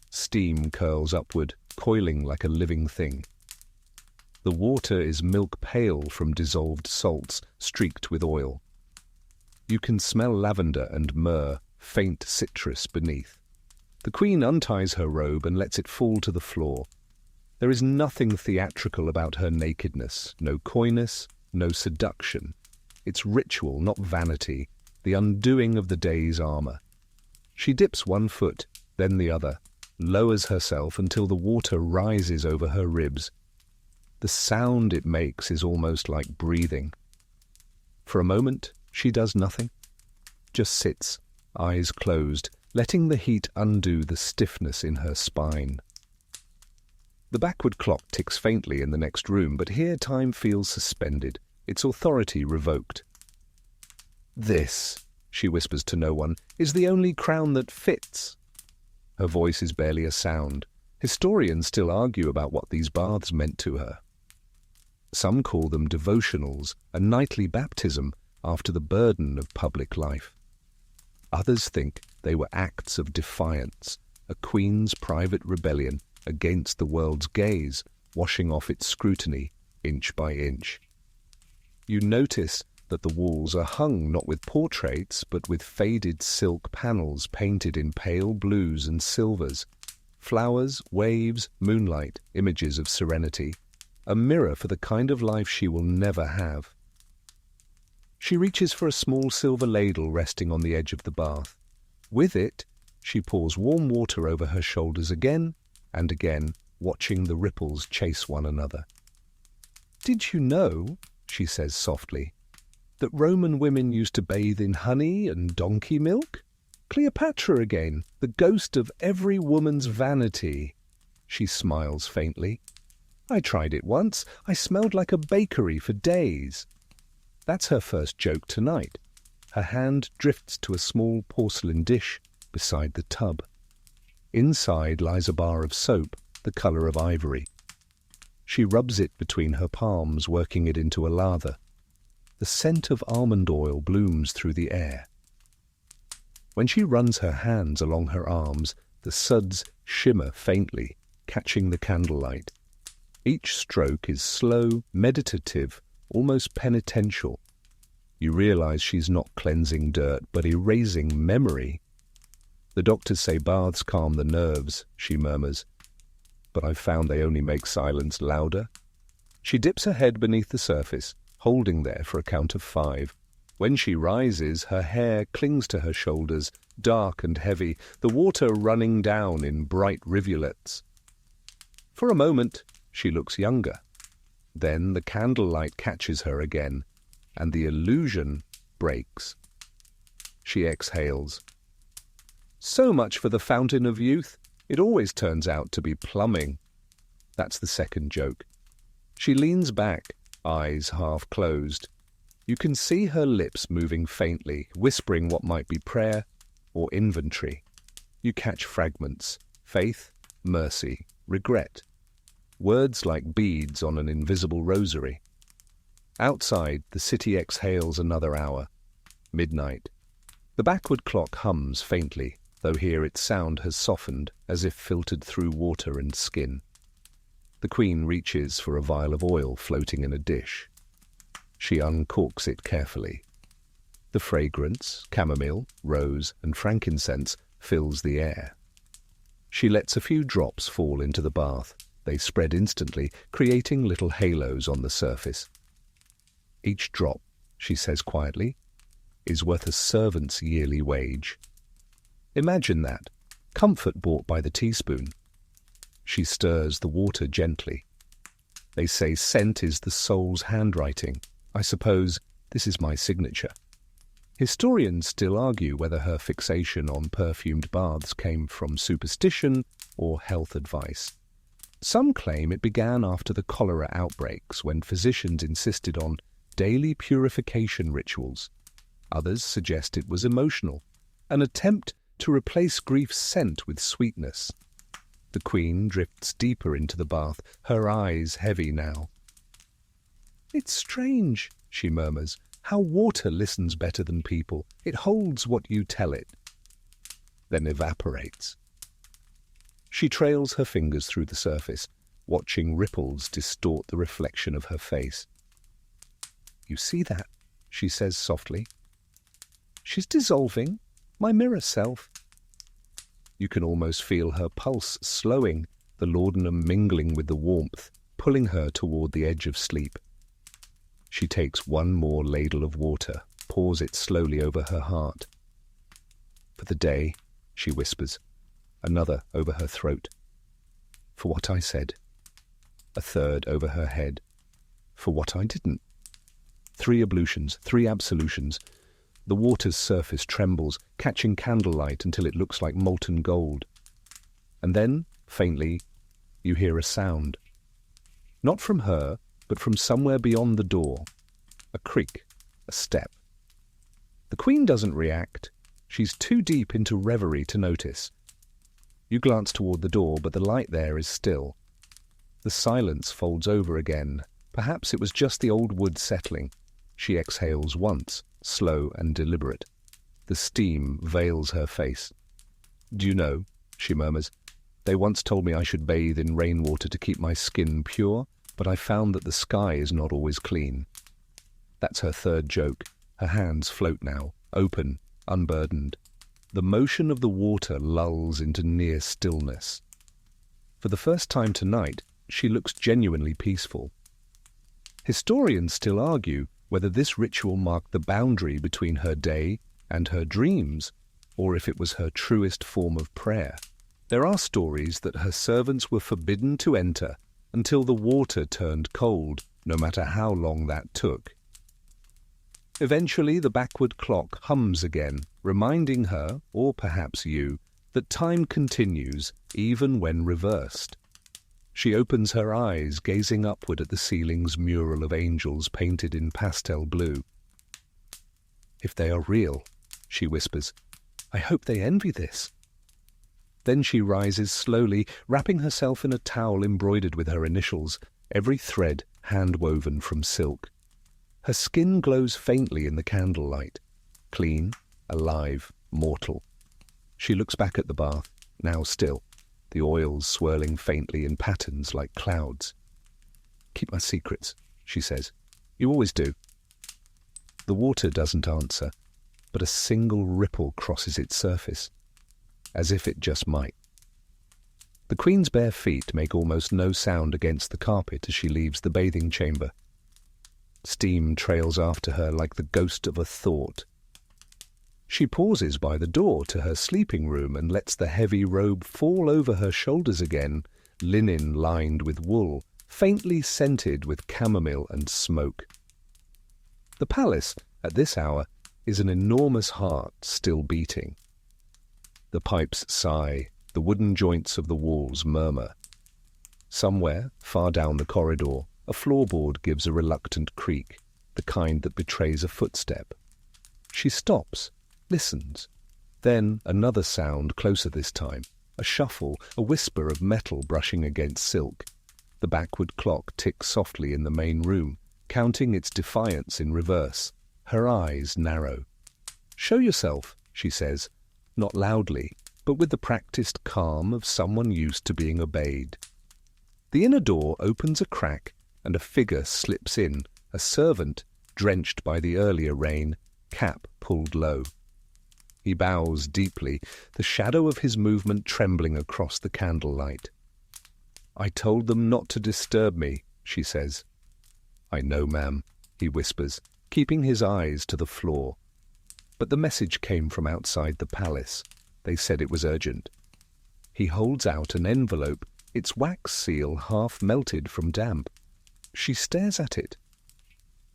Steam curls upward, coiling like a living thing. The water is milk pale from dissolved salts, streaked with oil. You can smell lavender and myrrh, faint citrus beneath. The queen unties her robe and lets it fall to the floor. There is nothing theatrical about her nakedness, no coyness, no seduction. It's ritual, not vanity, the undoing of the day's armor. She dips one foot, then the other, lowers herself until the water rises over her ribs. The sound it makes is almost like breathing. For a moment, She does nothing, just sits, eyes closed, letting the heat undo the stiffness in her spine. The backward clock ticks faintly in the next room, but here time feels suspended, its authority revoked. "This," she whispers to no one, "is the only crown that fits." Her voice is barely a sound. Historians still argue about what these baths meant to her. Some call them devotionals, a nightly baptism after the burden of public life. Others think they were acts of defiance, a queen's private rebellion against the world's gaze, washing off its scrutiny inch by inch. You notice that the walls are hung not with portraits, but with faded silk panels painted in pale blues and silvers, flowers, waves, moonlight, images of serenity, a mirror for the kind of life she will never have. She reaches for a small silver ladle resting on the edge of the bath. With it, she pours warm water over her shoulders again and again, watching the ripples chase one another. "Did you know," she says softly, "that Roman women used to bathe in honey and donkey milk? Cleopatra again, the ghost of every woman's vanity." She smiles faintly. "I tried it once. I smelled like a bakery for days." That's her first joke tonight. Her hand drifts to a small porcelain dish beside the tub. Inside lies a bar of soap, the colour of ivory. She rubs it between her palms, working it into a lather. The scent of almond oil blooms through the air. When she runs her hands along her arms, the suds shimmer faintly, catching the candlelight. Each stroke is slow, meditative, almost penitential. You realize she's not cleansing dirt, but erasing memory. "The doctors say baths calm the nerves," she murmurs, "but I've found they only make silence louder." She dips her head beneath the surface, holding there for a count of 5. When she rises, her hair clings to her shoulders, dark and heavy, the water running down in bright rivulets. For a moment, she looks younger. Then the candlelight catches her again, and the illusion breaks. She exhales. "So much for the fountain of youth. It always turns out to be plumbing." That's the second joke. She leans back, eyes half closed. You can see her lips moving faintly, whispering what might be prayer or inventory. You catch fragments: faith, mercy, regret. Words like beads on an invisible rosary. Outside, the city exhales another hour. Midnight. The backward clock hums faintly, though here its sound has softened, as if filtered through water and skin. The Queen reaches for a vial of oil floating in a dish. She uncorks it carefully. The fragrance, chamomile, rose, and frankincense, fills the air. She lets a few drops fall into the bath. They spread instantly, creating little halos on the surface. "Each drop," she says quietly, "is worth a servant's yearly wage." Imagine that, comfort bought by the teaspoon. She stirs the water gently. They say scent is the soul's handwriting. I suppose this is my signature. Historians still argue whether her fixation on perfumed baths came from superstition or health advice. Some claim it began after the cholera outbreaks, when physicians insisted on daily purification rituals. Others suggest it was emotional, an attempt to replace grief's scent with sweetness. The Queen drifts deeper into the bath, her eyes heavy now. "It's strange," she murmurs, "how water listens better than people. It holds what you tell it." Then evaporates. She trails her fingers through the surface, watching ripples distort the reflection of her face. "You see that?" she says softly. "She's dissolving, my mirror self." You can almost feel her pulse slowing, the laudanum mingling with the warmth, pulling her toward the edge of sleep. She takes one more ladle of water, pours it slowly over her heart. "For the day," she whispers, another over her throat. "For what I said." A third over her head. "For what I didn't." 3 ablutions, 3 absolutions. The water's surface trembles, catching candlelight until it looks like molten gold. And then, faintly, you hear a sound. Not from her, but from somewhere beyond the door. A creak, a step. The Queen doesn't react. She's too deep into reverie to notice. You glance toward the door, but the light there is still. The silence folds over again. Perhaps it was just the old wood settling. She exhales once, slow and deliberate. The steam veils her face. "Do you know," she murmurs, "they once told me I should bathe in rainwater to keep my skin pure, but I found that the sky is not always clean." That's her third joke. Her hands float now, open, unburdened. The motion of the water lulls into near stillness. For the first time tonight, she looks genuinely peaceful. Historians still argue whether this ritual marked the boundary between her day and her dreams, or if it was her truest form of prayer. There are stories that her servants were forbidden to enter until the water turned cold, no matter how long that took. Eventually, the backward clock hums again, reminding her, or perhaps you, that time continues even when reversed. She opens her eyes, gazing upward at the ceiling's mural of angels painted in pastel blue. "If they are real," she whispers, "I hope they envy this." Then she rises slowly, wrapping herself in a towel embroidered with her initials, every thread hand-woven from silk. Her skin glows faintly in the candlelight, clean, alive, mortal. She looks back at the bath, now still, the oils swirling faintly in patterns like clouds. "Keep my secrets," she says. "You always do." The water doesn't answer, but a single ripple crosses its surface, as if it just might. The Queen's bare feet make almost no sound against the carpet as she leaves the bathing chamber. Steam trails after her like the ghost of a thought. She pauses by the door to her sleeping room and lets the heavy robe fall over her shoulders again, linen lined with wool, faintly scented with chamomile and smoke. The palace, at this hour, is an enormous heart still beating. The pipes sigh, the wooden joints of the walls murmur. Somewhere, far down the corridor, a floorboard gives a reluctant creak, the kind that betrays a footstep. She stops, listens. Then another sound, closer this time, a shuffle, a whisper of metal brushing against silk. The backward clock ticks softly in the main room, counting its defiance in reverse. Her eyes narrow. "Show yourself," she says, not loudly, but with the practiced calm of someone used to being obeyed. The inner door opens a crack, and a figure slips in, a servant, drenched by the earlier rain, cap pulled low. He bows deeply, the shadow of his movement trembling across the candlelight. "I told them not to disturb me," she says. "I know, ma'am," he whispers, keeping his eyes to the floor. But the message came from outside the palace. They said it was urgent. He holds out an envelope, its wax seal half melted from damp. She stares at it.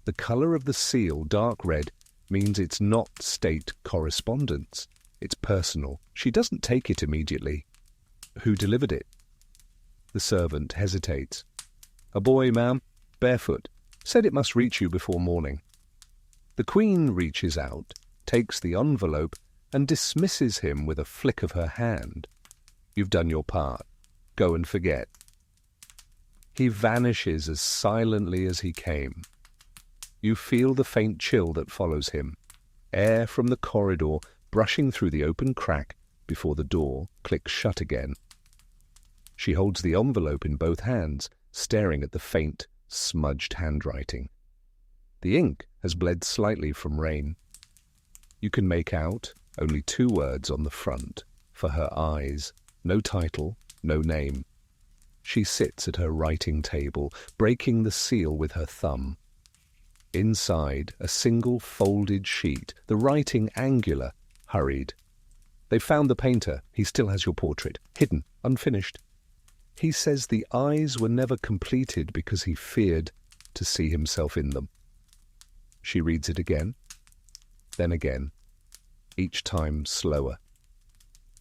The colour of the seal, dark red, means it's not state correspondence. It's personal. She doesn't take it immediately. "Who delivered it?" The servant hesitates. "A boy, ma'am, barefoot. Said it must reach you before morning." The Queen reaches out, takes the envelope, and dismisses him with a flick of her hand. "You've done your part. Go and forget." He vanishes as silently as he came. You feel the faint chill that follows him, air from the corridor brushing through the open crack before the door clicks shut again. She holds the envelope in both hands, staring at the faint, smudged handwriting. The ink has bled slightly from rain. You can make out only 2 words on the front, for her eyes, no title, no name. She sits at her writing table, breaking the seal with her thumb. Inside, a single folded sheet, the writing angular, hurried. "They've found the painter. He still has your portrait, hidden, unfinished. He says the eyes were never completed because he feared to see himself in them." She reads it again. then again, each time slower.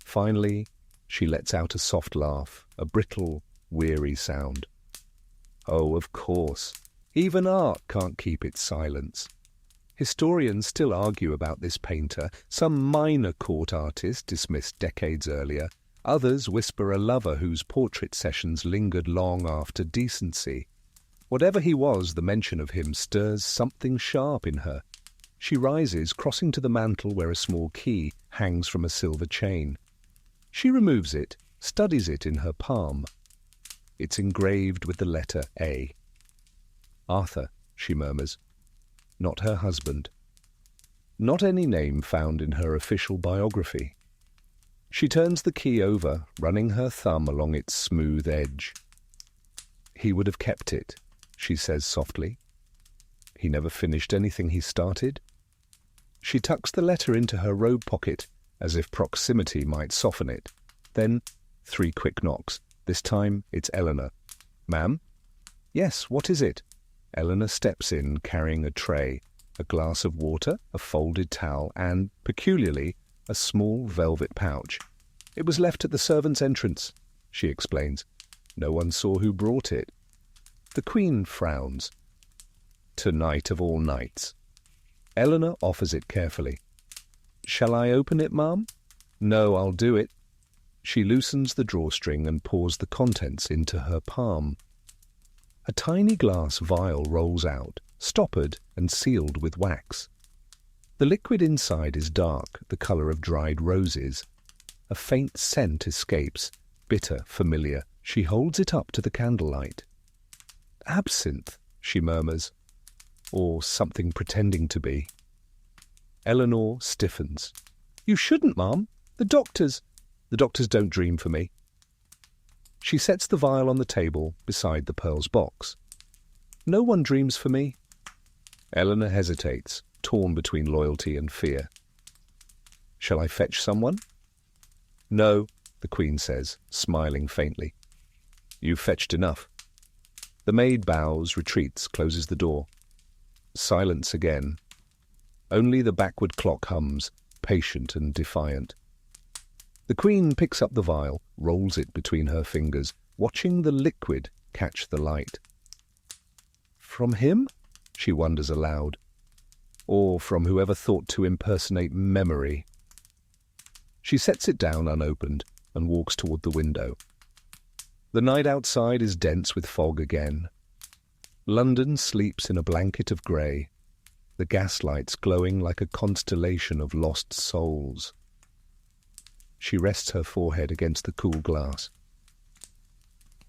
Finally, she lets out a soft laugh, a brittle, weary sound. Oh, of course, even art can't keep its silence. Historians still argue about this painter, some minor court artist dismissed decades earlier. Others whisper a lover whose portrait sessions lingered long after decency. Whatever he was, the mention of him stirs something sharp in her. She rises, crossing to the mantel where a small key hangs from a silver chain. She removes it, studies it in her palm. It's engraved with the letter A. Arthur, she murmurs. Not her husband. Not any name found in her official biography. She turns the key over, running her thumb along its smooth edge. He would have kept it, she says softly. He never finished anything he started. She tucks the letter into her robe pocket, as if proximity might soften it. Then 3 quick knocks. This time it's Eleanor. Ma'am? Yes, what is it? Eleanor steps in, carrying a tray, a glass of water, a folded towel, and, peculiarly, a small velvet pouch. It was left at the servants' entrance, she explains. No one saw who brought it. The Queen frowns. Tonight of all nights. Eleanor offers it carefully. Shall I open it, ma'am? No, I'll do it. She loosens the drawstring and pours the contents into her palm. A tiny glass vial rolls out, stoppered and sealed with wax. The liquid inside is dark, the colour of dried roses. A faint scent escapes, bitter, familiar. She holds it up to the candlelight. Absinthe, she murmurs, or something pretending to be. Eleanor stiffens. You shouldn't, ma'am. The doctors don't dream for me. She sets the vial on the table beside the pearls box. No one dreams for me. Eleanor hesitates, torn between loyalty and fear. Shall I fetch someone? No, the Queen says, smiling faintly. You've fetched enough. The maid bows, retreats, closes the door. Silence again. Only the backward clock hums, patient and defiant. The Queen picks up the vial, rolls it between her fingers, watching the liquid catch the light. From him? She wonders aloud. Or from whoever thought to impersonate memory. She sets it down unopened and walks toward the window. The night outside is dense with fog again. London sleeps in a blanket of grey, the gaslights glowing like a constellation of lost souls. She rests her forehead against the cool glass.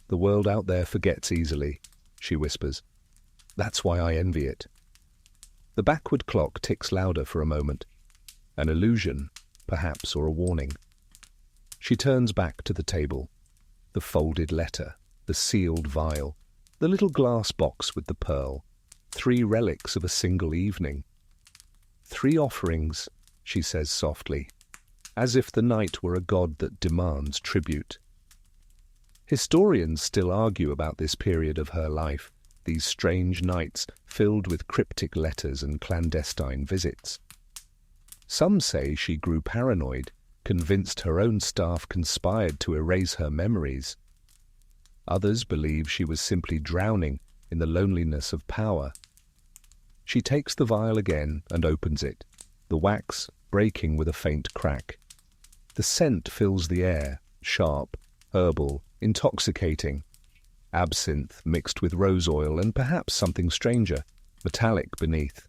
The world out there forgets easily, she whispers. That's why I envy it. The backward clock ticks louder for a moment. An illusion, perhaps, or a warning. She turns back to the table. The folded letter, the sealed vial, the little glass box with the pearl. 3 relics of a single evening. 3 offerings, she says softly, as if the night were a god that demands tribute. Historians still argue about this period of her life, these strange nights filled with cryptic letters and clandestine visits. Some say she grew paranoid, convinced her own staff conspired to erase her memories. Others believe she was simply drowning in the loneliness of power. She takes the vial again and opens it, the wax breaking with a faint crack. The scent fills the air, sharp, herbal, intoxicating. Absinthe mixed with rose oil and perhaps something stranger, metallic beneath.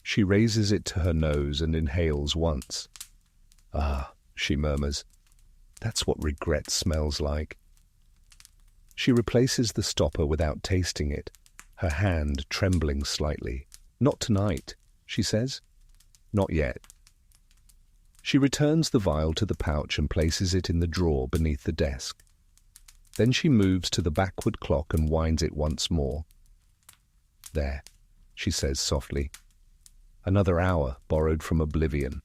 She raises it to her nose and inhales once. Ah, she murmurs, that's what regret smells like. She replaces the stopper without tasting it, her hand trembling slightly. Not tonight, she says. Not yet. She returns the vial to the pouch and places it in the drawer beneath the desk. Then she moves to the backward clock and winds it once more. There, she says softly. Another hour borrowed from oblivion.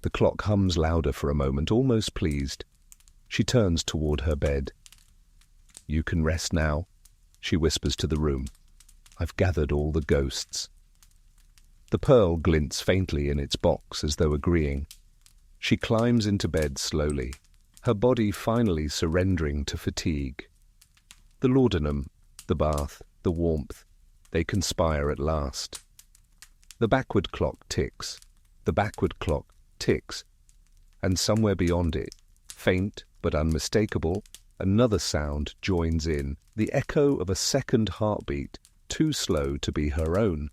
The clock hums louder for a moment, almost pleased. She turns toward her bed. You can rest now, she whispers to the room. I've gathered all the ghosts. The pearl glints faintly in its box as though agreeing. She climbs into bed slowly, her body finally surrendering to fatigue. The laudanum, the bath, the warmth, they conspire at last. The backward clock ticks, the backward clock ticks, and somewhere beyond it, faint but unmistakable, another sound joins in, the echo of a second heartbeat, too slow to be her own.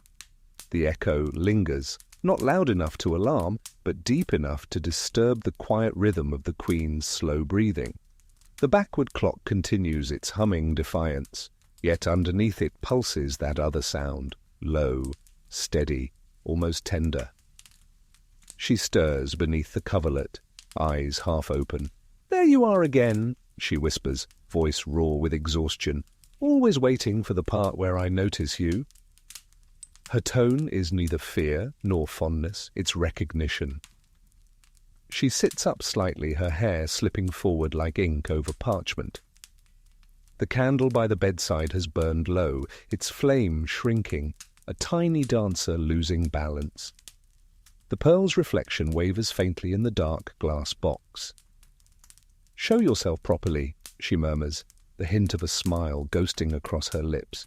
The echo lingers, not loud enough to alarm, but deep enough to disturb the quiet rhythm of the Queen's slow breathing. The backward clock continues its humming defiance, yet underneath it pulses that other sound, low, steady, almost tender. She stirs beneath the coverlet, eyes half open. "There you are again," she whispers, voice raw with exhaustion. "Always waiting for the part where I notice you." Her tone is neither fear nor fondness, it's recognition. She sits up slightly, her hair slipping forward like ink over parchment. The candle by the bedside has burned low, its flame shrinking, a tiny dancer losing balance. The pearl's reflection wavers faintly in the dark glass box. "Show yourself properly," she murmurs, the hint of a smile ghosting across her lips.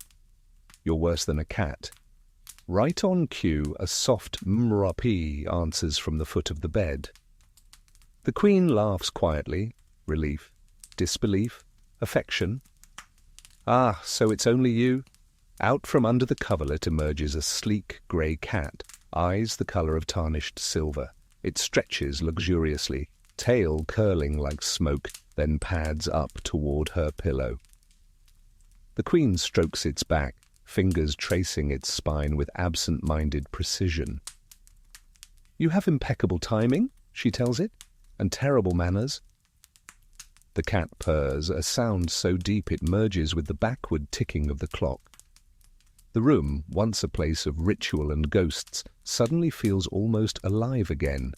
"You're worse than a cat." Right on cue, a soft mrapee answers from the foot of the bed. The Queen laughs quietly, relief, disbelief, affection. "Ah, so it's only you?" Out from under the coverlet emerges a sleek grey cat, eyes the colour of tarnished silver. It stretches luxuriously, tail curling like smoke, then pads up toward her pillow. The Queen strokes its back, fingers tracing its spine with absent-minded precision. "You have impeccable timing," she tells it, "and terrible manners." The cat purrs, a sound so deep it merges with the backward ticking of the clock. The room, once a place of ritual and ghosts, suddenly feels almost alive again.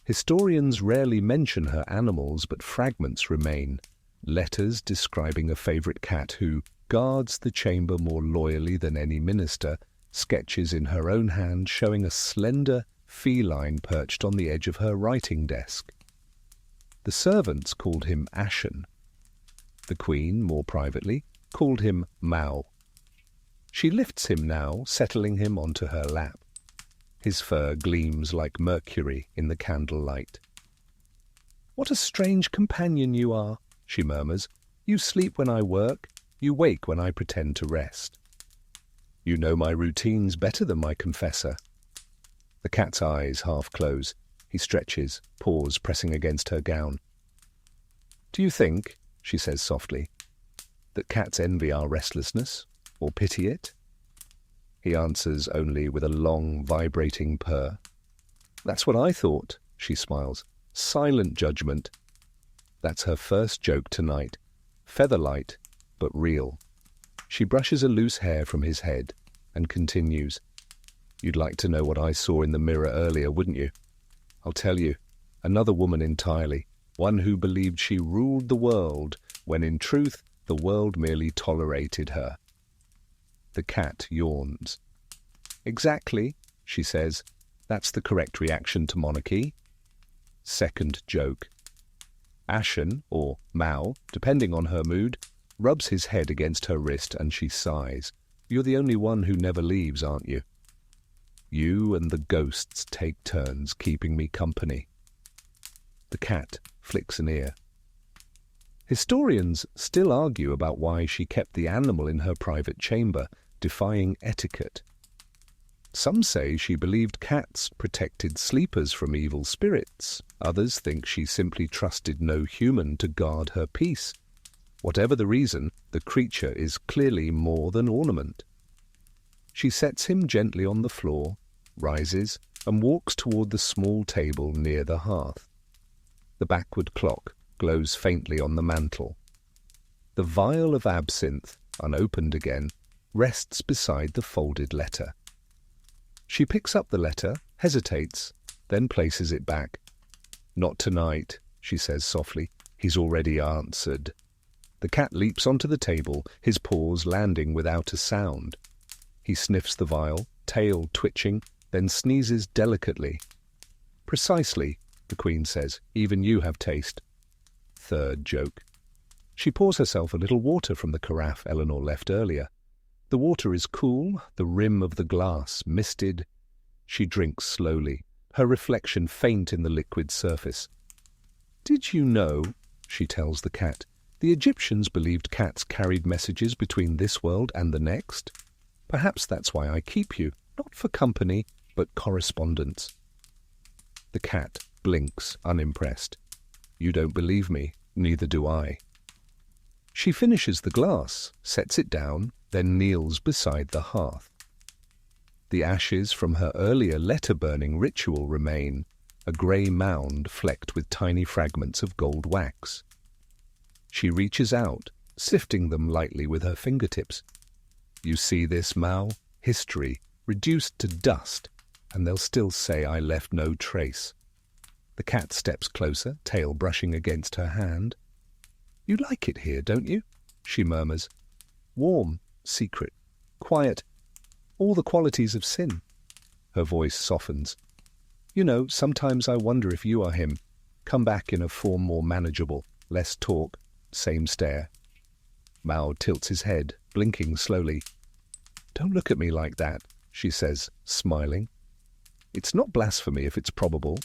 Historians rarely mention her animals, but fragments remain. Letters describing a favourite cat who guards the chamber more loyally than any minister, sketches in her own hand showing a slender feline perched on the edge of her writing desk. The servants called him Ashen. The Queen, more privately, called him Mao. She lifts him now, settling him onto her lap. His fur gleams like mercury in the candlelight. "What a strange companion you are," she murmurs. "You sleep when I work, you wake when I pretend to rest. You know my routines better than my confessor." The cat's eyes half close. He stretches, paws pressing against her gown. "Do you think," she says softly, "that cats envy our restlessness, or pity it?" He answers only with a long, vibrating purr. "That's what I thought," she smiles. "Silent judgment." That's her first joke tonight. Featherlight, but real. She brushes a loose hair from his head and continues. "You'd like to know what I saw in the mirror earlier, wouldn't you? I'll tell you. Another woman entirely. One who believed she ruled the world, when in truth the world merely tolerated her." The cat yawns. "Exactly," she says. "That's the correct reaction to monarchy." Second joke. Ashen, or Mao, depending on her mood, rubs his head against her wrist and she sighs. "You're the only one who never leaves, aren't you? You and the ghosts take turns keeping me company." The cat flicks an ear. Historians still argue about why she kept the animal in her private chamber, defying etiquette. Some say she believed cats protected sleepers from evil spirits. Others think she simply trusted no human to guard her peace. Whatever the reason, the creature is clearly more than ornament. She sets him gently on the floor, rises, and walks toward the small table near the hearth. The backward clock glows faintly on the mantel. The vial of absinthe, unopened again, rests beside the folded letter. She picks up the letter, hesitates, then places it back. "Not tonight," she says softly. "He's already answered." The cat leaps onto the table, his paws landing without a sound. He sniffs the vial, tail twitching, then sneezes delicately. "Precisely," the Queen says. "Even you have taste." Third joke. She pours herself a little water from the carafe Eleanor left earlier. The water is cool, the rim of the glass misted. She drinks slowly, her reflection faint in the liquid surface. "Did you know," she tells the cat, "the Egyptians believed cats carried messages between this world and the next? Perhaps that's why I keep you, not for company, but correspondence." The cat blinks, unimpressed. "You don't believe me, neither do I." She finishes the glass, sets it down, then kneels beside the hearth. The ashes from her earlier letter-burning ritual remain, a grey mound flecked with tiny fragments of gold wax. She reaches out, sifting them lightly with her fingertips. "You see this, Mao? History, reduced to dust, and they'll still say I left no trace." The cat steps closer, tail brushing against her hand. "You like it here, don't you?" she murmurs. "Warm, secret, quiet, all the qualities of sin." Her voice softens. "You know, sometimes I wonder if you are him, come back in a form more manageable, less talk, same stare." Mao tilts his head, blinking slowly. "Don't look at me like that," she says, smiling. "It's not blasphemy if it's probable."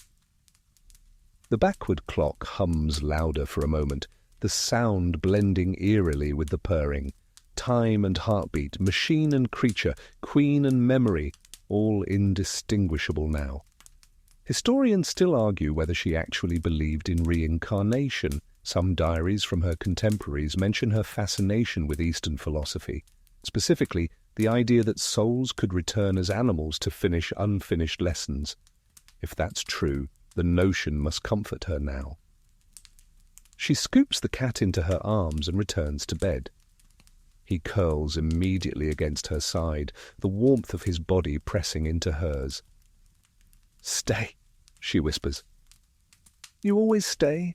The backward clock hums louder for a moment, the sound blending eerily with the purring. Time and heartbeat, machine and creature, queen and memory, all indistinguishable now. Historians still argue whether she actually believed in reincarnation. Some diaries from her contemporaries mention her fascination with Eastern philosophy, specifically the idea that souls could return as animals to finish unfinished lessons. If that's true, the notion must comfort her now. She scoops the cat into her arms and returns to bed. He curls immediately against her side, the warmth of his body pressing into hers. "Stay," she whispers. "You always stay?"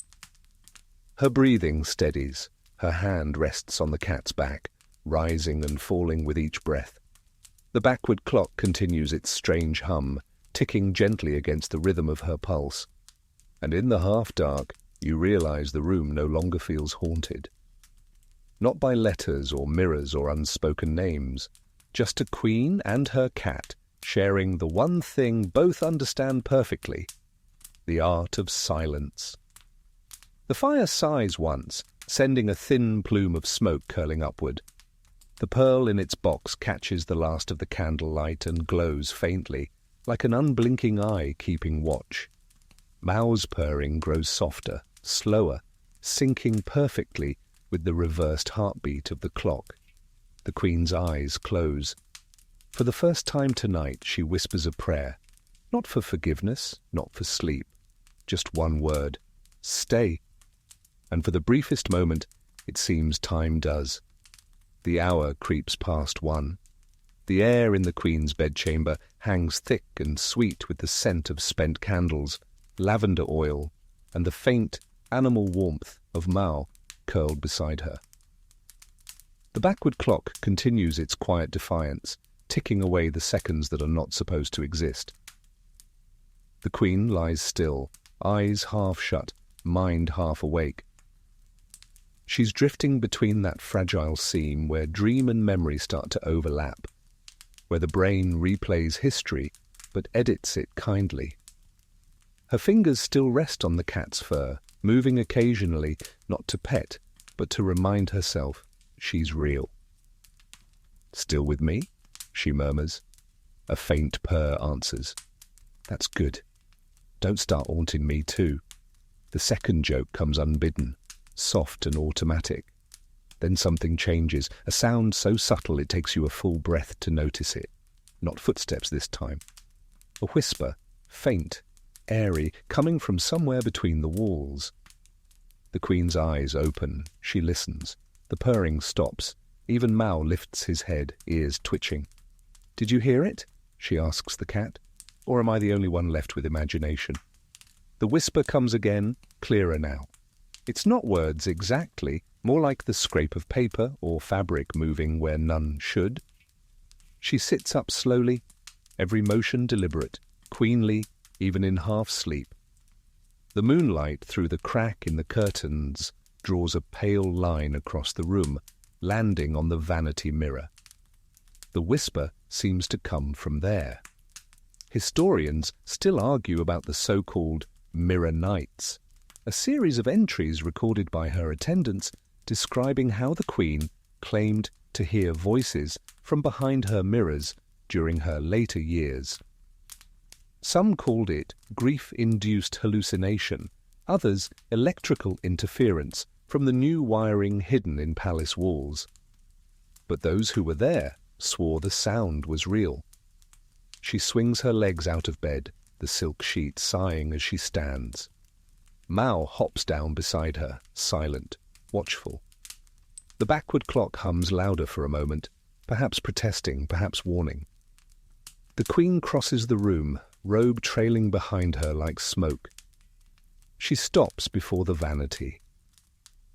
Her breathing steadies. Her hand rests on the cat's back, rising and falling with each breath. The backward clock continues its strange hum, ticking gently against the rhythm of her pulse. And in the half-dark, you realize the room no longer feels haunted. Not by letters or mirrors or unspoken names, just a queen and her cat sharing the one thing both understand perfectly, the art of silence. The fire sighs once, sending a thin plume of smoke curling upward. The pearl in its box catches the last of the candlelight and glows faintly, like an unblinking eye keeping watch. Mao's purring grows softer, slower, syncing perfectly with the reversed heartbeat of the clock. The Queen's eyes close. For the first time tonight, she whispers a prayer, not for forgiveness, not for sleep, just one word, stay. And for the briefest moment, it seems time does. The hour creeps past 1. The air in the Queen's bedchamber hangs thick and sweet with the scent of spent candles, lavender oil, and the faint animal warmth of Mao curled beside her. The backward clock continues its quiet defiance, ticking away the seconds that are not supposed to exist. The Queen lies still, eyes half shut, mind half awake. She's drifting between that fragile seam where dream and memory start to overlap, where the brain replays history but edits it kindly. Her fingers still rest on the cat's fur, moving occasionally, not to pet, but to remind herself she's real. "Still with me?" she murmurs. A faint purr answers. "That's good. Don't start haunting me too." The second joke comes unbidden, soft and automatic. Then something changes, a sound so subtle it takes you a full breath to notice it. Not footsteps this time. A whisper, faint, airy, coming from somewhere between the walls. The Queen's eyes open. She listens. The purring stops. Even Mao lifts his head, ears twitching. "Did you hear it?" she asks the cat. "Or am I the only one left with imagination?" The whisper comes again, clearer now. It's not words exactly, more like the scrape of paper or fabric moving where none should. She sits up slowly, every motion deliberate, queenly, even in half-sleep. The moonlight through the crack in the curtains draws a pale line across the room, landing on the vanity mirror. The whisper seems to come from there. Historians still argue about the so-called mirror nights, a series of entries recorded by her attendants describing how the Queen claimed to hear voices from behind her mirrors during her later years. Some called it grief-induced hallucination, others electrical interference from the new wiring hidden in palace walls. But those who were there swore the sound was real. She swings her legs out of bed, the silk sheet sighing as she stands. Mao hops down beside her, silent, watchful. The backward clock hums louder for a moment, perhaps protesting, perhaps warning. The Queen crosses the room, robe trailing behind her like smoke. She stops before the vanity.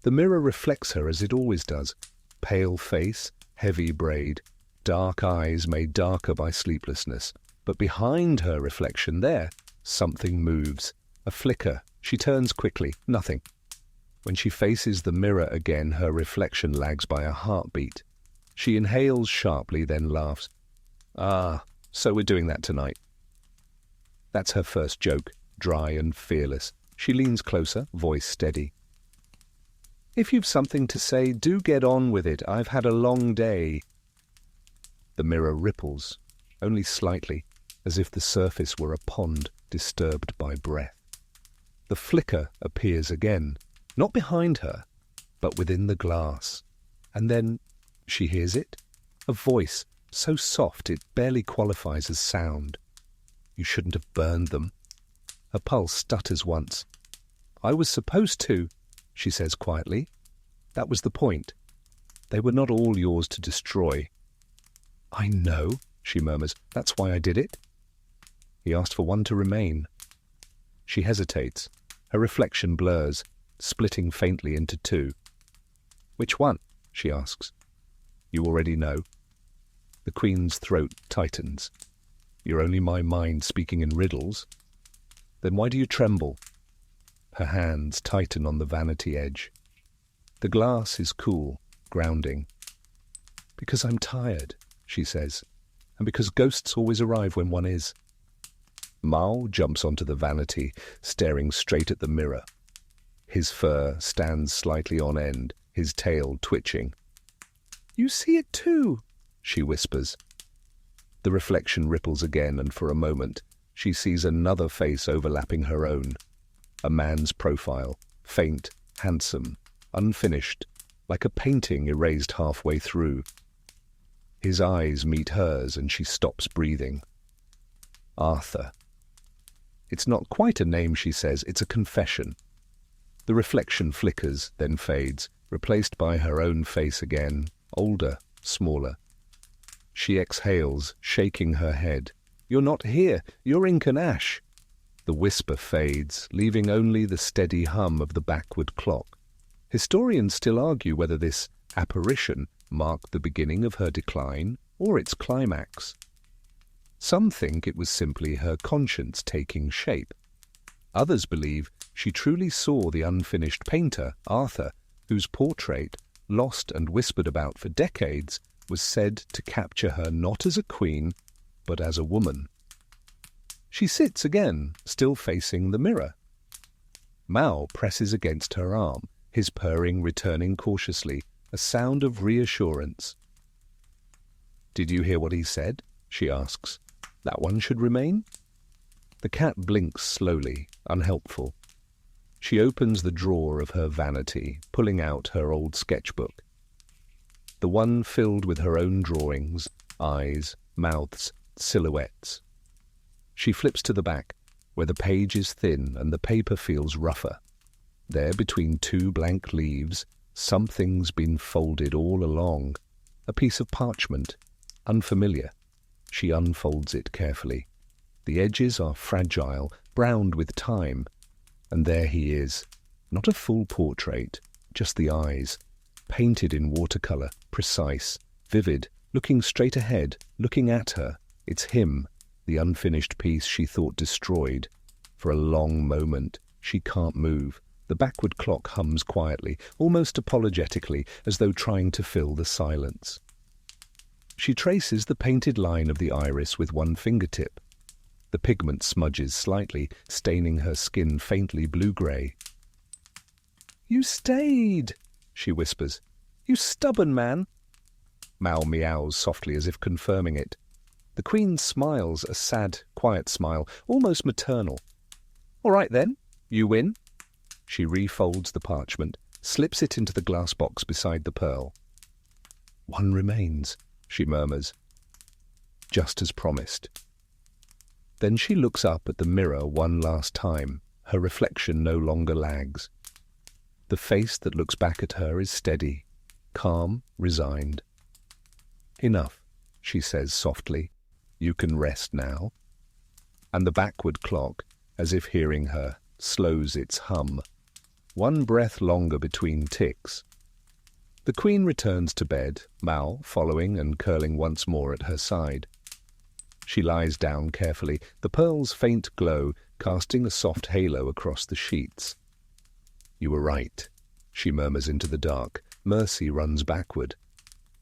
The mirror reflects her as it always does. Pale face, heavy braid, dark eyes made darker by sleeplessness. But behind her reflection there, something moves. A flicker. She turns quickly. Nothing. When she faces the mirror again, her reflection lags by a heartbeat. She inhales sharply, then laughs. Ah, so we're doing that tonight. That's her first joke, dry and fearless. She leans closer, voice steady. If you've something to say, do get on with it. I've had a long day. The mirror ripples, only slightly, as if the surface were a pond disturbed by breath. The flicker appears again, not behind her, but within the glass. And then she hears it, a voice so soft it barely qualifies as sound. You shouldn't have burned them. Her pulse stutters once. I was supposed to, she says quietly. That was the point. They were not all yours to destroy. I know, she murmurs. That's why I did it. He asked for one to remain. She hesitates. Her reflection blurs, splitting faintly into two. Which one? She asks. You already know. The Queen's throat tightens. You're only my mind speaking in riddles. Then why do you tremble? Her hands tighten on the vanity edge. The glass is cool, grounding. Because I'm tired, she says, and because ghosts always arrive when one is. Mao jumps onto the vanity, staring straight at the mirror. His fur stands slightly on end, his tail twitching. You see it too, she whispers. The reflection ripples again, and for a moment she sees another face overlapping her own. A man's profile, faint, handsome, unfinished, like a painting erased halfway through. His eyes meet hers and she stops breathing. Arthur. It's not quite a name, she says, it's a confession. The reflection flickers, then fades, replaced by her own face again, older, smaller. She exhales, shaking her head. You're not here, you're in Kanash. The whisper fades, leaving only the steady hum of the backward clock. Historians still argue whether this apparition marked the beginning of her decline or its climax. Some think it was simply her conscience taking shape. Others believe she truly saw the unfinished painter, Arthur, whose portrait, lost and whispered about for decades, was said to capture her not as a queen, but as a woman. She sits again, still facing the mirror. Mao presses against her arm, his purring returning cautiously, a sound of reassurance. Did you hear what he said? She asks. That one should remain? The cat blinks slowly, unhelpful. She opens the drawer of her vanity, pulling out her old sketchbook. The one filled with her own drawings, eyes, mouths, silhouettes. She flips to the back, where the page is thin and the paper feels rougher. There, between two blank leaves, something's been folded all along. A piece of parchment, unfamiliar. She unfolds it carefully. The edges are fragile, browned with time. And there he is, not a full portrait, just the eyes, painted in watercolor, precise, vivid, looking straight ahead, looking at her. It's him, the unfinished piece she thought destroyed. For a long moment, she can't move. The backward clock hums quietly, almost apologetically, as though trying to fill the silence. She traces the painted line of the iris with one fingertip. The pigment smudges slightly, staining her skin faintly blue-grey. "You stayed," she whispers. "You stubborn man." Mal meows softly as if confirming it. The Queen smiles a sad, quiet smile, almost maternal. "All right then, you win." She refolds the parchment, slips it into the glass box beside the pearl. "One remains," she murmurs. "Just as promised." Then she looks up at the mirror one last time. Her reflection no longer lags. The face that looks back at her is steady, calm, resigned. "Enough," she says softly. "You can rest now." And the backward clock, as if hearing her, slows its hum. One breath longer between ticks. The Queen returns to bed, Mal following and curling once more at her side. She lies down carefully, the pearl's faint glow casting a soft halo across the sheets. "You were right," she murmurs into the dark. Mercy runs backward.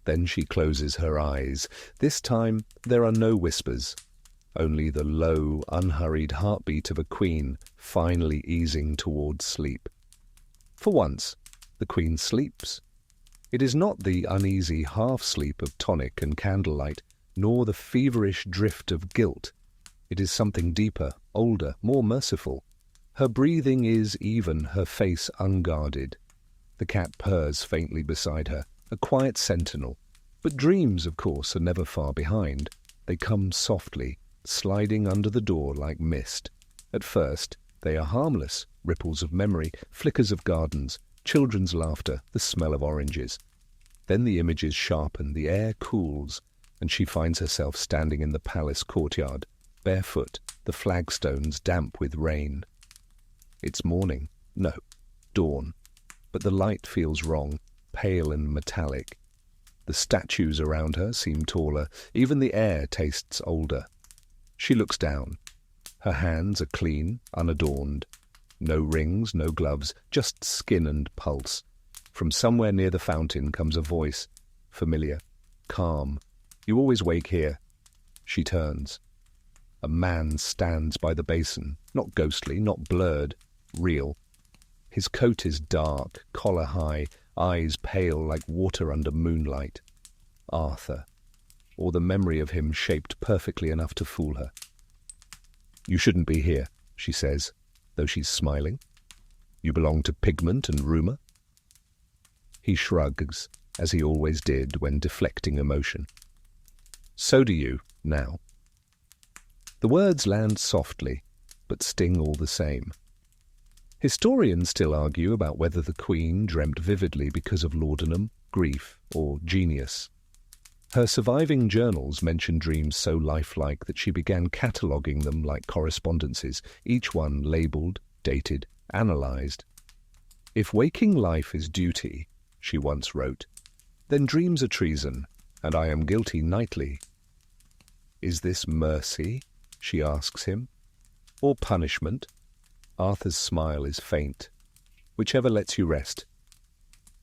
Then she closes her eyes. This time there are no whispers, only the low, unhurried heartbeat of a queen finally easing towards sleep. For once, the Queen sleeps. It is not the uneasy half-sleep of tonic and candlelight, nor the feverish drift of guilt. It is something deeper, older, more merciful. Her breathing is even, her face unguarded. The cat purrs faintly beside her, a quiet sentinel. But dreams, of course, are never far behind. They come softly, sliding under the door like mist. At first, they are harmless, ripples of memory, flickers of gardens, children's laughter, the smell of oranges. Then the images sharpen, the air cools, and she finds herself standing in the palace courtyard, barefoot, the flagstones damp with rain. It's morning. No, dawn. But the light feels wrong, pale and metallic. The statues around her seem taller. Even the air tastes older. She looks down. Her hands are clean, unadorned. No rings, no gloves, just skin and pulse. From somewhere near the fountain comes a voice, familiar, calm. "You always wake here." She turns. A man stands by the basin, not ghostly, not blurred, real. His coat is dark, collar high, eyes pale like water under moonlight. Arthur, or the memory of him shaped perfectly enough to fool her. "You shouldn't be here," she says, though she's smiling. "You belong to pigment and rumour." He shrugs, as he always did when deflecting emotion. "So do you, now." The words land softly, but sting all the same. Historians still argue about whether the Queen dreamt vividly because of laudanum, grief, or genius. Her surviving journals mention dreams so lifelike that she began cataloguing them like correspondences, each one labelled, dated, analysed. "If waking life is duty," she once wrote, "then dreams are treason, and I am guilty nightly." "Is this mercy?" she asks him. "Or punishment?" Arthur's smile is faint. "Whichever lets you rest."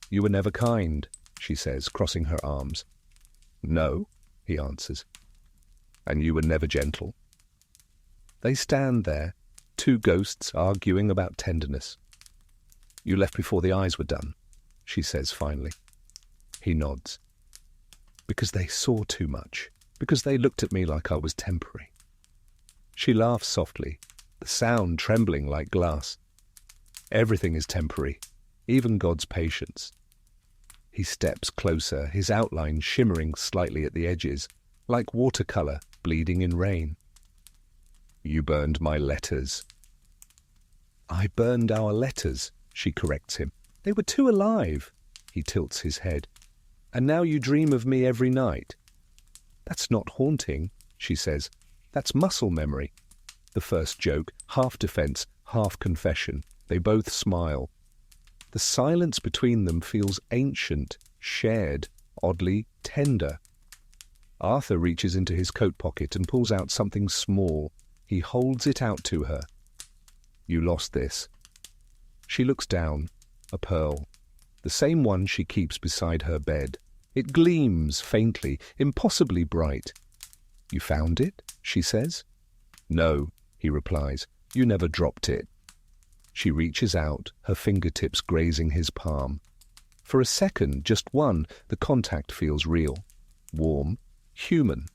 "You were never kind," she says, crossing her arms. "No," he answers. "And you were never gentle." They stand there, two ghosts arguing about tenderness. "You left before the eyes were done," she says finally. He nods. "Because they saw too much. Because they looked at me like I was temporary." She laughs softly, the sound trembling like glass. "Everything is temporary, even God's patience." He steps closer, his outline shimmering slightly at the edges, like watercolour bleeding in rain. "You burned my letters." "I burned our letters," she corrects him. "They were too alive." He tilts his head. "And now you dream of me every night." "That's not haunting," she says. "That's muscle memory." The first joke, half defence, half confession. They both smile. The silence between them feels ancient, shared, oddly tender. Arthur reaches into his coat pocket and pulls out something small. He holds it out to her. "You lost this." She looks down. A pearl. The same one she keeps beside her bed. It gleams faintly, impossibly bright. "You found it?" she says. "No," he replies. "You never dropped it." She reaches out, her fingertips grazing his palm. For a second, just one, the contact feels real, warm, human.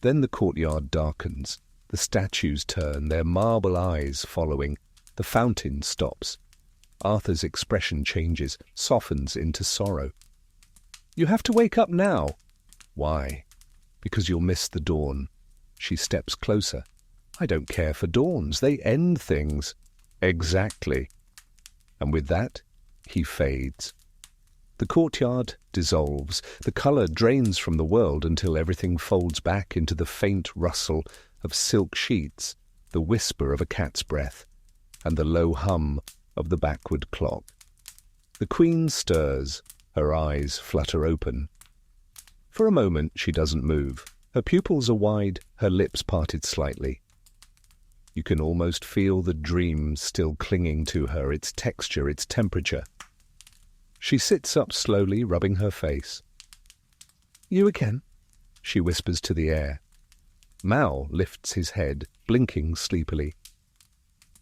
Then the courtyard darkens. The statues turn, their marble eyes following. The fountain stops. Arthur's expression changes, softens into sorrow. "You have to wake up now." "Why?" "Because you'll miss the dawn." She steps closer. "I don't care for dawns. They end things." "Exactly." And with that, he fades. The courtyard dissolves. The colour drains from the world until everything folds back into the faint rustle of silk sheets, the whisper of a cat's breath, and the low hum of the backward clock. The Queen stirs. Her eyes flutter open. For a moment she doesn't move. Her pupils are wide, her lips parted slightly. You can almost feel the dream still clinging to her, its texture, its temperature. She sits up slowly, rubbing her face. "You again?" she whispers to the air. Mao lifts his head, blinking sleepily.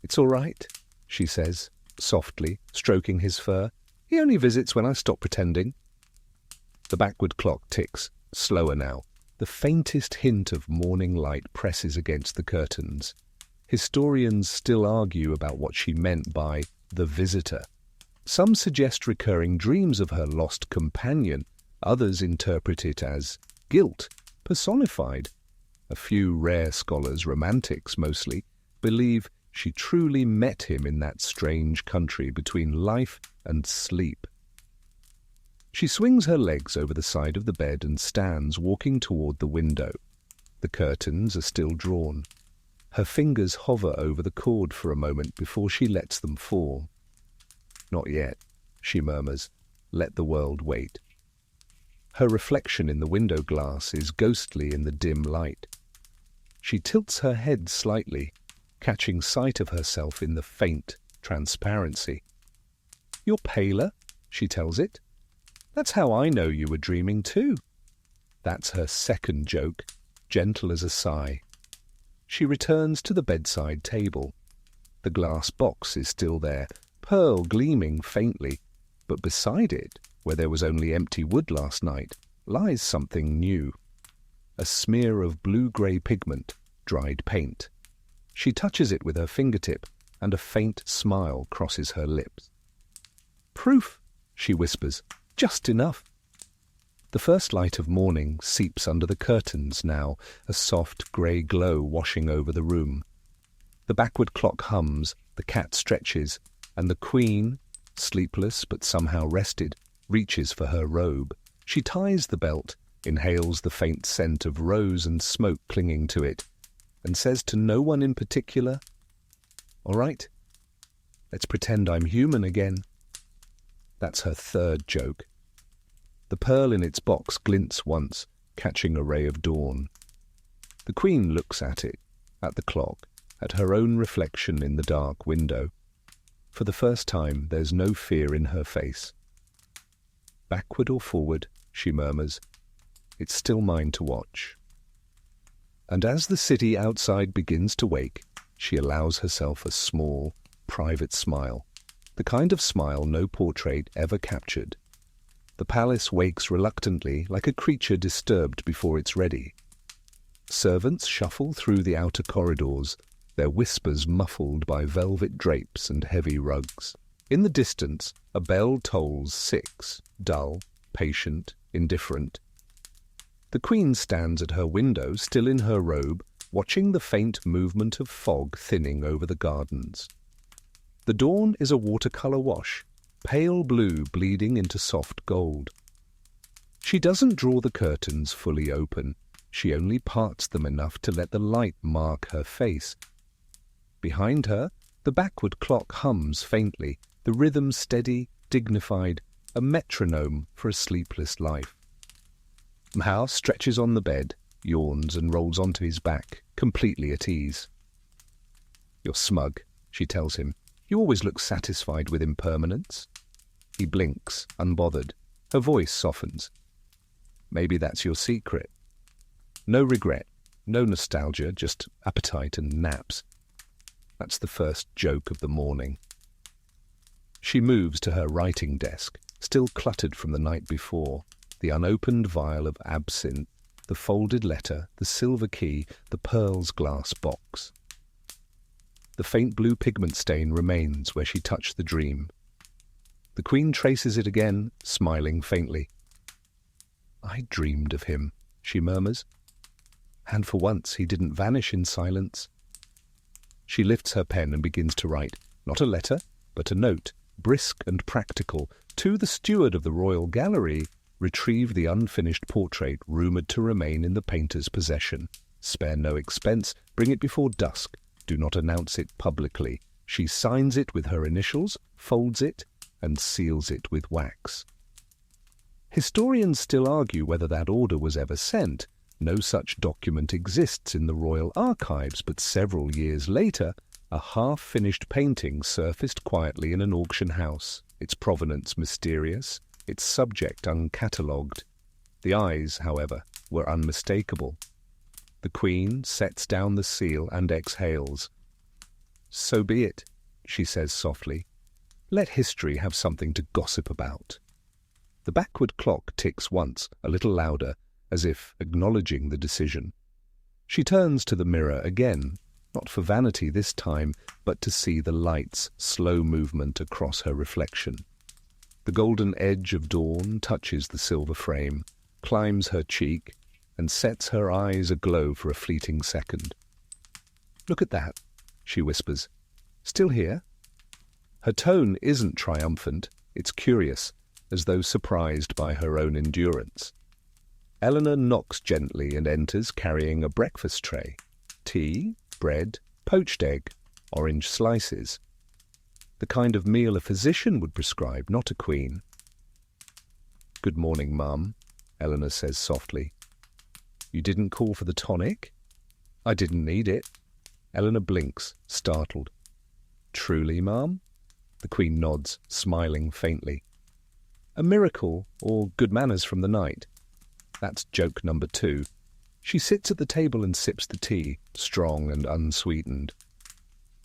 "It's all right," she says, softly, stroking his fur. "He only visits when I stop pretending." The backward clock ticks, slower now. The faintest hint of morning light presses against the curtains. Historians still argue about what she meant by the visitor. Some suggest recurring dreams of her lost companion. Others interpret it as guilt, personified. A few rare scholars, romantics mostly, believe she truly met him in that strange country between life and sleep. She swings her legs over the side of the bed and stands, walking toward the window. The curtains are still drawn. Her fingers hover over the cord for a moment before she lets them fall. "Not yet," she murmurs. "Let the world wait." Her reflection in the window glass is ghostly in the dim light. She tilts her head slightly, catching sight of herself in the faint transparency. "You're paler," she tells it. "That's how I know you were dreaming too." That's her second joke, gentle as a sigh. She returns to the bedside table. The glass box is still there, pearl gleaming faintly, but beside it, where there was only empty wood last night, lies something new. A smear of blue-grey pigment, dried paint. She touches it with her fingertip, and a faint smile crosses her lips. "Proof," she whispers, "just enough." The first light of morning seeps under the curtains now, a soft grey glow washing over the room. The backward clock hums, the cat stretches, and the Queen, sleepless but somehow rested, reaches for her robe. She ties the belt, inhales the faint scent of rose and smoke clinging to it, and says to no one in particular, "All right, let's pretend I'm human again." That's her third joke. The pearl in its box glints once, catching a ray of dawn. The Queen looks at it, at the clock, at her own reflection in the dark window. For the first time, there's no fear in her face. "Backward or forward," she murmurs, "it's still mine to watch." And as the city outside begins to wake, she allows herself a small, private smile, the kind of smile no portrait ever captured. The palace wakes reluctantly, like a creature disturbed before it's ready. Servants shuffle through the outer corridors, their whispers muffled by velvet drapes and heavy rugs. In the distance, a bell tolls 6, dull, patient, indifferent. The Queen stands at her window, still in her robe, watching the faint movement of fog thinning over the gardens. The dawn is a watercolour wash, pale blue bleeding into soft gold. She doesn't draw the curtains fully open. She only parts them enough to let the light mark her face. Behind her, the backward clock hums faintly, the rhythm steady, dignified, a metronome for a sleepless life. Mao stretches on the bed, yawns and rolls onto his back, completely at ease. "You're smug," she tells him. "You always look satisfied with impermanence." He blinks, unbothered. Her voice softens. "Maybe that's your secret. No regret, no nostalgia, just appetite and naps. That's the first joke of the morning." She moves to her writing desk, still cluttered from the night before, the unopened vial of absinthe, the folded letter, the silver key, the pearls glass box. The faint blue pigment stain remains where she touched the dream. The Queen traces it again, smiling faintly. "I dreamed of him," she murmurs. And for once he didn't vanish in silence. She lifts her pen and begins to write, not a letter, but a note, brisk and practical, to the steward of the Royal Gallery. "Retrieve the unfinished portrait rumoured to remain in the painter's possession. Spare no expense. Bring it before dusk. Do not announce it publicly." She signs it with her initials, folds it, and seals it with wax. Historians still argue whether that order was ever sent. No such document exists in the royal archives, but several years later, a half-finished painting surfaced quietly in an auction house, its provenance mysterious, its subject uncatalogued. The eyes, however, were unmistakable. The Queen sets down the seal and exhales. "So be it," she says softly. "Let history have something to gossip about." The backward clock ticks once, a little louder, as if acknowledging the decision. She turns to the mirror again, not for vanity this time, but to see the light's slow movement across her reflection. The golden edge of dawn touches the silver frame, climbs her cheek, and sets her eyes aglow for a fleeting second. "Look at that," she whispers. "Still here?" Her tone isn't triumphant, it's curious, as though surprised by her own endurance. Eleanor knocks gently and enters carrying a breakfast tray. Tea, bread, poached egg, orange slices. The kind of meal a physician would prescribe, not a queen. "Good morning, Mum," Eleanor says softly. "You didn't call for the tonic?" "I didn't need it." Eleanor blinks, startled. "Truly, Mum?" The Queen nods, smiling faintly. "A miracle, or good manners from the night. That's joke number 2. She sits at the table and sips the tea, strong and unsweetened.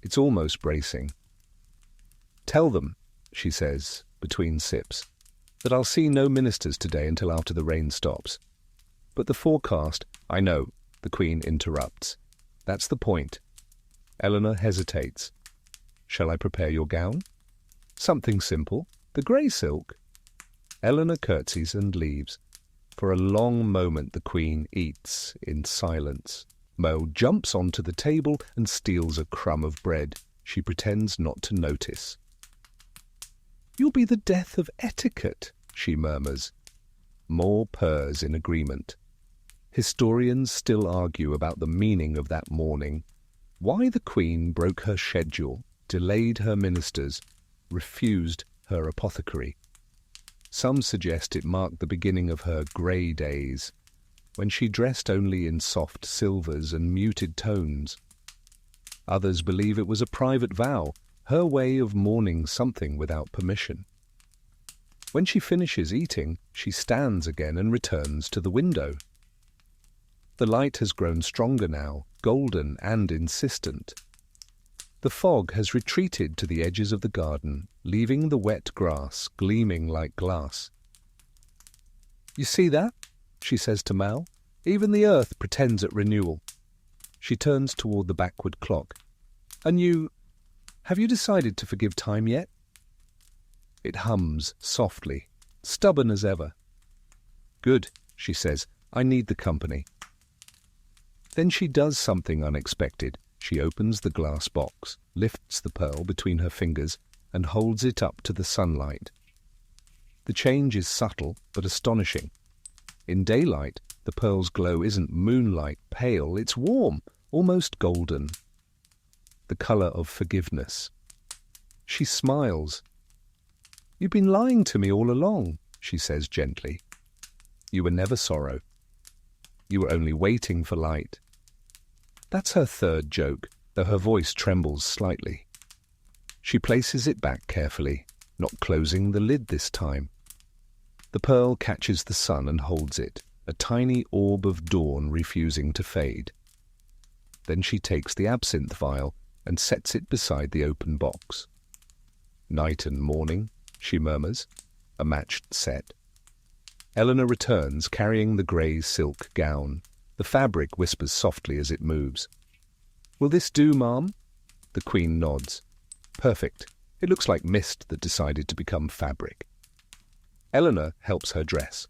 It's almost bracing. "Tell them," she says, between sips, "that I'll see no ministers today until after the rain stops. But the forecast—" "I know," the Queen interrupts. "That's the point." Eleanor hesitates. "Shall I prepare your gown?" "Something simple. The grey silk." Eleanor curtsies and leaves. For a long moment the Queen eats in silence. Mo jumps onto the table and steals a crumb of bread. She pretends not to notice. "You'll be the death of etiquette," she murmurs. More purrs in agreement. Historians still argue about the meaning of that morning. Why the Queen broke her schedule, delayed her ministers, refused her apothecary. Some suggest it marked the beginning of her grey days, when she dressed only in soft silvers and muted tones. Others believe it was a private vow, her way of mourning something without permission. When she finishes eating, she stands again and returns to the window. The light has grown stronger now, golden and insistent. The fog has retreated to the edges of the garden, leaving the wet grass gleaming like glass. "You see that?" she says to Mal. "Even the earth pretends at renewal." She turns toward the backward clock. "And have you decided to forgive time yet?" It hums softly, stubborn as ever. "Good," she says. "I need the company." Then she does something unexpected. She opens the glass box, lifts the pearl between her fingers, and holds it up to the sunlight. The change is subtle but astonishing. In daylight, the pearl's glow isn't moonlight pale, it's warm, almost golden. The colour of forgiveness. She smiles. "You've been lying to me all along," she says gently. "You were never sorrow. You were only waiting for light." That's her third joke, though her voice trembles slightly. She places it back carefully, not closing the lid this time. The pearl catches the sun and holds it, a tiny orb of dawn refusing to fade. Then she takes the absinthe vial and sets it beside the open box. "Night and morning," she murmurs, a matched set. Eleanor returns, carrying the grey silk gown. The fabric whispers softly as it moves. "Will this do, Ma'am?" The Queen nods. "Perfect. It looks like mist that decided to become fabric." Eleanor helps her dress.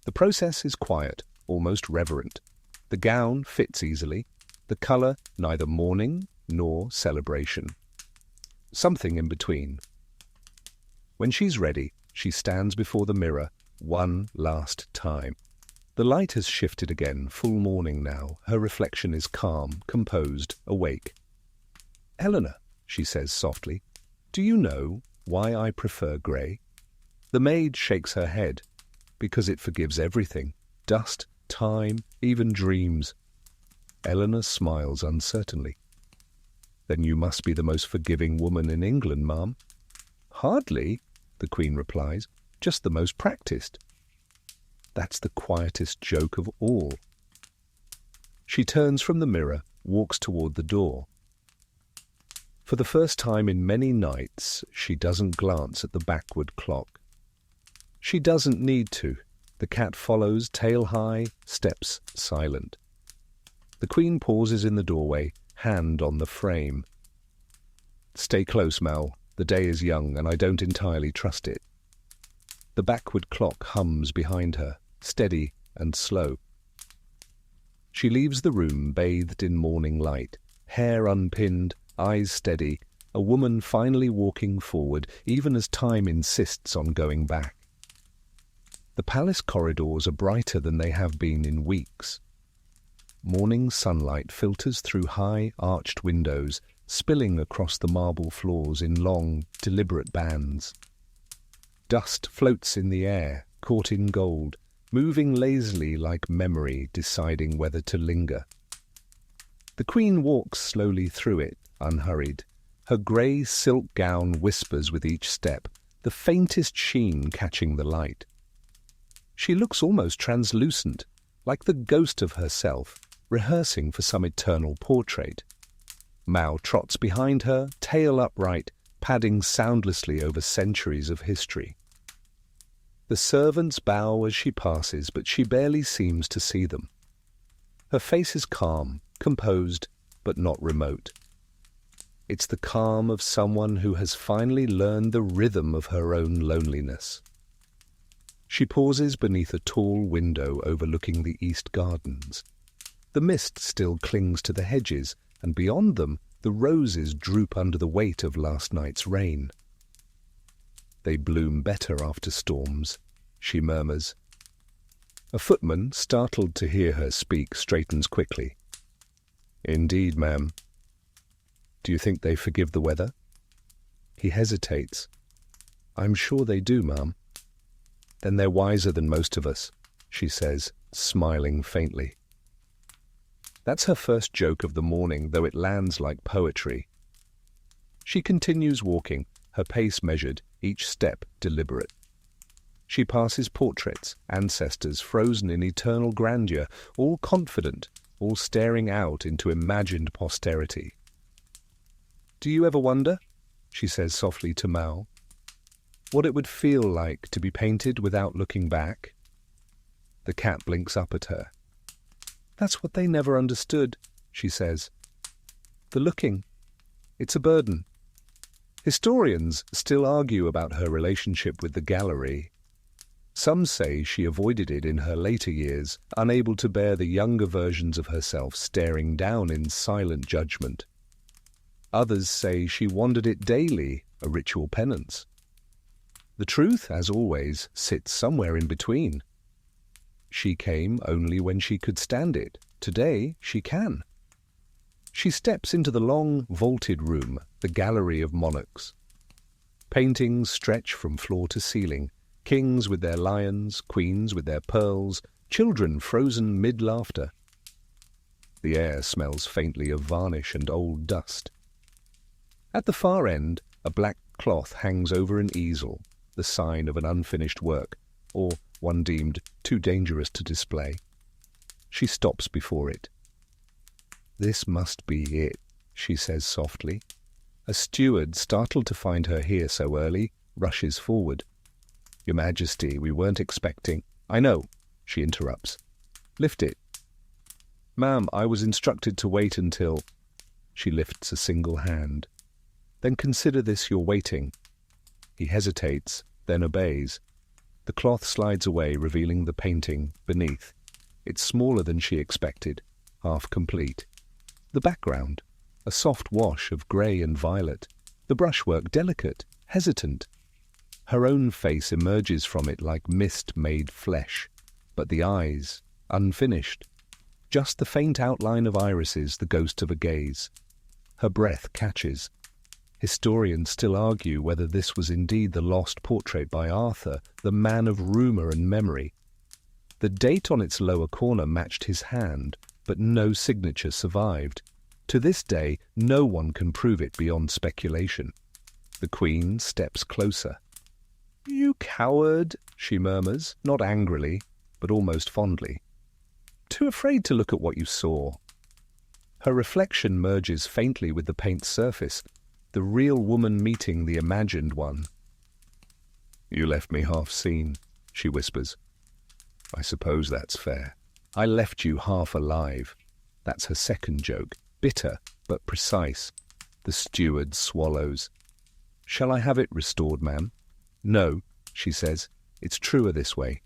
The process is quiet, almost reverent. The gown fits easily, the colour neither mourning nor celebration. Something in between. When she's ready, she stands before the mirror one last time. The light has shifted again, full morning now. Her reflection is calm, composed, awake. "Eleanor," she says softly, "do you know why I prefer grey?" The maid shakes her head. "Because it forgives everything. Dust, time, even dreams." Eleanor smiles uncertainly. "Then you must be the most forgiving woman in England, Ma'am." "Hardly," the Queen replies, "just the most practised." That's the quietest joke of all. She turns from the mirror, walks toward the door. For the first time in many nights, she doesn't glance at the backward clock. She doesn't need to. The cat follows, tail high, steps silent. The Queen pauses in the doorway, hand on the frame. "Stay close, Mal. The day is young, and I don't entirely trust it." The backward clock hums behind her, steady and slow. She leaves the room bathed in morning light, hair unpinned, eyes steady, a woman finally walking forward, even as time insists on going back. The palace corridors are brighter than they have been in weeks. Morning sunlight filters through high, arched windows, spilling across the marble floors in long, deliberate bands. Dust floats in the air, caught in gold, moving lazily like memory deciding whether to linger. The Queen walks slowly through it, unhurried. Her grey silk gown whispers with each step, the faintest sheen catching the light. She looks almost translucent, like the ghost of herself, rehearsing for some eternal portrait. Mao trots behind her, tail upright, padding soundlessly over centuries of history. The servants bow as she passes, but she barely seems to see them. Her face is calm, composed, but not remote. It's the calm of someone who has finally learned the rhythm of her own loneliness. She pauses beneath a tall window overlooking the east gardens. The mist still clings to the hedges, and beyond them the roses droop under the weight of last night's rain. "They bloom better after storms," she murmurs. A footman, startled to hear her speak, straightens quickly. "Indeed, ma'am." "Do you think they forgive the weather?" He hesitates. "I'm sure they do, ma'am." "Then they're wiser than most of us," she says, smiling faintly. That's her first joke of the morning, though it lands like poetry. She continues walking, her pace measured, each step deliberate. She passes portraits, ancestors frozen in eternal grandeur, all confident, all staring out into imagined posterity. "Do you ever wonder," she says softly to Mao, "what it would feel like to be painted without looking back?" The cat blinks up at her. "That's what they never understood," she says. "The looking. It's a burden." Historians still argue about her relationship with the gallery. Some say she avoided it in her later years, unable to bear the younger versions of herself staring down in silent judgment. Others say she wandered it daily, a ritual penance. The truth, as always, sits somewhere in between. She came only when she could stand it. Today she can. She steps into the long, vaulted room, the gallery of monarchs. Paintings stretch from floor to ceiling, Kings with their lions, queens with their pearls, children frozen mid-laughter. The air smells faintly of varnish and old dust. At the far end, a black cloth hangs over an easel, the sign of an unfinished work, or one deemed too dangerous to display. She stops before it. "This must be it," she says softly. A steward, startled to find her here so early, rushes forward. "Your Majesty, we weren't expecting—" "I know," she interrupts. "Lift it." "Ma'am, I was instructed to wait until—" She lifts a single hand. "Then consider this your waiting." He hesitates, then obeys. The cloth slides away, revealing the painting beneath. It's smaller than she expected, half complete. The background, a soft wash of grey and violet. The brushwork delicate, hesitant. Her own face emerges from it like mist made flesh, but the eyes, unfinished. Just the faint outline of irises, the ghost of a gaze. Her breath catches. Historians still argue whether this was indeed the lost portrait by Arthur, the man of rumour and memory. The date on its lower corner matched his hand, but no signature survived. To this day, no one can prove it beyond speculation. The Queen steps closer. "You coward," she murmurs, not angrily, but almost fondly. "Too afraid to look at what you saw." Her reflection merges faintly with the paint's surface, the real woman meeting the imagined one. "You left me half-seen," she whispers. "I suppose that's fair. I left you half alive." That's her second joke, bitter but precise. The steward swallows. "Shall I have it restored, ma'am?" "No," she says. "It's truer this way."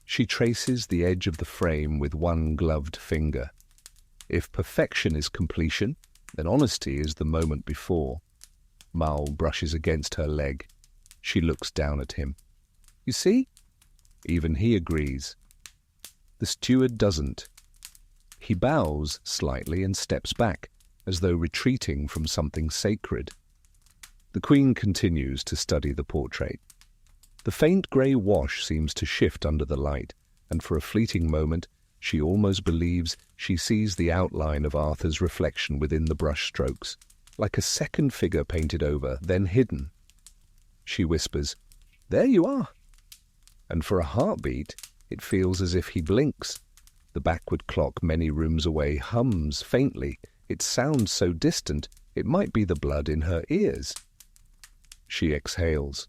She traces the edge of the frame with one gloved finger. If perfection is completion, then honesty is the moment before. Mal brushes against her leg. She looks down at him. "You see?" Even he agrees. The steward doesn't. He bows slightly and steps back, as though retreating from something sacred. The Queen continues to study the portrait. The faint grey wash seems to shift under the light, and for a fleeting moment she almost believes she sees the outline of Arthur's reflection within the brushstrokes, like a second figure painted over, then hidden. She whispers, "There you are!" And for a heartbeat, it feels as if he blinks. The backward clock many rooms away hums faintly. It sounds so distant, it might be the blood in her ears. She exhales.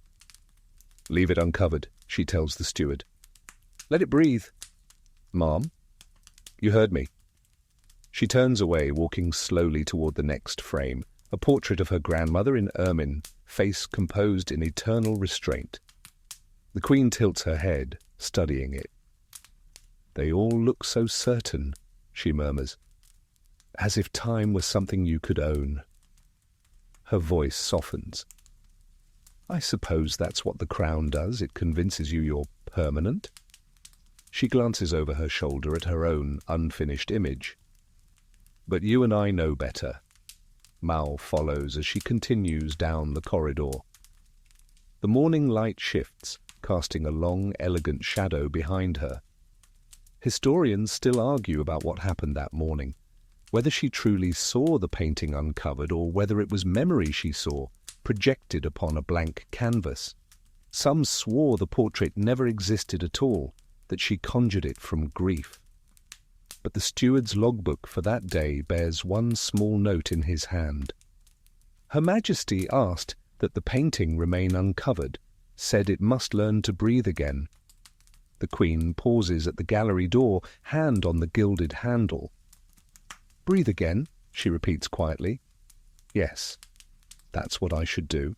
"Leave it uncovered," she tells the steward. "Let it breathe." "Ma'am?" "You heard me." She turns away, walking slowly toward the next frame, a portrait of her grandmother in ermine, face composed in eternal restraint. The Queen tilts her head, studying it. "They all look so certain," she murmurs, "as if time was something you could own." Her voice softens. "I suppose that's what the crown does. It convinces you you're permanent." She glances over her shoulder at her own unfinished image. "But you and I know better." Mal follows as she continues down the corridor. The morning light shifts, casting a long, elegant shadow behind her. Historians still argue about what happened that morning, whether she truly saw the painting uncovered or whether it was memory she saw, projected upon a blank canvas. Some swore the portrait never existed at all, that she conjured it from grief. But the steward's logbook for that day bears one small note in his hand. Her Majesty asked that the painting remain uncovered, said it must learn to breathe again. The Queen pauses at the gallery door, hand on the gilded handle. "Breathe again," she repeats quietly. "Yes, that's what I should do."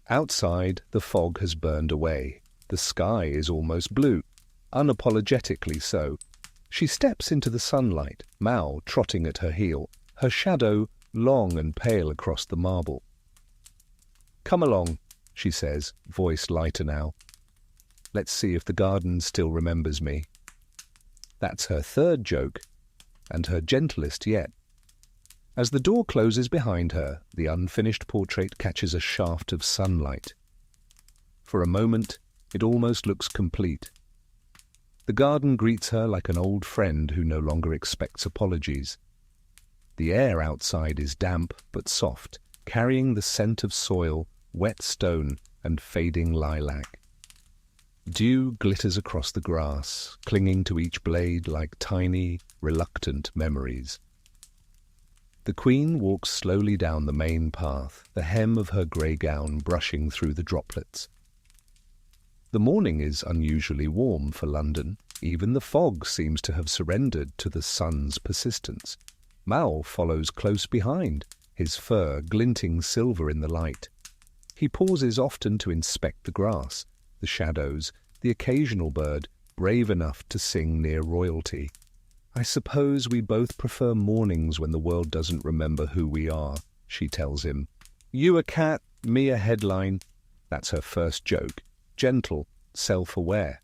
Outside, the fog has burned away. The sky is almost blue, unapologetically so. She steps into the sunlight, Mal trotting at her heel, her shadow long and pale across the marble. "Come along," she says, voice lighter now. "Let's see if the garden still remembers me." That's her third joke, and her gentlest yet. As the door closes behind her, the unfinished portrait catches a shaft of sunlight. For a moment, It almost looks complete. The garden greets her like an old friend who no longer expects apologies. The air outside is damp but soft, carrying the scent of soil, wet stone, and fading lilac. Dew glitters across the grass, clinging to each blade like tiny, reluctant memories. The Queen walks slowly down the main path, the hem of her grey gown brushing through the droplets. The morning is unusually warm for London. Even the fog seems to have surrendered to the sun's persistence. Mal follows close behind, his fur glinting silver in the light. He pauses often to inspect the grass, the shadows, the occasional bird brave enough to sing near royalty. "I suppose we both prefer mornings when the world doesn't remember who we are," she tells him. "You a cat, me a headline." That's her first joke, gentle, self-aware.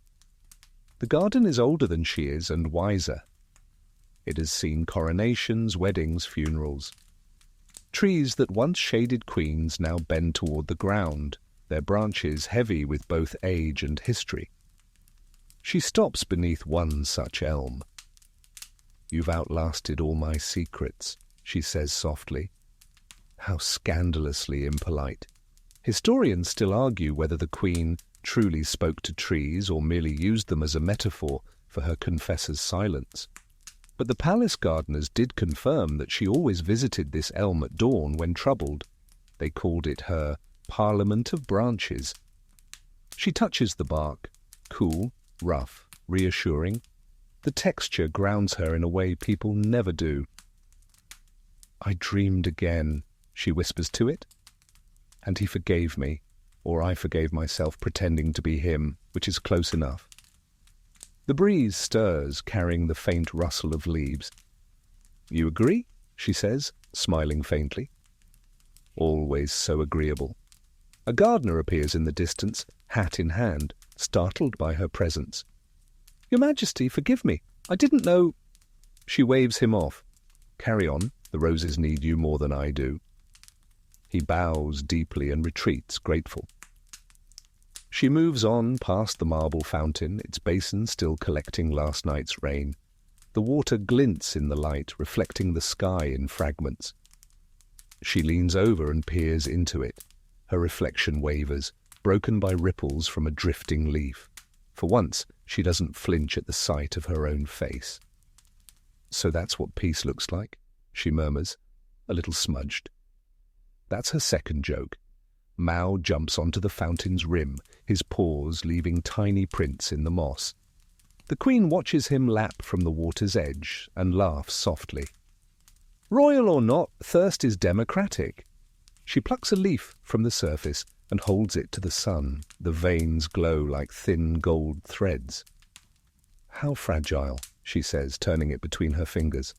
The garden is older than she is and wiser. It has seen coronations, weddings, funerals. Trees that once shaded queens now bend toward the ground, their branches heavy with both age and history. She stops beneath one such elm. "You've outlasted all my secrets," she says softly. How scandalously impolite. Historians still argue whether the Queen truly spoke to trees or merely used them as a metaphor for her confessor's silence. But the palace gardeners did confirm that she always visited this elm at dawn when troubled. They called it her Parliament of Branches. She touches the bark, cool, rough, reassuring. The texture grounds her in a way people never do. "I dreamed again," she whispers to it. "And he forgave me, or I forgave myself pretending to be him, which is close enough." The breeze stirs, carrying the faint rustle of leaves. "You agree?" she says, smiling faintly. Always so agreeable. A gardener appears in the distance, hat in hand, startled by her presence. "Your Majesty, forgive me. I didn't know—" She waves him off. "Carry on. The roses need you more than I do." He bows deeply and retreats, grateful. She moves on past the marble fountain, its basin still collecting last night's rain. The water glints in the light, reflecting the sky in fragments. She leans over and peers into it. Her reflection wavers, broken by ripples from a drifting leaf. For once, she doesn't flinch at the sight of her own face. "So that's what peace looks like," she murmurs, a little smudged. That's her second joke. Mao jumps onto the fountain's rim, his paws leaving tiny prints in the moss. The Queen watches him lap from the water's edge and laughs softly. Royal or not, thirst is democratic. She plucks a leaf from the surface and holds it to the sun. The veins glow like thin gold threads. "How fragile," she says, turning it between her fingers.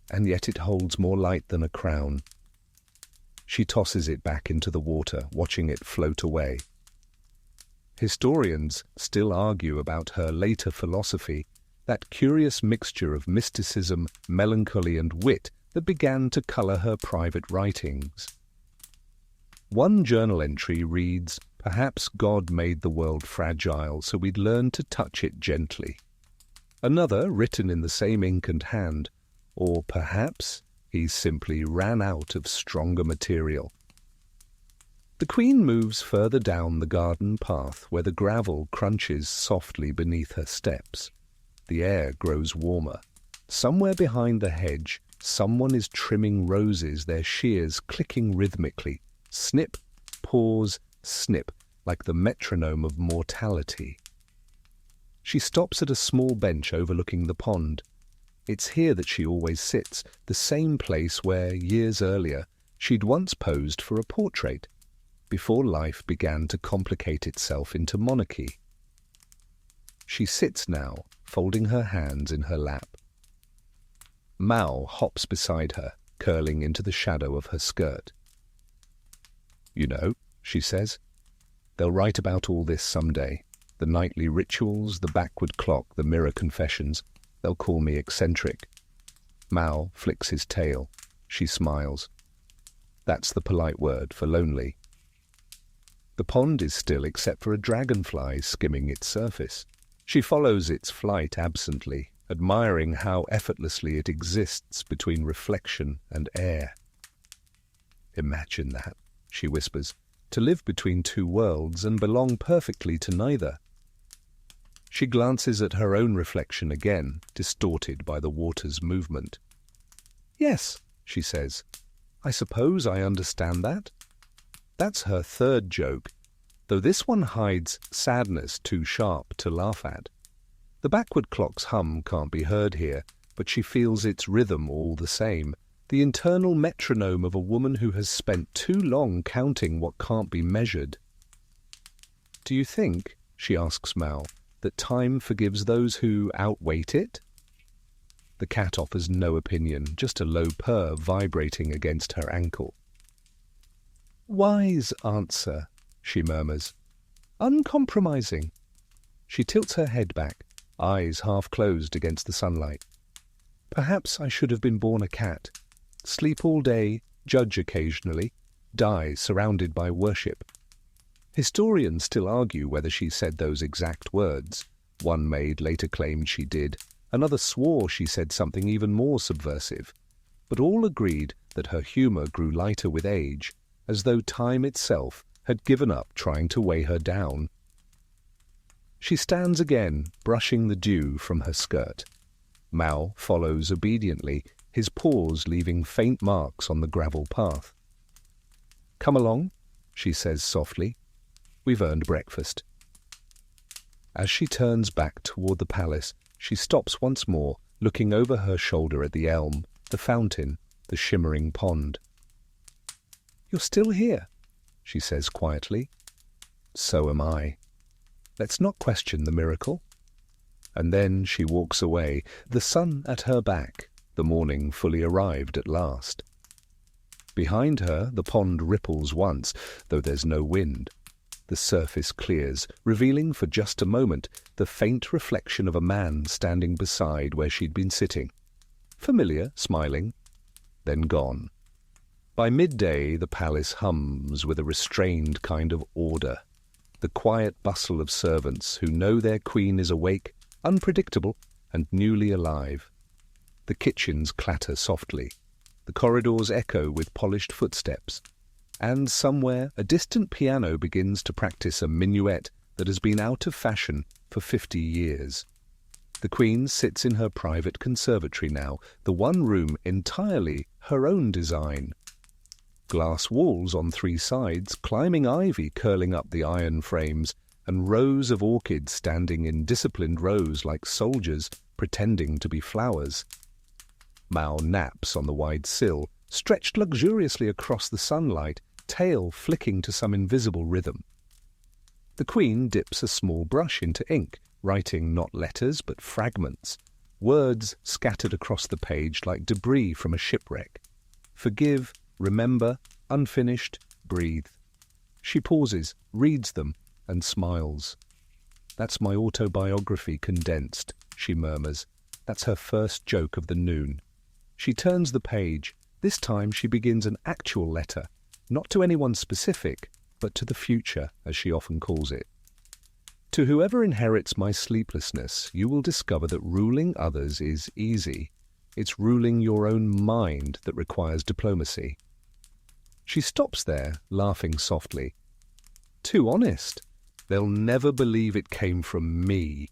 "And yet it holds more light than a crown." She tosses it back into the water, watching it float away. Historians still argue about her later philosophy, that curious mixture of mysticism, melancholy, and wit that began to colour her private writings. One journal entry reads, "Perhaps God made the world fragile so we'd learn to touch it gently." Another, written in the same ink and hand, or perhaps he simply ran out of stronger material. The Queen moves further down the garden path where the gravel crunches softly beneath her steps. The air grows warmer. Somewhere behind the hedge, someone is trimming roses, their shears clicking rhythmically. Snip, pause, snip, like the metronome of mortality. She stops at a small bench overlooking the pond. It's here that she always sits, the same place where, years earlier, she'd once posed for a portrait, before life began to complicate itself into monarchy. She sits now, folding her hands in her lap. Mao hops beside her, curling into the shadow of her skirt. "You know," she says, "they'll write about all this someday. The nightly rituals, the backward clock, the mirror confessions. They'll call me eccentric." Mao flicks his tail. She smiles. "That's the polite word for lonely." The pond is still except for a dragonfly skimming its surface. She follows its flight absently, admiring how effortlessly it exists between reflection and air. "Imagine that," she whispers, "to live between two worlds and belong perfectly to neither." She glances at her own reflection again, distorted by the water's movement. "Yes," she says, "I suppose I understand that." That's her third joke, though this one hides sadness too sharp to laugh at. The backward clock's hum can't be heard here, but she feels its rhythm all the same, the internal metronome of a woman who has spent too long counting what can't be measured. "Do you think," she asks Mal, "that time forgives those who outwait it?" The cat offers no opinion, just a low purr vibrating against her ankle. "Wise answer," she murmurs. "Uncompromising." She tilts her head back, eyes half closed against the sunlight. "Perhaps I should have been born a cat. Sleep all day, judge occasionally, die surrounded by worship." Historians still argue whether she said those exact words. One maid later claimed she did, another swore she said something even more subversive. But all agreed that her humour grew lighter with age, as though time itself had given up trying to weigh her down. She stands again, brushing the dew from her skirt. Mao follows obediently, his paws leaving faint marks on the gravel path. "Come along," she says softly. "We've earned breakfast." As she turns back toward the palace, she stops once more, looking over her shoulder at the elm, the fountain, the shimmering pond. "You're still here," she says quietly. "So am I. Let's not question the miracle." And then she walks away, the sun at her back, the morning fully arrived at last. Behind her the pond ripples once, though there's no wind. The surface clears, revealing for just a moment the faint reflection of a man standing beside where she'd been sitting. Familiar, smiling, then gone. By midday the palace hums with a restrained kind of order. The quiet bustle of servants who know their queen is awake, unpredictable, and newly alive. The kitchens clatter softly. The corridors echo with polished footsteps. And somewhere a distant piano begins to practice a minuet that has been out of fashion for 50 years. The Queen sits in her private conservatory now, the one room entirely her own design. Glass walls on 3 sides, climbing ivy curling up the iron frames, and rows of orchids standing in disciplined rows like soldiers pretending to be flowers. Mao naps on the wide sill, stretched luxuriously across the sunlight, tail flicking to some invisible rhythm. The Queen dips a small brush into ink, writing not letters but fragments, words scattered across the page like debris from a shipwreck. Forgive, remember, unfinished, breathe. She pauses, reads them, and smiles. "That's my autobiography condensed," she murmurs. That's her first joke of the noon. She turns the page. This time she begins an actual letter, not to anyone specific, but to the future, as she often calls it. "To whoever inherits my sleeplessness, you will discover that ruling others is easy. It's ruling your own mind that requires diplomacy." She stops there, laughing softly. "Too honest. They'll never believe it came from me."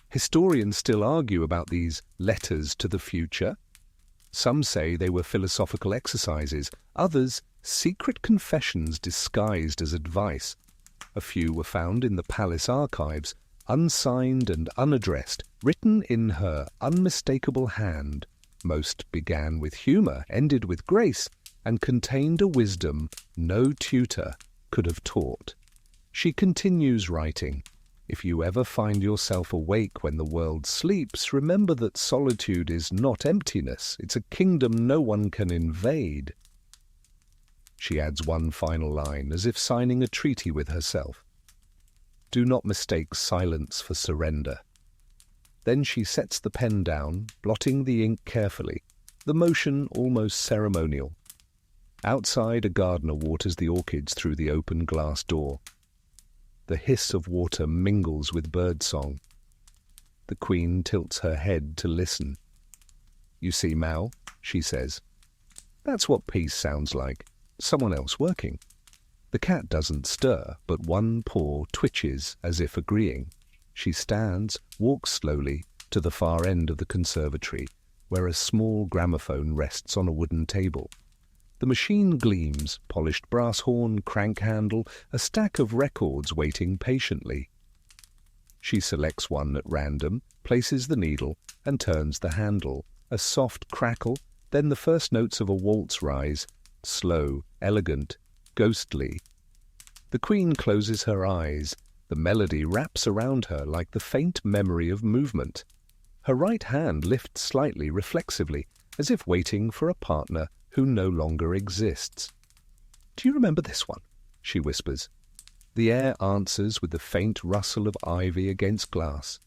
Historians still argue about these letters to the future. Some say they were philosophical exercises, others secret confessions disguised as advice. A few were found in the palace archives, unsigned and unaddressed, written in her unmistakable hand. Most began with humour, ended with grace, and contained a wisdom no tutor could have taught. She continues writing. "If you ever find yourself awake when the world sleeps, remember that solitude is not emptiness. It's a kingdom no one can invade." She adds one final line, as if signing a treaty with herself. "Do not mistake silence for surrender." Then she sets the pen down, blotting the ink carefully, the motion almost ceremonial. Outside, a gardener waters the orchids through the open glass door. The hiss of water mingles with birdsong. The Queen tilts her head to listen. "You see, Mal," she says. "That's what peace sounds like. Someone else working." The cat doesn't stir, but one paw twitches as if agreeing. She stands, walks slowly to the far end of the conservatory, where a small gramophone rests on a wooden table. The machine gleams, polished brass horn, crank handle, a stack of records waiting patiently. She selects one at random, places the needle, and turns the handle. A soft crackle, then the first notes of a waltz rise, slow, elegant, ghostly. The Queen closes her eyes. The melody wraps around her like the faint memory of movement. Her right hand lifts slightly, reflexively, as if waiting for a partner who no longer exists. "Do you remember this one?" she whispers. The air answers with the faint rustle of ivy against glass.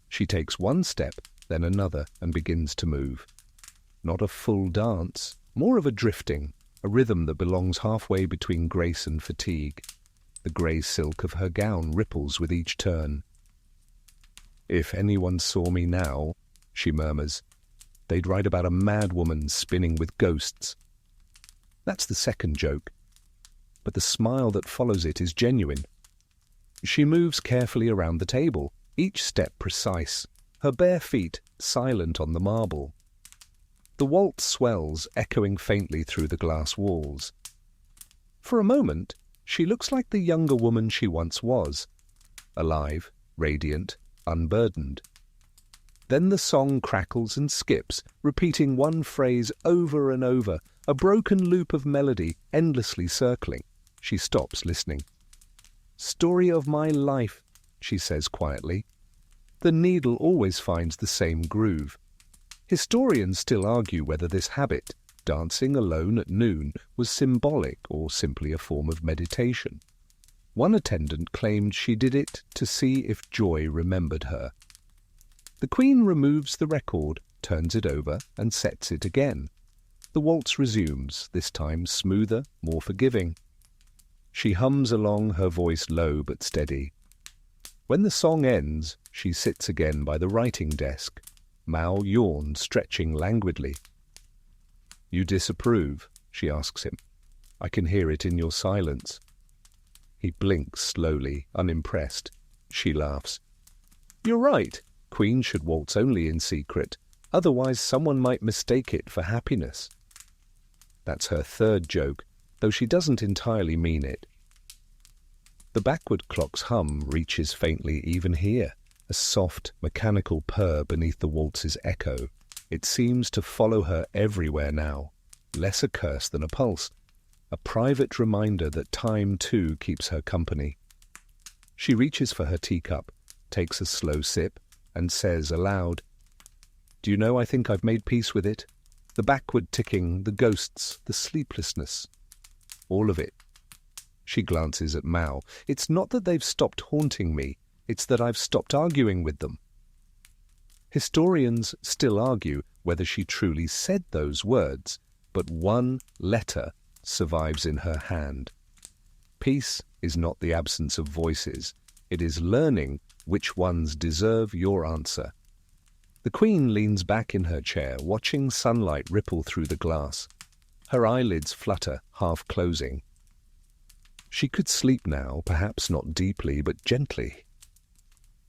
She takes one step, then another, and begins to move. Not a full dance, more of a drifting, a rhythm that belongs halfway between grace and fatigue. The grey silk of her gown ripples with each turn. "If anyone saw me now," she murmurs, "they'd write about a mad woman spinning with ghosts." That's the second joke, but the smile that follows it is genuine. She moves carefully around the table, each step precise, her bare feet silent on the marble. The waltz swells, echoing faintly through the glass walls. For a moment, she looks like the younger woman she once was, alive, radiant, unburdened. Then the song crackles and skips, repeating one phrase over and over, a broken loop of melody endlessly circling. She stops, listening. "Story of my life," she says quietly. The needle always finds the same groove. Historians still argue whether this habit, dancing alone at noon, was symbolic or simply a form of meditation. One attendant claimed she did it to see if joy remembered her. The Queen removes the record, turns it over, and sets it again. The waltz resumes, this time smoother, more forgiving. She hums along, her voice low but steady. When the song ends, she sits again by the writing desk. Mao yawns, stretching languidly. "You disapprove?" she asks him. "I can hear it in your silence." He blinks slowly, unimpressed. She laughs. "You're right. Queens should waltz only in secret. Otherwise someone might mistake it for happiness." That's her third joke, though she doesn't entirely mean it. The backward clock's hum reaches faintly even here, a soft, mechanical purr beneath the waltz's echo. It seems to follow her everywhere now, less a curse than a pulse, a private reminder that time too keeps her company. She reaches for her teacup, takes a slow sip, and says aloud, "Do you know, I think I've made peace with it. The backward ticking, the ghosts, the sleeplessness. All of it." She glances at Mao. "It's not that they've stopped haunting me, it's that I've stopped arguing with them." Historians still argue whether she truly said those words, but one letter survives in her hand. Peace is not the absence of voices. It is learning which ones deserve your answer. The Queen leans back in her chair, watching sunlight ripple through the glass. Her eyelids flutter, half closing. She could sleep now, perhaps not deeply, but gently.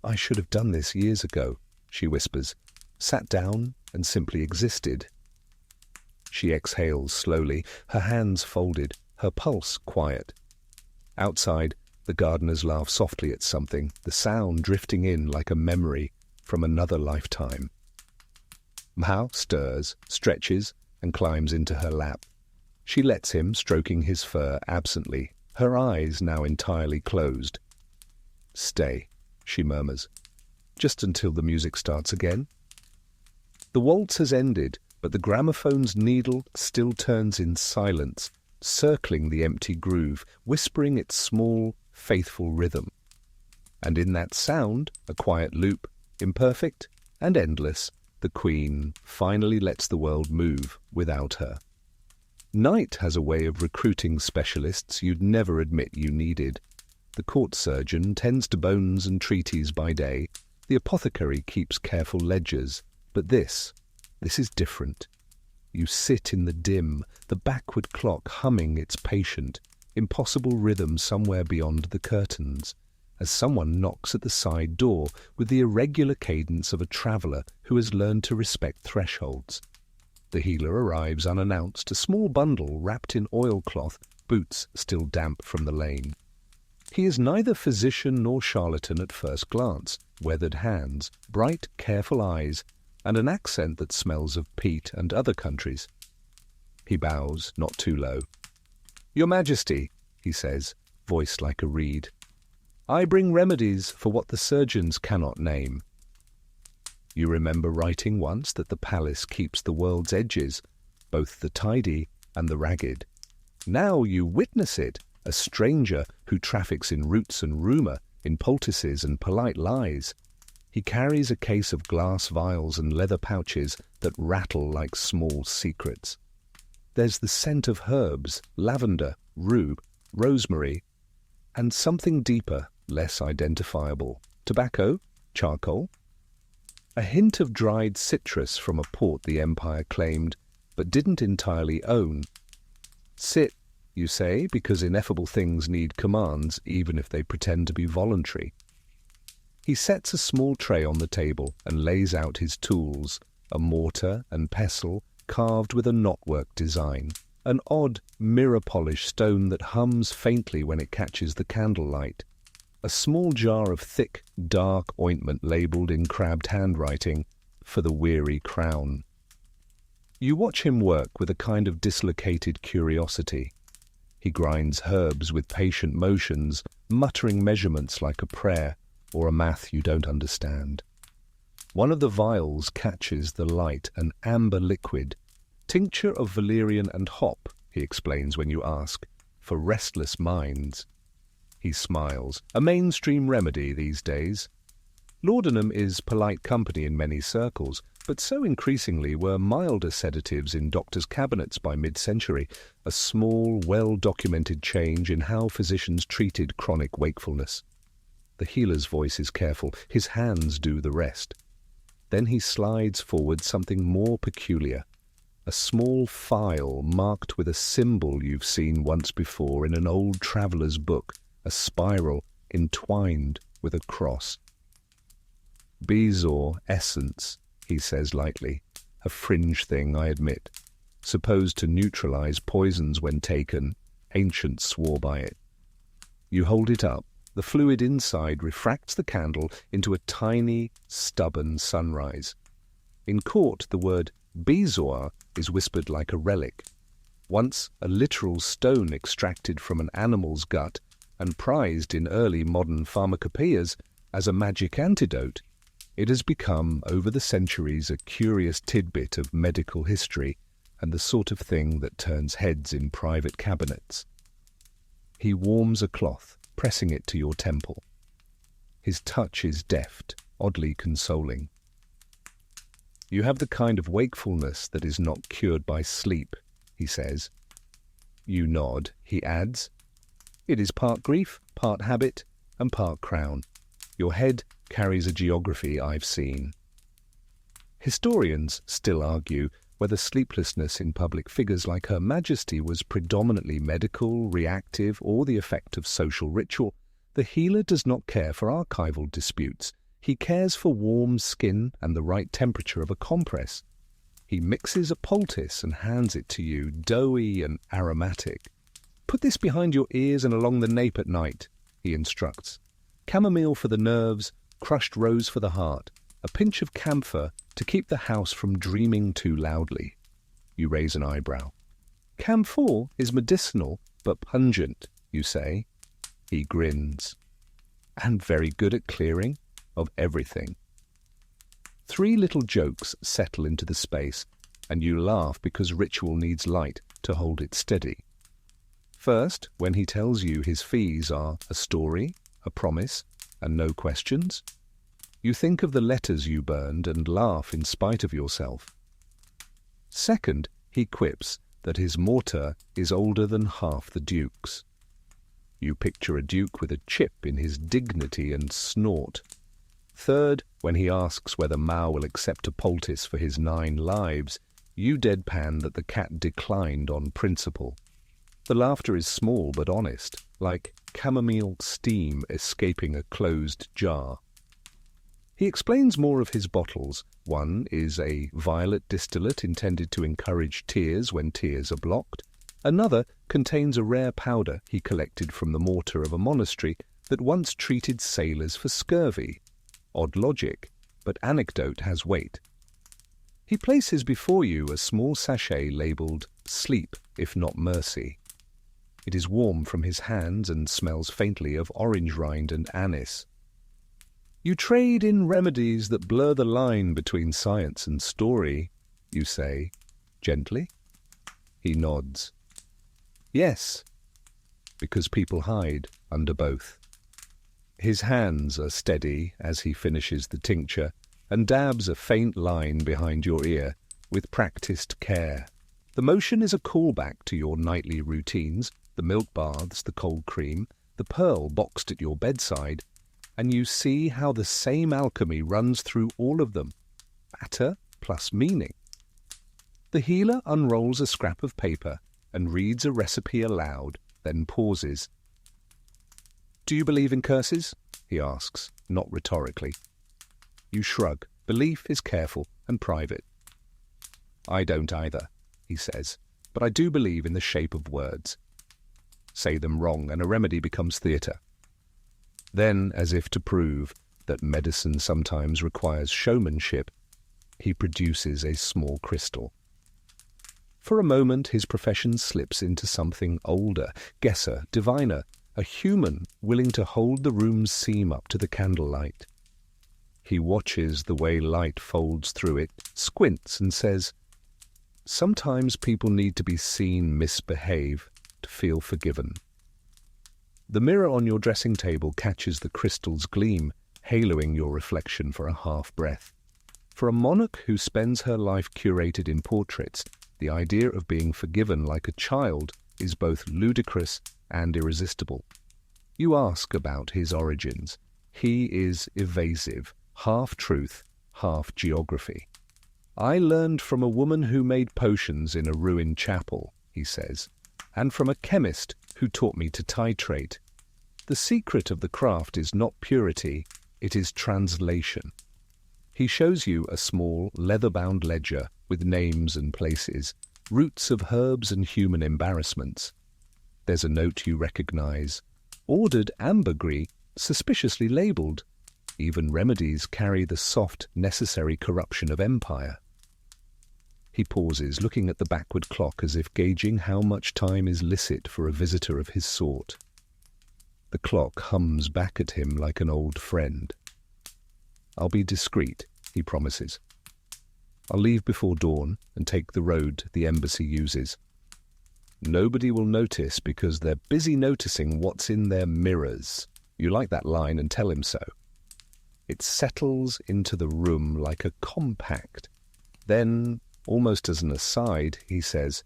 "I should have done this years ago," she whispers, sat down and simply existed. She exhales slowly, her hands folded, her pulse quiet. Outside, the gardeners laugh softly at something, the sound drifting in like a memory from another lifetime. Mao stirs, stretches, and climbs into her lap. She lets him, stroking his fur absently, her eyes now entirely closed. "Stay," she murmurs, "just until the music starts again." The waltz has ended, but the gramophone's needle still turns in silence, circling the empty groove, whispering its small, faithful rhythm. And in that sound, a quiet loop, imperfect and endless, the Queen finally lets the world move without her. Night has a way of recruiting specialists you'd never admit you needed. The court surgeon tends to bones and treaties by day. The apothecary keeps careful ledgers. But this is different. You sit in the dim, the backward clock humming its patient, impossible rhythm somewhere beyond the curtains, as someone knocks at the side door with the irregular cadence of a traveller who has learned to respect thresholds. The healer arrives unannounced, a small bundle wrapped in oilcloth, boots still damp from the lane. He is neither physician nor charlatan at first glance, weathered hands, bright, careful eyes, and an accent that smells of peat and other countries. He bows, not too low. "Your Majesty," he says, voice like a reed, "I bring remedies for what the surgeons cannot name." You remember writing once that the palace keeps the world's edges, both the tidy and the ragged. Now you witness it, a stranger who traffics in roots and rumour, in poultices and polite lies. He carries a case of glass vials and leather pouches that rattle like small secrets. There's the scent of herbs, lavender, rue, rosemary, and something deeper, less identifiable. Tobacco, charcoal. A hint of dried citrus from a port the Empire claimed, but didn't entirely own. Sit, you say, because ineffable things need commands, even if they pretend to be voluntary. He sets a small tray on the table and lays out his tools, a mortar and pestle carved with a knotwork design, an odd mirror-polished stone that hums faintly when it catches the candlelight, a small jar of thick, dark ointment labelled in crabbed handwriting, "For the weary crown." You watch him work with a kind of dislocated curiosity. He grinds herbs with patient motions, muttering measurements like a prayer, or a math you don't understand. One of the vials catches the light, an amber liquid. "Tincture of valerian and hop," he explains when you ask, "for restless minds." He smiles. "A mainstream remedy these days." Laudanum is polite company in many circles, but so increasingly were milder sedatives in doctors' cabinets by mid-century, a small, well-documented change in how physicians treated chronic wakefulness. The healer's voice is careful, his hands do the rest. Then he slides forward something more peculiar, a small phial marked with a symbol you've seen once before in an old traveller's book, a spiral entwined with a cross. "Bezoar essence," he says lightly, "a fringe thing, I admit, supposed to neutralize poisons when taken. Ancients swore by it." You hold it up. The fluid inside refracts the candle into a tiny, stubborn sunrise. In court, the word bezoar is whispered like a relic. Once a literal stone extracted from an animal's gut and prized in early modern pharmacopoeias as a magic antidote, it has become, over the centuries, a curious tidbit of medical history and the sort of thing that turns heads in private cabinets. He warms a cloth, pressing it to your temple. His touch is deft, oddly consoling. "You have the kind of wakefulness that is not cured by sleep," he says. You nod. He adds, "It is part grief, part habit, and part crown. Your head carries a geography I've seen." Historians still argue whether sleeplessness in public figures like Her Majesty was predominantly medical, reactive, or the effect of social ritual. The healer does not care for archival disputes. He cares for warm skin and the right temperature of a compress. He mixes a poultice and hands it to you, doughy and aromatic. "Put this behind your ears and along the nape at night," he instructs. "Chamomile for the nerves, crushed rose for the heart, a pinch of camphor to keep the house from dreaming too loudly." You raise an eyebrow. "Camphor is medicinal, but pungent," you say. He grins. "And very good at clearing of everything." 3 little jokes settle into the space, and you laugh because ritual needs light to hold it steady. First, when he tells you his fees are a story, a promise, and no questions, you think of the letters you burned and laugh in spite of yourself. Second, he quips, that his mortar is older than half the duke's. You picture a duke with a chip in his dignity and snort. Third, when he asks whether Mao will accept a poultice for his 9 lives, you deadpan that the cat declined on principle. The laughter is small but honest, like chamomile steam escaping a closed jar. He explains more of his bottles. One is a violet distillate intended to encourage tears when tears are blocked. Another contains a rare powder he collected from the mortar of a monastery that once treated sailors for scurvy. Odd logic, but anecdote has weight. He places before you a small sachet labelled "Sleep, if not Mercy." It is warm from his hands and smells faintly of orange rind and anise. You trade in remedies that blur the line between science and story, you say, gently. He nods. Yes, because people hide under both. His hands are steady as he finishes the tincture and dabs a faint line behind your ear with practiced care. The motion is a callback to your nightly routines, the milk baths, the cold cream, the pearl boxed at your bedside, and you see how the same alchemy runs through all of them, matter plus meaning. The healer unrolls a scrap of paper and reads a recipe aloud, then pauses. "Do you believe in curses?" he asks, not rhetorically. You shrug. Belief is careful and private. "I don't either," he says, "but I do believe in the shape of words. Say them wrong and a remedy becomes theatre." Then, as if to prove that medicine sometimes requires showmanship, he produces a small crystal. For a moment his profession slips into something older, guesser, diviner, a human willing to hold the room's seam up to the candlelight. He watches the way light folds through it, squints and says, "Sometimes people need to be seen misbehave to feel forgiven." The mirror on your dressing table catches the crystal's gleam, haloing your reflection for a half-breath. For a monarch who spends her life curated in portraits, the idea of being forgiven like a child is both ludicrous and irresistible. You ask about his origins. He is evasive, half-truth, half-geography. "I learned from a woman who made potions in a ruined chapel," he says, "and from a chemist who taught me to titrate. The secret of the craft is not purity, it is translation." He shows you a small, leather-bound ledger with names and places, roots of herbs and human embarrassments. There's a note you recognize. Ordered ambergris, suspiciously labelled. Even remedies carry the soft, necessary corruption of empire. He pauses, looking at the backward clock as if gauging how much time is licit for a visitor of his sort. The clock hums back at him like an old friend. "I'll be discreet," he promises. "I'll leave before dawn and take the road the embassy uses. Nobody will notice because they're busy noticing what's in their mirrors." You like that line and tell him so. It settles into the room like a compact. Then, almost as an aside, he says,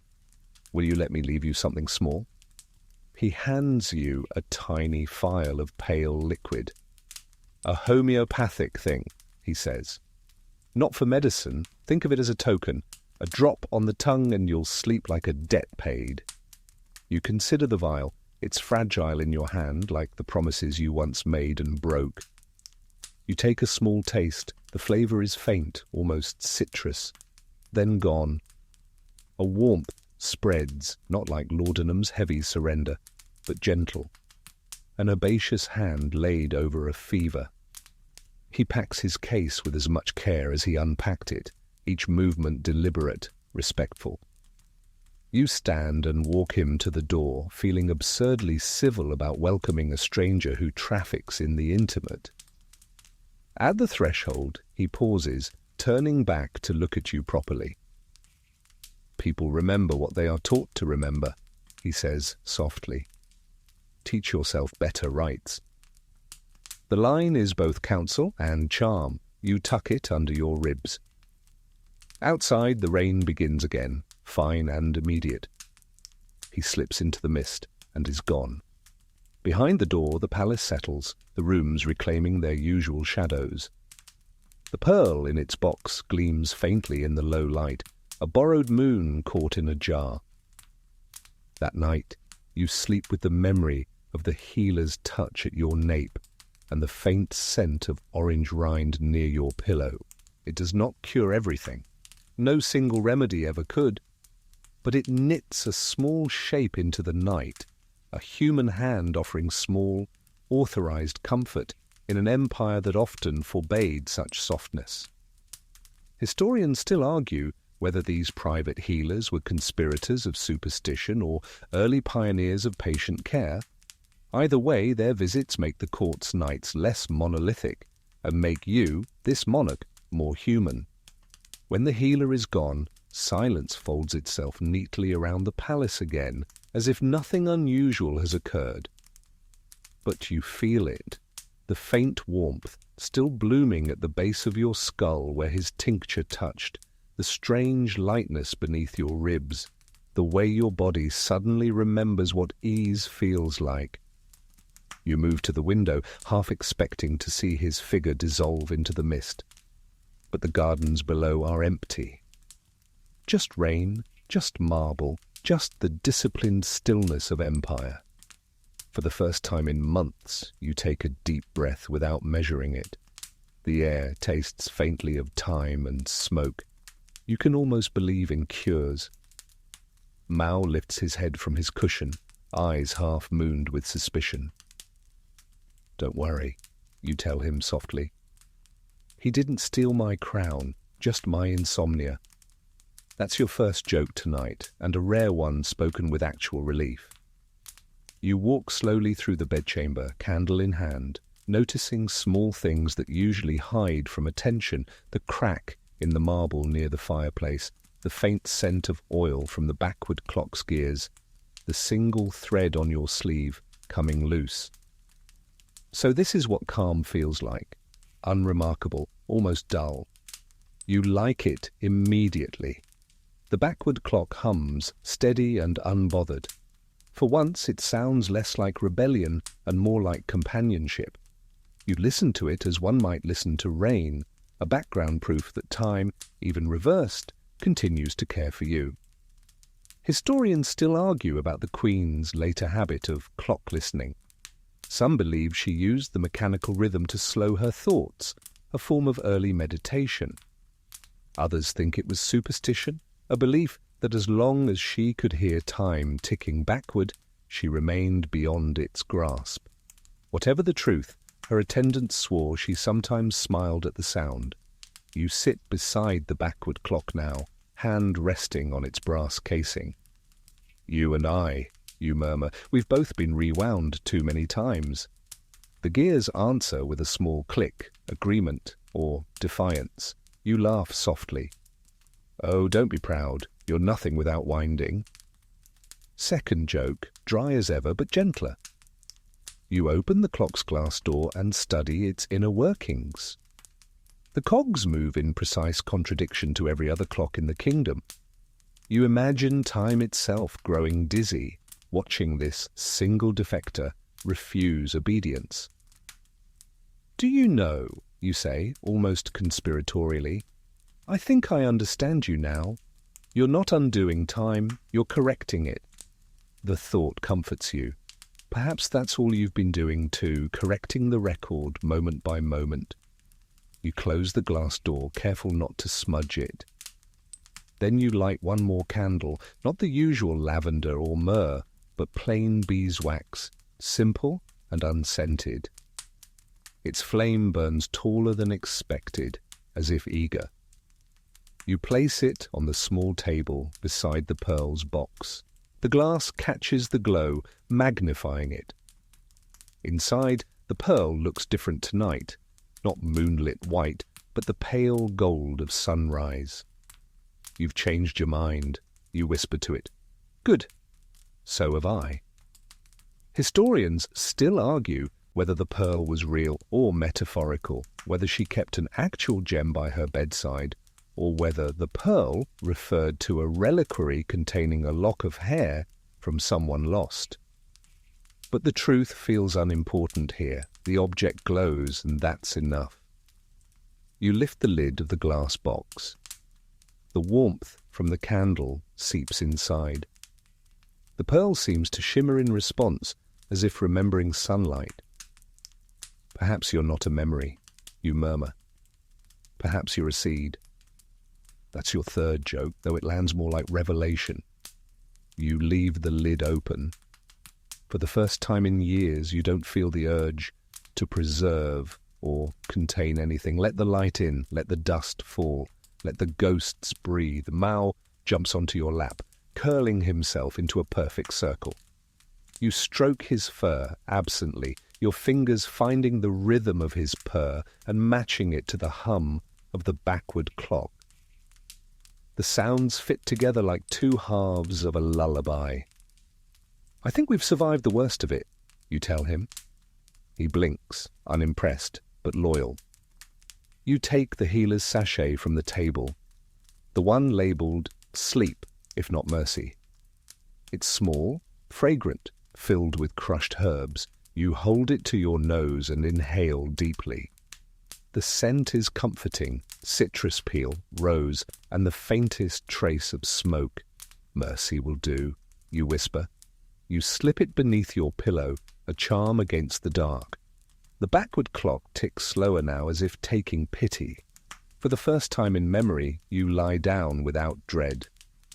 "Will you let me leave you something small?" He hands you a tiny phial of pale liquid. "A homeopathic thing," he says. "Not for medicine. Think of it as a token. A drop on the tongue and you'll sleep like a debt paid." You consider the vial. It's fragile in your hand, like the promises you once made and broke. You take a small taste. The flavour is faint, almost citrus. Then gone. A warmth spreads, not like laudanum's heavy surrender, but gentle. An herbaceous hand laid over a fever. He packs his case with as much care as he unpacked it, each movement deliberate, respectful. You stand and walk him to the door, feeling absurdly civil about welcoming a stranger who traffics in the intimate. At the threshold, he pauses, turning back to look at you properly. "People remember what they are taught to remember," he says softly. "Teach yourself better rights." The line is both counsel and charm. You tuck it under your ribs. Outside, the rain begins again. fine and immediate. He slips into the mist and is gone. Behind the door, the palace settles, the rooms reclaiming their usual shadows. The pearl in its box gleams faintly in the low light, a borrowed moon caught in a jar. That night, you sleep with the memory of the healer's touch at your nape and the faint scent of orange rind near your pillow. It does not cure everything. No single remedy ever could. But it knits a small shape into the night, a human hand offering small, authorized comfort in an empire that often forbade such softness. Historians still argue whether these private healers were conspirators of superstition or early pioneers of patient care. Either way, their visits make the court's nights less monolithic and make you, this monarch, more human. When the healer is gone, silence folds itself neatly around the palace again, as if nothing unusual has occurred. But you feel it, the faint warmth still blooming at the base of your skull where his tincture touched, the strange lightness beneath your ribs, the way your body suddenly remembers what ease feels like. You move to the window, half expecting to see his figure dissolve into the mist. But the gardens below are empty. Just rain, just marble, just the disciplined stillness of empire. For the first time in months, you take a deep breath without measuring it. The air tastes faintly of thyme and smoke. You can almost believe in cures. Mao lifts his head from his cushion, eyes half-mooned with suspicion. "Don't worry," you tell him softly. "He didn't steal my crown, just my insomnia." That's your first joke tonight, and a rare one spoken with actual relief. You walk slowly through the bedchamber, candle in hand, noticing small things that usually hide from attention, the crack in the marble near the fireplace, the faint scent of oil from the backward clock's gears, the single thread on your sleeve coming loose. So this is what calm feels like. Unremarkable, almost dull. You like it immediately. The backward clock hums, steady and unbothered. For once it sounds less like rebellion and more like companionship. You listen to it as one might listen to rain, a background proof that time, even reversed, continues to care for you. Historians still argue about the Queen's later habit of clock listening. Some believe she used the mechanical rhythm to slow her thoughts, a form of early meditation. Others think it was superstition, a belief that as long as she could hear time ticking backward, she remained beyond its grasp. Whatever the truth, her attendants swore she sometimes smiled at the sound. You sit beside the backward clock now, hand resting on its brass casing. "You and I," you murmur, "we've both been rewound too many times." The gears answer with a small click, agreement, or defiance. You laugh softly. "Oh, don't be proud. You're nothing without winding." Second joke, dry as ever, but gentler. You open the clock's glass door and study its inner workings. The cogs move in precise contradiction to every other clock in the kingdom. You imagine time itself growing dizzy, watching this single defector refuse obedience. "Do you know," you say, almost conspiratorially, "I think I understand you now. You're not undoing time, you're correcting it." The thought comforts you. Perhaps that's all you've been doing too, correcting the record moment by moment. You close the glass door, careful not to smudge it. Then you light one more candle, not the usual lavender or myrrh, but plain beeswax, simple and unscented. Its flame burns taller than expected, as if eager. You place it on the small table beside the pearl's box. The glass catches the glow, magnifying it. Inside, the pearl looks different tonight, not moonlit white, but the pale gold of sunrise. "You've changed your mind," you whisper to it. "Good. So have I." Historians still argue whether the pearl was real or metaphorical, whether she kept an actual gem by her bedside, or whether the pearl referred to a reliquary containing a lock of hair from someone lost. But the truth feels unimportant here. The object glows, and that's enough. You lift the lid of the glass box. The warmth from the candle seeps inside. The pearl seems to shimmer in response, as if remembering sunlight. Perhaps you're not a memory, you murmur. Perhaps you're a seed. That's your third joke, though it lands more like revelation. You leave the lid open. For the first time in years, you don't feel the urge to preserve or contain anything. Let the light in, let the dust fall, let the ghosts breathe. Mao jumps onto your lap, curling himself into a perfect circle. You stroke his fur absently, your fingers finding the rhythm of his purr and matching it to the hum of the backward clock. The sounds fit together like two halves of a lullaby. I think we've survived the worst of it, you tell him. He blinks, unimpressed, but loyal. You take the healer's sachet from the table, the one labelled sleep, if not mercy. It's small, fragrant, filled with crushed herbs. You hold it to your nose and inhale deeply. The scent is comforting, citrus peel, rose, and the faintest trace of smoke. Mercy will do, you whisper. You slip it beneath your pillow, a charm against the dark. The backward clock ticks slower now, as if taking pity. For the first time in memory, you lie down without dread.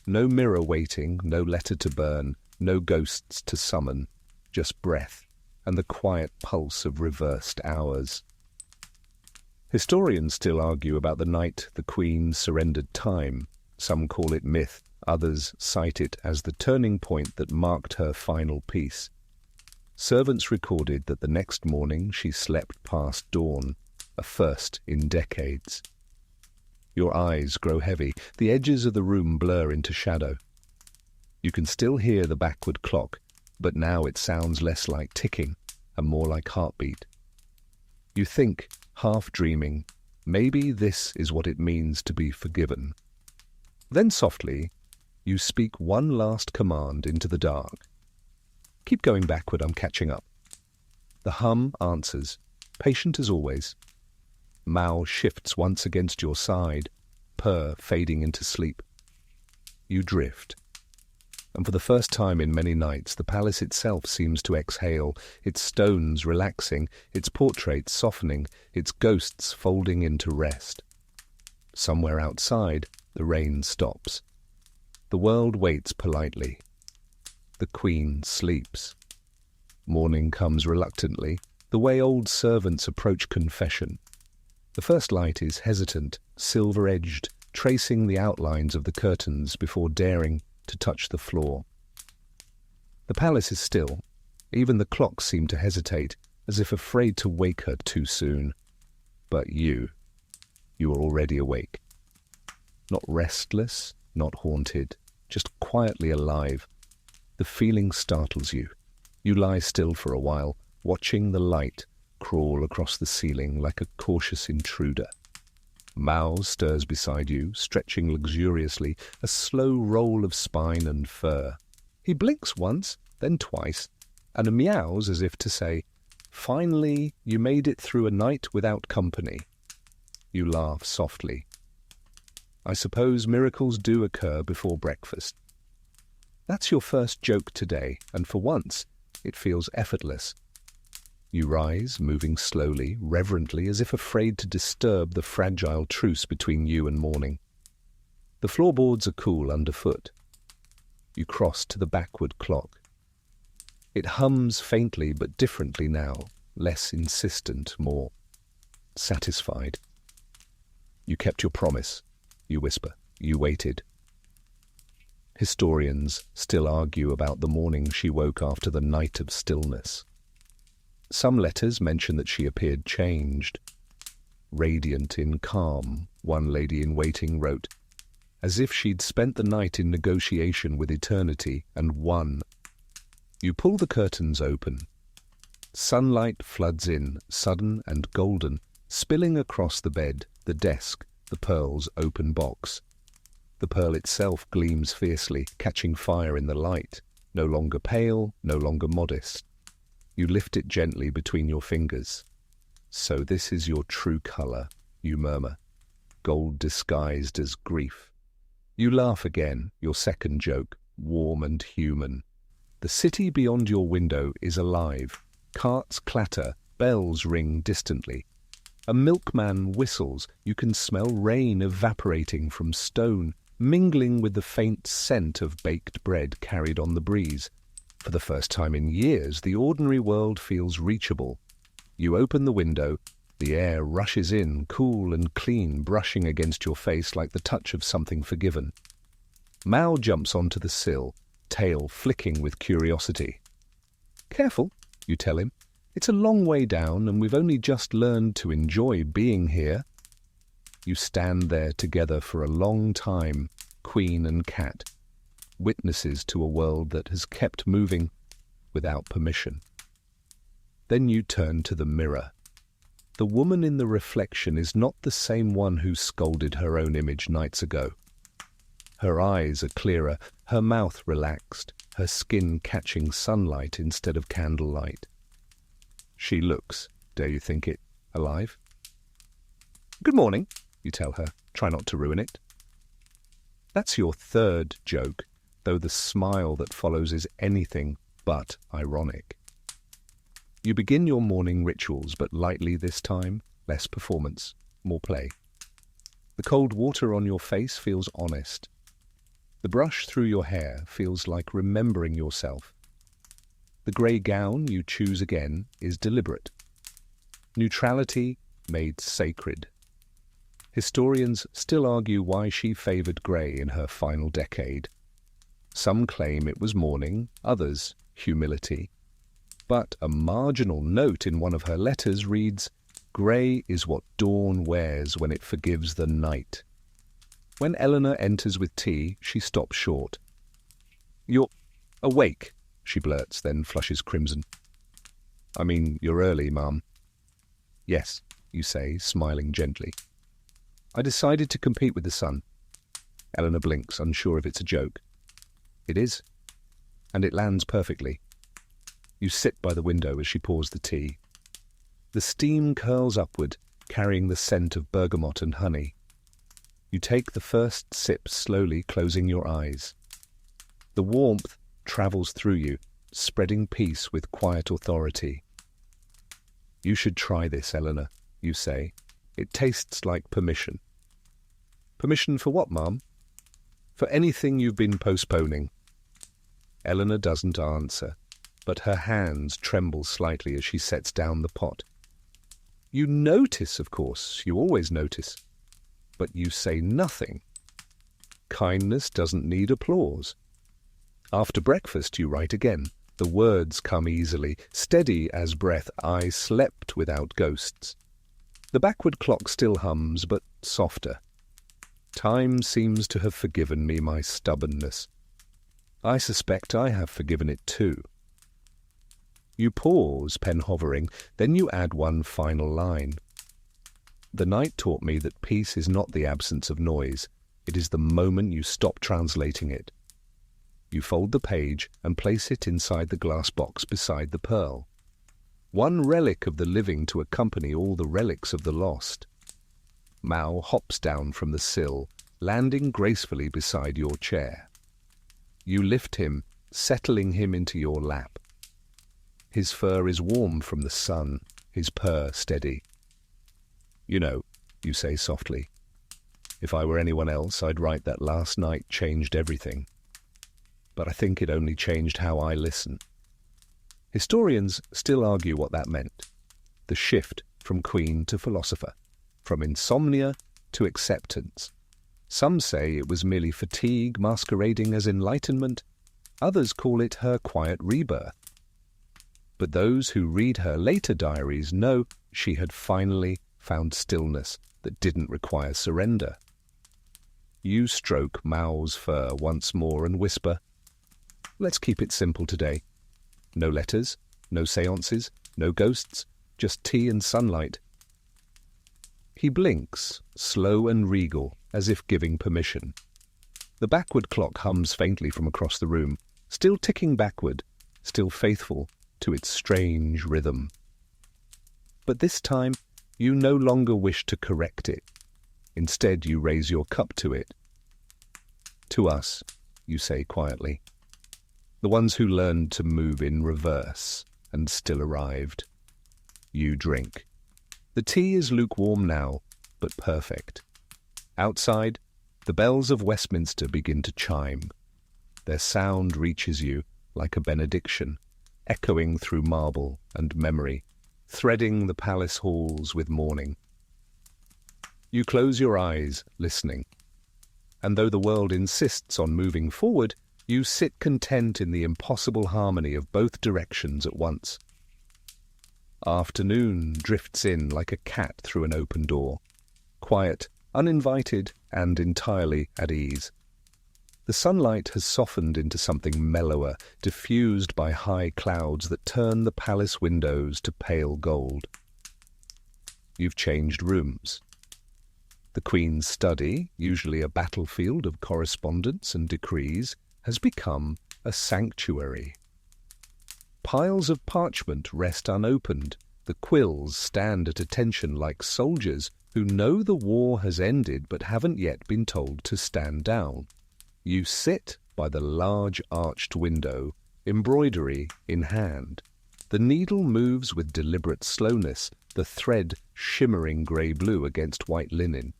No mirror waiting, no letter to burn, no ghosts to summon, just breath and the quiet pulse of reversed hours. Historians still argue about the night the Queen surrendered time. Some call it myth, others cite it as the turning point that marked her final peace. Servants recorded that the next morning she slept past dawn, a first in decades. Your eyes grow heavy, the edges of the room blur into shadow. You can still hear the backward clock, but now it sounds less like ticking and more like heartbeat. You think, half dreaming, maybe this is what it means to be forgiven. Then softly, you speak one last command into the dark. Keep going backward, I'm catching up. The hum answers, patient as always. Mao shifts once against your side, purr fading into sleep. You drift. And for the first time in many nights, the palace itself seems to exhale, its stones relaxing, its portraits softening, its ghosts folding into rest. Somewhere outside, the rain stops. The world waits politely. The Queen sleeps. Morning comes reluctantly, the way old servants approach confession. The first light is hesitant, silver-edged, tracing the outlines of the curtains before daring to touch the floor. The palace is still. Even the clocks seem to hesitate, as if afraid to wake her too soon. But you are already awake. Not restless, not haunted, just quietly alive. The feeling startles you. You lie still for a while, watching the light crawl across the ceiling like a cautious intruder. Mao stirs beside you, stretching luxuriously, a slow roll of spine and fur. He blinks once, then twice, and meows as if to say, "Finally, you made it through a night without company." You laugh softly. I suppose miracles do occur before breakfast. That's your first joke today, and for once, it feels effortless. You rise, moving slowly, reverently, as if afraid to disturb the fragile truce between you and morning. The floorboards are cool underfoot. You cross to the backward clock. It hums faintly but differently now, less insistent, more satisfied. You kept your promise, you whisper. You waited. Historians still argue about the morning she woke after the night of stillness. Some letters mention that she appeared changed. Radiant in calm, one lady in waiting wrote, as if she'd spent the night in negotiation with eternity and won. You pull the curtains open. Sunlight floods in, sudden and golden, spilling across the bed, the desk, the pearl's open box. The pearl itself gleams fiercely, catching fire in the light, no longer pale, no longer modest. You lift it gently between your fingers. "So this is your true color," you murmur, gold disguised as grief. You laugh again, your second joke, warm and human. The city beyond your window is alive. Carts clatter, bells ring distantly. A milkman whistles. You can smell rain evaporating from stone, mingling with the faint scent of baked bread carried on the breeze. For the first time in years, the ordinary world feels reachable. You open the window. The air rushes in, cool and clean, brushing against your face like the touch of something forgiven. Mao jumps onto the sill, tail flicking with curiosity. "Careful," you tell him. "It's a long way down, and we've only just learned to enjoy being here." You stand there together for a long time, queen and cat, witnesses to a world that has kept moving without permission. Then you turn to the mirror. The woman in the reflection is not the same one who scolded her own image nights ago. Her eyes are clearer, her mouth relaxed, her skin catching sunlight instead of candlelight. She looks, dare you think it, alive? "Good morning," you tell her. Try not to ruin it. That's your third joke, though the smile that follows is anything but ironic. You begin your morning rituals, but lightly this time, less performance, more play. The cold water on your face feels honest. The brush through your hair feels like remembering yourself. The grey gown you choose again is deliberate. Neutrality made sacred. Historians still argue why she favoured grey in her final decade. Some claim it was mourning, others humility. But a marginal note in one of her letters reads, "Grey is what dawn wears when it forgives the night." When Eleanor enters with tea, she stops short. "You're awake," she blurts, then flushes crimson. "I mean, you're early, Mum." "Yes," you say, smiling gently. "I decided to compete with the sun." Eleanor blinks, unsure if it's a joke. "It is, and it lands perfectly." You sit by the window as she pours the tea. The steam curls upward, carrying the scent of bergamot and honey. You take the first sip slowly, closing your eyes. The warmth travels through you, spreading peace with quiet authority. "You should try this, Eleanor," you say. "It tastes like permission." "Permission for what, Mum?" "For anything you've been postponing." Eleanor doesn't answer, but her hands tremble slightly as she sets down the pot. You notice, of course, you always notice, but you say nothing. Kindness doesn't need applause. After breakfast, you write again. The words come easily, steady as breath. "I slept without ghosts." The backward clock still hums, but softer. "Time seems to have forgiven me my stubbornness. I suspect I have forgiven it too." You pause, pen hovering, then you add one final line. "The night taught me that peace is not the absence of noise. It is the moment you stop translating it." You fold the page and place it inside the glass box beside the pearl. One relic of the living to accompany all the relics of the lost. Mao hops down from the sill, landing gracefully beside your chair. You lift him, settling him into your lap. His fur is warm from the sun, his purr steady. "You know," you say softly, "if I were anyone else, I'd write that last night changed everything. But I think it only changed how I listen." Historians still argue what that meant. The shift from queen to philosopher, from insomnia to acceptance. Some say it was merely fatigue masquerading as enlightenment. Others call it her quiet rebirth. But those who read her later diaries know she had finally found stillness that didn't require surrender. You stroke Mao's fur once more and whisper, "Let's keep it simple today. No letters, no seances, no ghosts, just tea and sunlight." He blinks, slow and regal, as if giving permission. The backward clock hums faintly from across the room, still ticking backward, still faithful to its strange rhythm. But this time, you no longer wish to correct it. Instead, you raise your cup to it. To us, you say quietly. The ones who learned to move in reverse and still arrived. You drink. The tea is lukewarm now, but perfect. Outside, the bells of Westminster begin to chime. Their sound reaches you like a benediction, echoing through marble and memory, threading the palace halls with morning. You close your eyes, listening. And though the world insists on moving forward, you sit content in the impossible harmony of both directions at once. Afternoon drifts in like a cat through an open door, quiet, uninvited, and entirely at ease. The sunlight has softened into something mellower, diffused by high clouds that turn the palace windows to pale gold. You've changed rooms. The Queen's study, usually a battlefield of correspondence and decrees, has become a sanctuary. Piles of parchment rest unopened. The quills stand at attention like soldiers who know the war has ended but haven't yet been told to stand down. You sit by the large arched window, embroidery in hand. The needle moves with deliberate slowness, the thread shimmering grey-blue against white linen.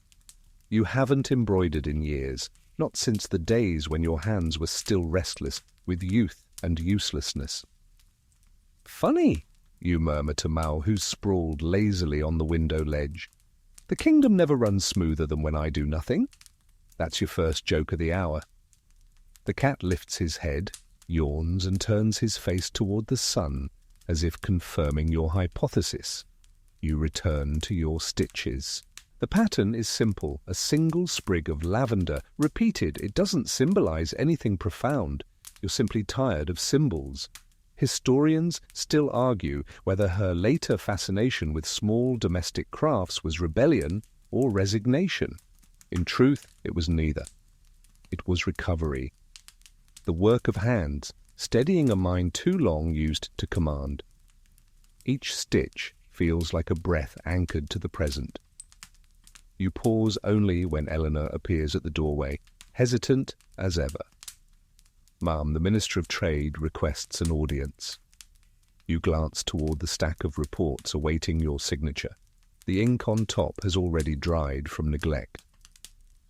You haven't embroidered in years, not since the days when your hands were still restless with youth and uselessness. "Funny," you murmur to Mao, who's sprawled lazily on the window ledge. "The kingdom never runs smoother than when I do nothing." That's your first joke of the hour. The cat lifts his head, yawns, and turns his face toward the sun, as if confirming your hypothesis. You return to your stitches. The pattern is simple, a single sprig of lavender. Repeated, it doesn't symbolize anything profound. You're simply tired of symbols. Historians still argue whether her later fascination with small domestic crafts was rebellion or resignation. In truth, it was neither. It was recovery. The work of hands, steadying a mind too long used to command. Each stitch feels like a breath anchored to the present. You pause only when Eleanor appears at the doorway, hesitant as ever. "Ma'am, the Minister of Trade requests an audience." You glance toward the stack of reports awaiting your signature. The ink on top has already dried from neglect.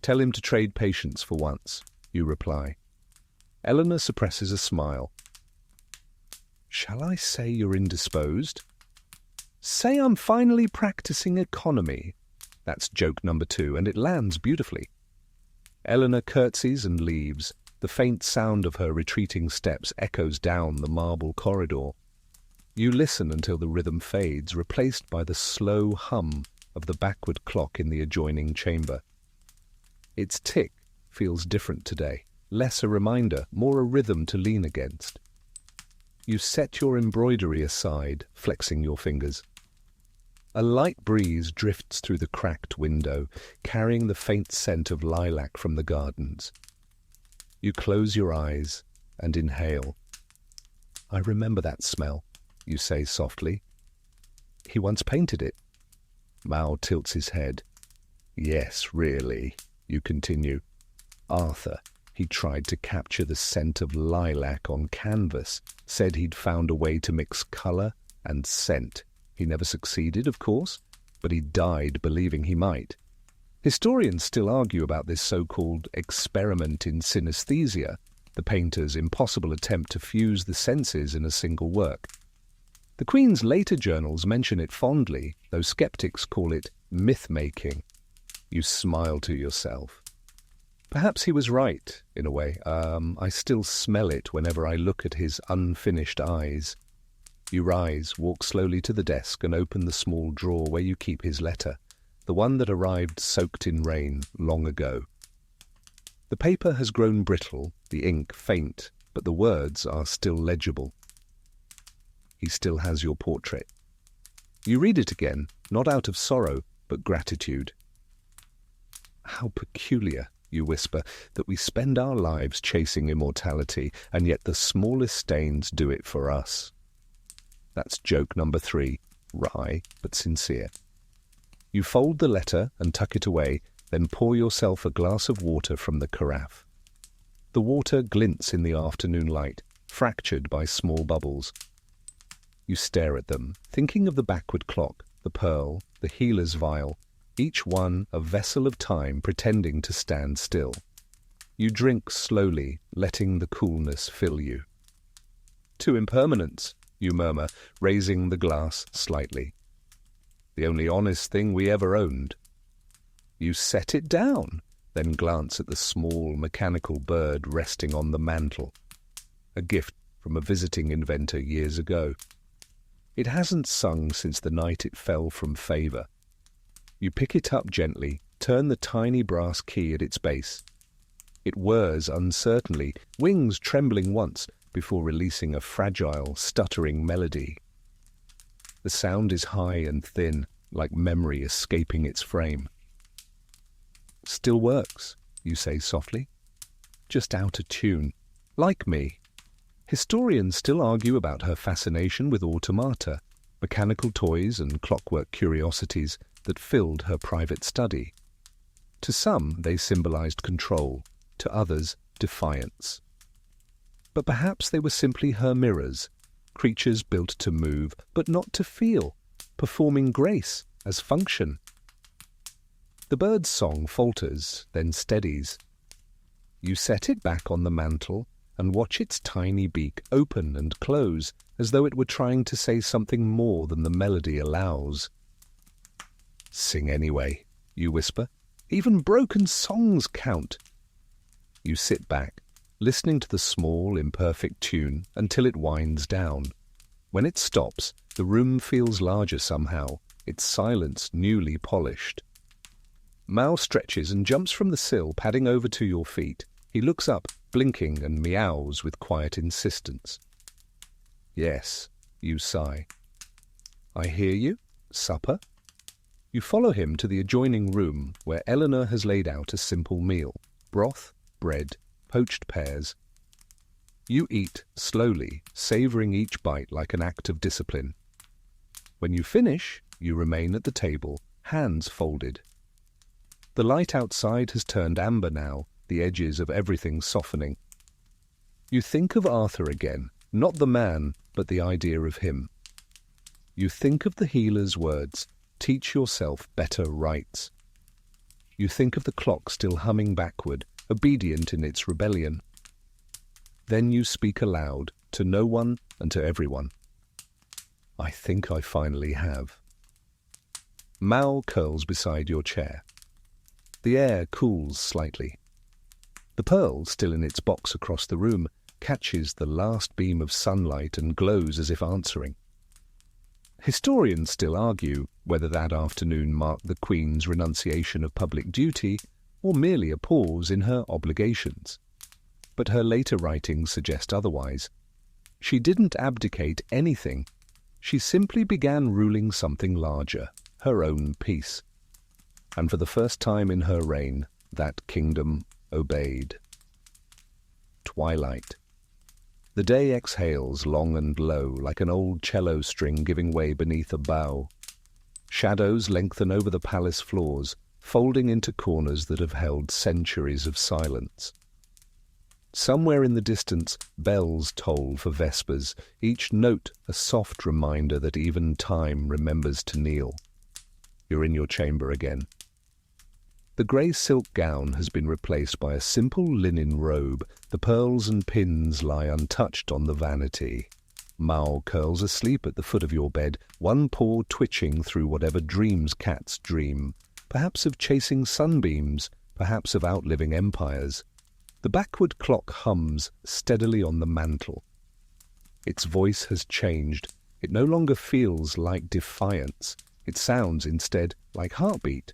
"Tell him to trade patience for once," you reply. Eleanor suppresses a smile. "Shall I say you're indisposed?" "Say I'm finally practicing economy." That's joke number 2, and it lands beautifully. Eleanor curtsies and leaves. The faint sound of her retreating steps echoes down the marble corridor. You listen until the rhythm fades, replaced by the slow hum of the backward clock in the adjoining chamber. Its tick feels different today, less a reminder, more a rhythm to lean against. You set your embroidery aside, flexing your fingers. A light breeze drifts through the cracked window, carrying the faint scent of lilac from the gardens. You close your eyes and inhale. "I remember that smell," you say softly. "He once painted it." Mao tilts his head. "Yes, really," you continue. "Arthur, he tried to capture the scent of lilac on canvas, said he'd found a way to mix colour and scent. He never succeeded, of course, but he died believing he might. Historians still argue about this so-called experiment in synesthesia, the painter's impossible attempt to fuse the senses in a single work. The Queen's later journals mention it fondly, though skeptics call it myth-making. You smile to yourself. Perhaps he was right, in a way. I still smell it whenever I look at his unfinished eyes. You rise, walk slowly to the desk, and open the small drawer where you keep his letter, the one that arrived soaked in rain long ago. The paper has grown brittle, the ink faint, but the words are still legible. He still has your portrait. You read it again, not out of sorrow, but gratitude. How peculiar, you whisper, that we spend our lives chasing immortality, and yet the smallest stains do it for us. That's joke number 3, wry but sincere. You fold the letter and tuck it away, then pour yourself a glass of water from the carafe. The water glints in the afternoon light, fractured by small bubbles. You stare at them, thinking of the backward clock, the pearl, the healer's vial, each one a vessel of time pretending to stand still. You drink slowly, letting the coolness fill you. "To impermanence," you murmur, raising the glass slightly. "The only honest thing we ever owned." You set it down, then glance at the small mechanical bird resting on the mantel, a gift from a visiting inventor years ago. It hasn't sung since the night it fell from favour. You pick it up gently, turn the tiny brass key at its base. It whirs uncertainly, wings trembling once, before releasing a fragile, stuttering melody. The sound is high and thin, like memory escaping its frame. "Still works," you say softly. "Just out of tune. Like me." Historians still argue about her fascination with automata, mechanical toys and clockwork curiosities that filled her private study. To some, they symbolized control, to others, defiance. But perhaps they were simply her mirrors, creatures built to move, but not to feel, performing grace as function. The bird's song falters, then steadies. You set it back on the mantel and watch its tiny beak open and close, as though it were trying to say something more than the melody allows. "Sing anyway," you whisper. "Even broken songs count." You sit back, listening to the small, imperfect tune until it winds down. When it stops, the room feels larger somehow, its silence newly polished. Mao stretches and jumps from the sill, padding over to your feet. He looks up, blinking, and meows with quiet insistence. "Yes," you sigh. "I hear you. Supper?" You follow him to the adjoining room, where Eleanor has laid out a simple meal: broth, bread, poached pears. You eat slowly, savouring each bite like an act of discipline. When you finish, you remain at the table, hands folded. The light outside has turned amber now, the edges of everything softening. You think of Arthur again, not the man, but the idea of him. You think of the healer's words, "Teach yourself better rights." You think of the clock still humming backward, obedient in its rebellion. Then you speak aloud, to no one and to everyone. "I think I finally have." Mao curls beside your chair. The air cools slightly. The pearl, still in its box across the room, catches the last beam of sunlight and glows as if answering. Historians still argue whether that afternoon marked the Queen's renunciation of public duty or merely a pause in her obligations. But her later writings suggest otherwise. She didn't abdicate anything. She simply began ruling something larger, her own peace. And for the first time in her reign, that kingdom obeyed. Twilight. The day exhales long and low, like an old cello string giving way beneath a bough. Shadows lengthen over the palace floors, folding into corners that have held centuries of silence. Somewhere in the distance, bells toll for vespers, each note a soft reminder that even time remembers to kneel. You're in your chamber again. The grey silk gown has been replaced by a simple linen robe. The pearls and pins lie untouched on the vanity. Mao curls asleep at the foot of your bed, one paw twitching through whatever dreams cats dream, perhaps of chasing sunbeams, perhaps of outliving empires. The backward clock hums steadily on the mantel. Its voice has changed. It no longer feels like defiance. It sounds instead like heartbeat.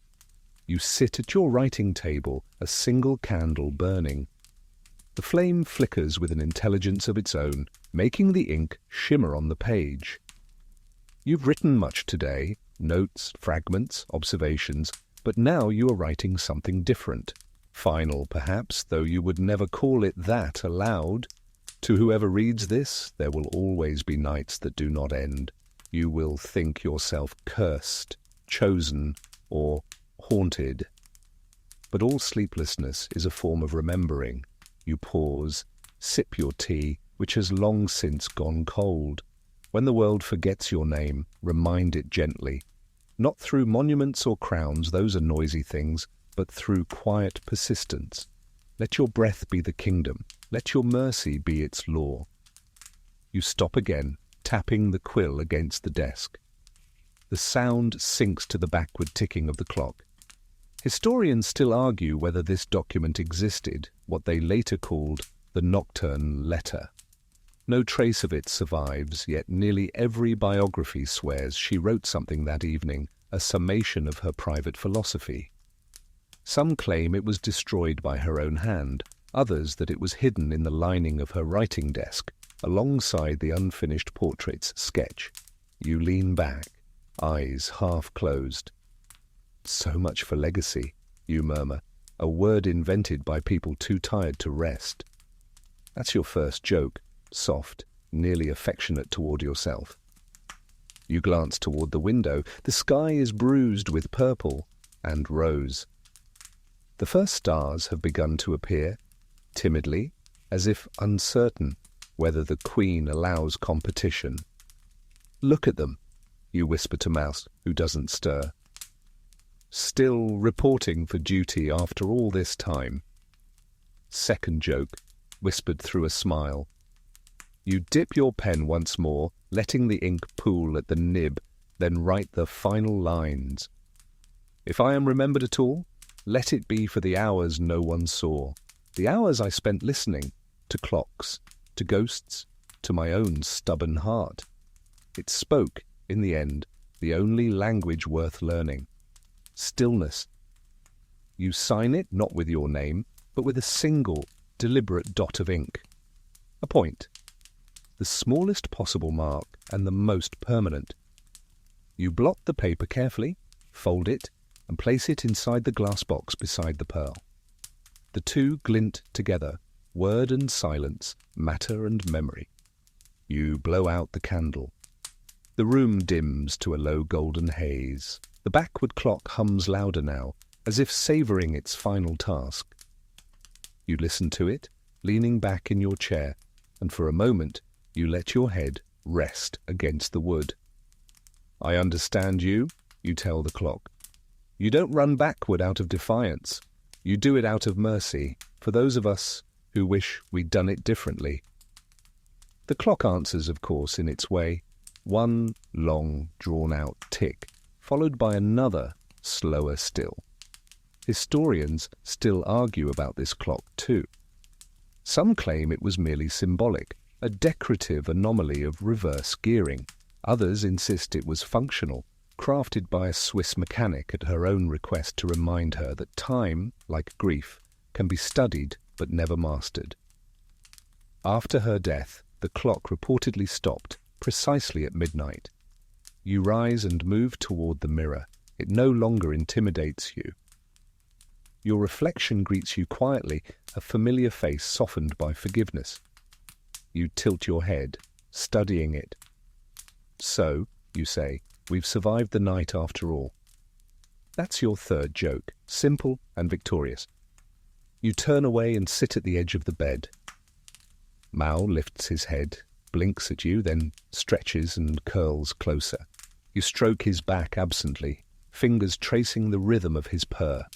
You sit at your writing table, a single candle burning. The flame flickers with an intelligence of its own, making the ink shimmer on the page. You've written much today, notes, fragments, observations, but now you are writing something different. Final, perhaps, though you would never call it that aloud. To whoever reads this, there will always be nights that do not end. You will think yourself cursed, chosen, or haunted. But all sleeplessness is a form of remembering. You pause, sip your tea, which has long since gone cold. When the world forgets your name, remind it gently. Not through monuments or crowns, those are noisy things, but through quiet persistence. Let your breath be the kingdom. Let your mercy be its law. You stop again, tapping the quill against the desk. The sound sinks to the backward ticking of the clock. Historians still argue whether this document existed, what they later called the Nocturne Letter. No trace of it survives, yet nearly every biography swears she wrote something that evening, a summation of her private philosophy. Some claim it was destroyed by her own hand, others that it was hidden in the lining of her writing desk, alongside the unfinished portrait's sketch. You lean back, eyes half closed. So much for legacy, you murmur, a word invented by people too tired to rest. That's your first joke, soft, nearly affectionate toward yourself. You glance toward the window. The sky is bruised with purple and rose. The first stars have begun to appear, timidly, as if uncertain whether the Queen allows competition. Look at them, you whisper to Mouse, who doesn't stir. Still reporting for duty after all this time. Second joke, whispered through a smile. You dip your pen once more, letting the ink pool at the nib, then write the final lines. If I am remembered at all, let it be for the hours no one saw, the hours I spent listening to clocks, to ghosts, to my own stubborn heart. It spoke, in the end, the only language worth learning. Stillness. You sign it not with your name, but with a single, deliberate dot of ink. A point. The smallest possible mark and the most permanent. You blot the paper carefully, fold it, and place it inside the glass box beside the pearl. The two glint together, word and silence, matter and memory. You blow out the candle. The room dims to a low golden haze. The backward clock hums louder now, as if savouring its final task. You listen to it, leaning back in your chair, and for a moment you let your head rest against the wood. I understand you, you tell the clock. You don't run backward out of defiance. You do it out of mercy, for those of us who wish we'd done it differently. The clock answers, of course, in its way, one long, drawn-out tick, followed by another, slower still. Historians still argue about this clock too. Some claim it was merely symbolic, a decorative anomaly of reverse gearing. Others insist it was functional, crafted by a Swiss mechanic at her own request to remind her that time, like grief, can be studied but never mastered. After her death, the clock reportedly stopped, precisely at midnight. You rise and move toward the mirror. It no longer intimidates you. Your reflection greets you quietly, a familiar face softened by forgiveness. You tilt your head, studying it. So, you say, we've survived the night after all. That's your third joke, simple and victorious. You turn away and sit at the edge of the bed. Mao lifts his head, blinks at you, then stretches and curls closer. You stroke his back absently, fingers tracing the rhythm of his purr.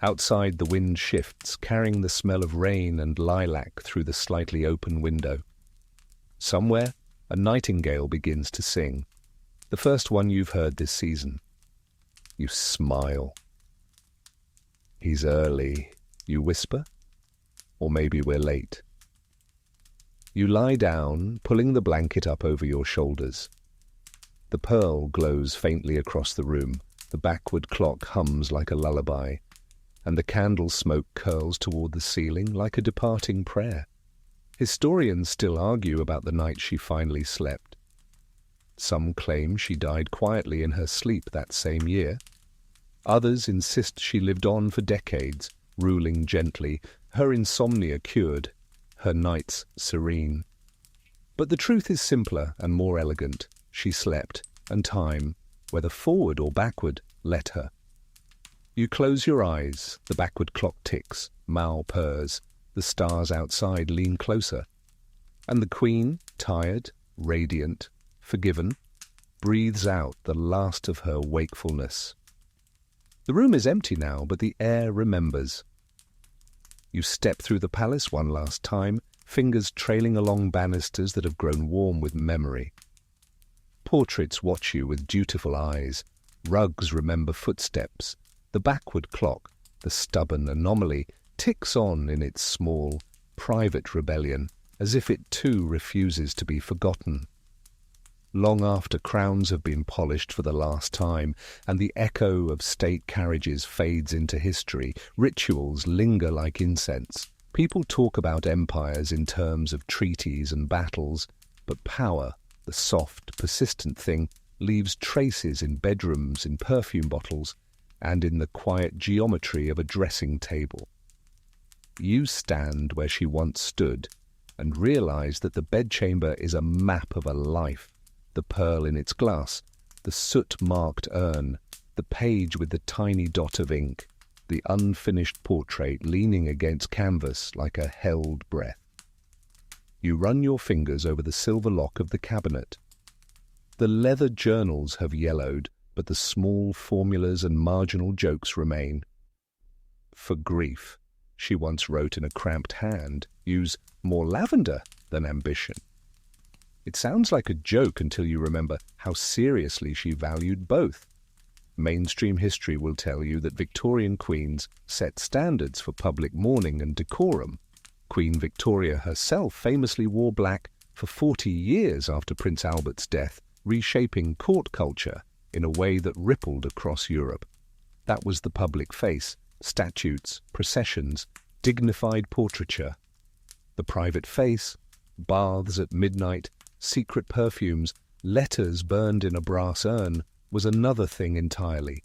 Outside, the wind shifts, carrying the smell of rain and lilac through the slightly open window. Somewhere, a nightingale begins to sing, the first one you've heard this season. You smile. He's early, you whisper, or maybe we're late. You lie down, pulling the blanket up over your shoulders. The pearl glows faintly across the room, the backward clock hums like a lullaby, and the candle smoke curls toward the ceiling like a departing prayer. Historians still argue about the night she finally slept. Some claim she died quietly in her sleep that same year. Others insist she lived on for decades, ruling gently, her insomnia cured, her nights serene. But the truth is simpler and more elegant. She slept, and time, whether forward or backward, let her. You close your eyes, the backward clock ticks, Mao purrs, the stars outside lean closer, and the Queen, tired, radiant, forgiven, breathes out the last of her wakefulness. The room is empty now, but the air remembers. You step through the palace one last time, fingers trailing along banisters that have grown warm with memory. Portraits watch you with dutiful eyes. Rugs remember footsteps. The backward clock, the stubborn anomaly, ticks on in its small, private rebellion, as if it too refuses to be forgotten. Long after crowns have been polished for the last time, and the echo of state carriages fades into history, rituals linger like incense. People talk about empires in terms of treaties and battles, but power, the soft, persistent thing, leaves traces in bedrooms, in perfume bottles, and in the quiet geometry of a dressing table. You stand where she once stood, and realize that the bedchamber is a map of a life. The pearl in its glass, the soot-marked urn, the page with the tiny dot of ink, the unfinished portrait leaning against canvas like a held breath. You run your fingers over the silver lock of the cabinet. The leather journals have yellowed, but the small formulas and marginal jokes remain. For grief, she once wrote in a cramped hand, use more lavender than ambition. It sounds like a joke until you remember how seriously she valued both. Mainstream history will tell you that Victorian queens set standards for public mourning and decorum. Queen Victoria herself famously wore black for 40 years after Prince Albert's death, reshaping court culture in a way that rippled across Europe. That was the public face, statutes, processions, dignified portraiture. The private face, baths at midnight, secret perfumes, letters burned in a brass urn, was another thing entirely.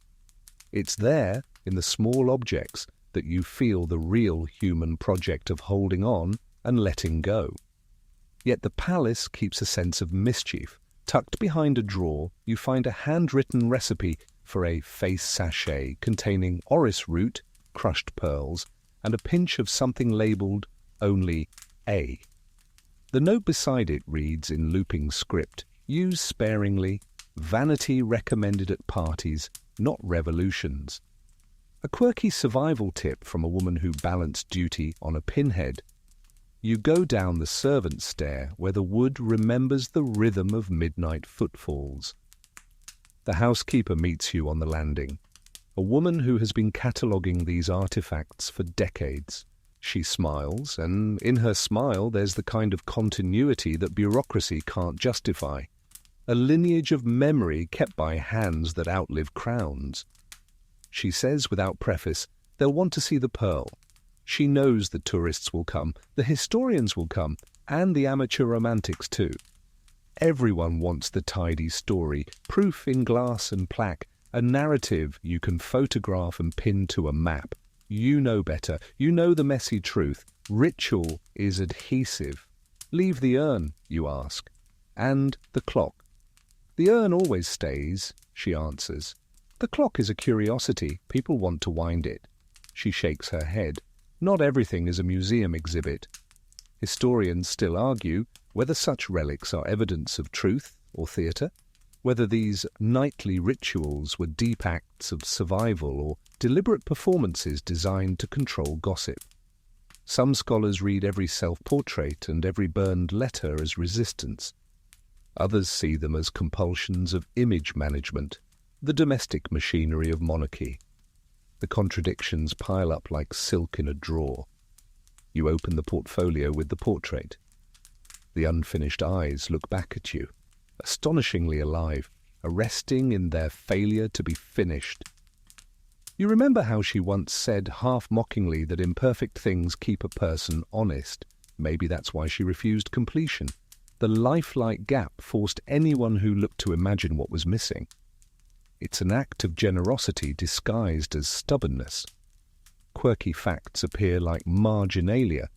It's there, in the small objects, that you feel the real human project of holding on and letting go. Yet the palace keeps a sense of mischief. Tucked behind a drawer, you find a handwritten recipe for a face sachet containing orris root, crushed pearls, and a pinch of something labelled only A. The note beside it reads in looping script, use sparingly, vanity recommended at parties, not revolutions. A quirky survival tip from a woman who balanced duty on a pinhead. You go down the servants' stair where the wood remembers the rhythm of midnight footfalls. The housekeeper meets you on the landing, a woman who has been cataloguing these artifacts for decades. She smiles, and in her smile there's the kind of continuity that bureaucracy can't justify. A lineage of memory kept by hands that outlive crowns. She says without preface, they'll want to see the pearl. She knows the tourists will come, the historians will come, and the amateur romantics too. Everyone wants the tidy story, proof in glass and plaque, a narrative you can photograph and pin to a map. You know better. You know the messy truth. Ritual is adhesive. Leave the urn, you ask. And the clock. The urn always stays, she answers. The clock is a curiosity. People want to wind it. She shakes her head. Not everything is a museum exhibit. Historians still argue whether such relics are evidence of truth or theatre, whether these nightly rituals were deep acts of survival or deliberate performances designed to control gossip. Some scholars read every self-portrait and every burned letter as resistance. Others see them as compulsions of image management, the domestic machinery of monarchy. The contradictions pile up like silk in a drawer. You open the portfolio with the portrait. The unfinished eyes look back at you, astonishingly alive, arresting in their failure to be finished. You remember how she once said half-mockingly that imperfect things keep a person honest. Maybe that's why she refused completion. The lifelike gap forced anyone who looked to imagine what was missing. It's an act of generosity disguised as stubbornness. Quirky facts appear like marginalia.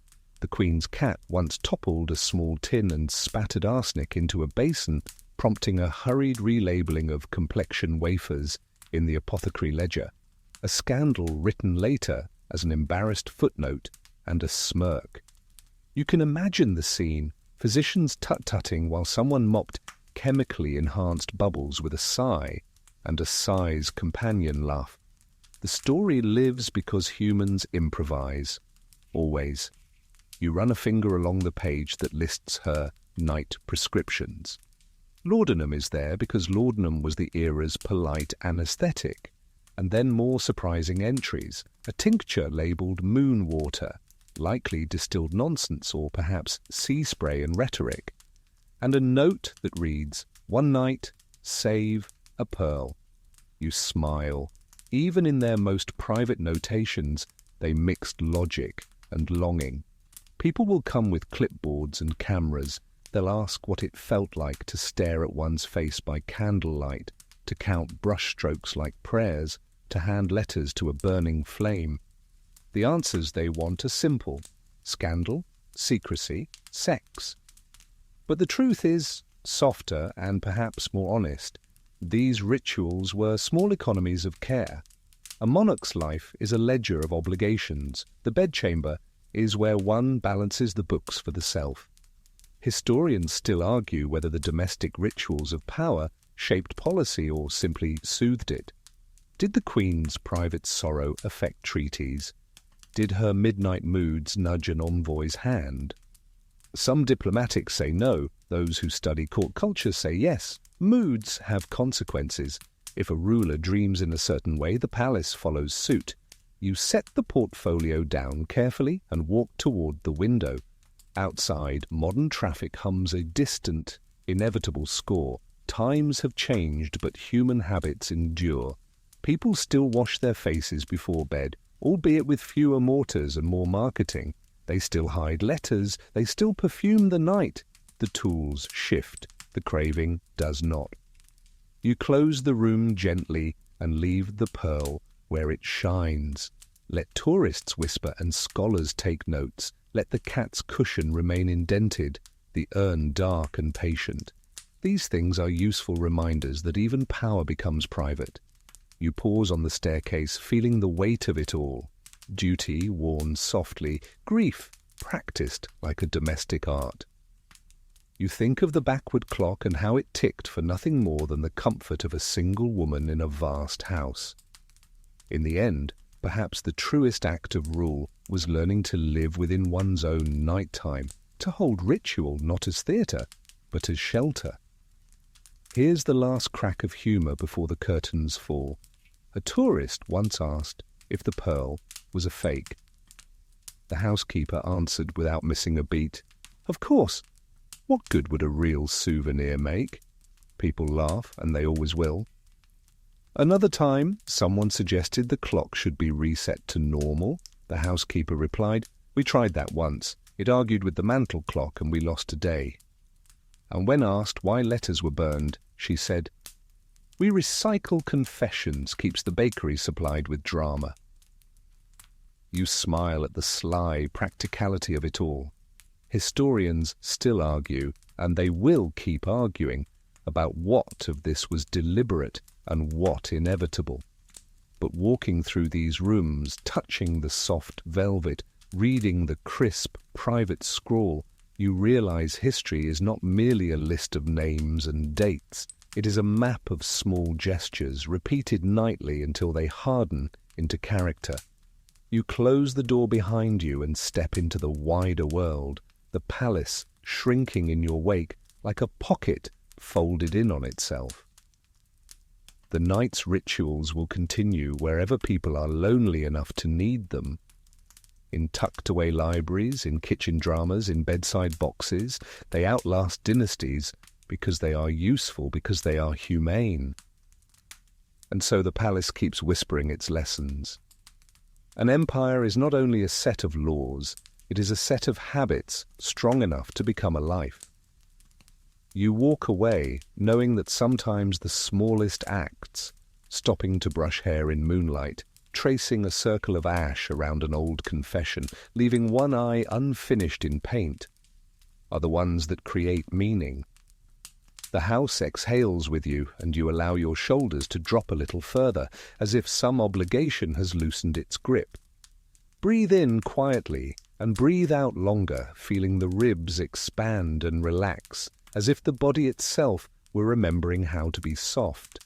The Queen's cat once toppled a small tin and spattered arsenic into a basin, prompting a hurried relabeling of complexion wafers in the apothecary ledger, a scandal written later as an embarrassed footnote, and a smirk. You can imagine the scene, physicians tut-tutting while someone mopped chemically enhanced bubbles with a sigh, and a sigh's companion laugh. The story lives because humans improvise. Always. You run a finger along the page that lists her night prescriptions. Laudanum is there because laudanum was the era's polite anesthetic. And then more surprising entries, a tincture labelled moon water, likely distilled nonsense or perhaps sea spray and rhetoric, and a note that reads, "One night, save a pearl." You smile. Even in their most private notations, they mixed logic and longing. People will come with clipboards and cameras. They'll ask what it felt like to stare at one's face by candlelight, to count brushstrokes like prayers, to hand letters to a burning flame. The answers they want are simple: scandal, secrecy, sex. But the truth is softer and perhaps more honest. These rituals were small economies of care. A monarch's life is a ledger of obligations. The bedchamber is where one balances the books for the self. Historians still argue whether the domestic rituals of power shaped policy or simply soothed it. Did the Queen's private sorrow affect treaties? Did her midnight moods nudge an envoy's hand? Some diplomatics say no. Those who study court culture say yes. Moods have consequences. If a ruler dreams in a certain way, the palace follows suit. You set the portfolio down carefully and walk toward the window. Outside, modern traffic hums a distant, inevitable score. Times have changed, but human habits endure. People still wash their faces before bed, albeit with fewer mortars and more marketing. They still hide letters. They still perfume the night. The tools shift. The craving does not. You close the room gently and leave the pearl where it shines. Let tourists whisper and scholars take notes. Let the cat's cushion remain indented, the urn dark and patient. These things are useful reminders that even power becomes private. You pause on the staircase, feeling the weight of it all. Duty worn softly, grief practiced like a domestic art. You think of the backward clock and how it ticked for nothing more than the comfort of a single woman in a vast house. In the end, perhaps the truest act of rule was learning to live within one's own nighttime, to hold ritual not as theatre, but as shelter. Here's the last crack of humour before the curtains fall. A tourist once asked if the pearl was a fake. The housekeeper answered without missing a beat, "Of course. What good would a real souvenir make?" People laugh, and they always will. Another time, someone suggested the clock should be reset to normal. The housekeeper replied, "We tried that once. It argued with the mantel clock and we lost a day." And when asked why letters were burned, she said, "We recycle confessions, keeps the bakery supplied with drama." You smile at the sly practicality of it all. Historians still argue, and they will keep arguing, about what of this was deliberate and what inevitable. But walking through these rooms, touching the soft velvet, reading the crisp, private scrawl, you realize history is not merely a list of names and dates. It is a map of small gestures, repeated nightly until they harden into character. You close the door behind you and step into the wider world, the palace shrinking in your wake like a pocket folded in on itself. The night's rituals will continue wherever people are lonely enough to need them. In tucked-away libraries, in kitchen dramas, in bedside boxes, they outlast dynasties because they are useful, because they are humane. And so the palace keeps whispering its lessons. An empire is not only a set of laws, it is a set of habits strong enough to become a life. You walk away, knowing that sometimes the smallest acts, stopping to brush hair in moonlight, tracing a circle of ash around an old confession, leaving one eye unfinished in paint, are the ones that create meaning. The house exhales with you, and you allow your shoulders to drop a little further, as if some obligation has loosened its grip. Breathe in quietly, and breathe out longer, feeling the ribs expand and relax, as if the body itself were remembering how to be soft.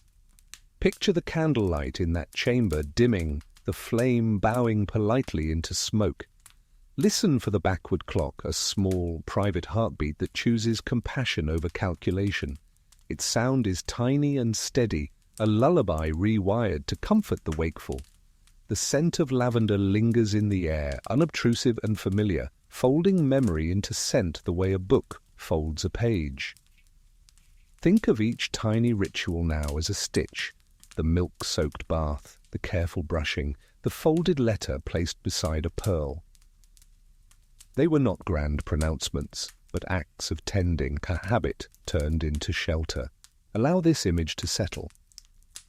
Picture the candlelight in that chamber dimming, the flame bowing politely into smoke. Listen for the backward clock, a small, private heartbeat that chooses compassion over calculation. Its sound is tiny and steady, a lullaby rewired to comfort the wakeful. The scent of lavender lingers in the air, unobtrusive and familiar, folding memory into scent the way a book folds a page. Think of each tiny ritual now as a stitch: the milk-soaked bath, the careful brushing, the folded letter placed beside a pearl. They were not grand pronouncements, but acts of tending, a habit turned into shelter. Allow this image to settle.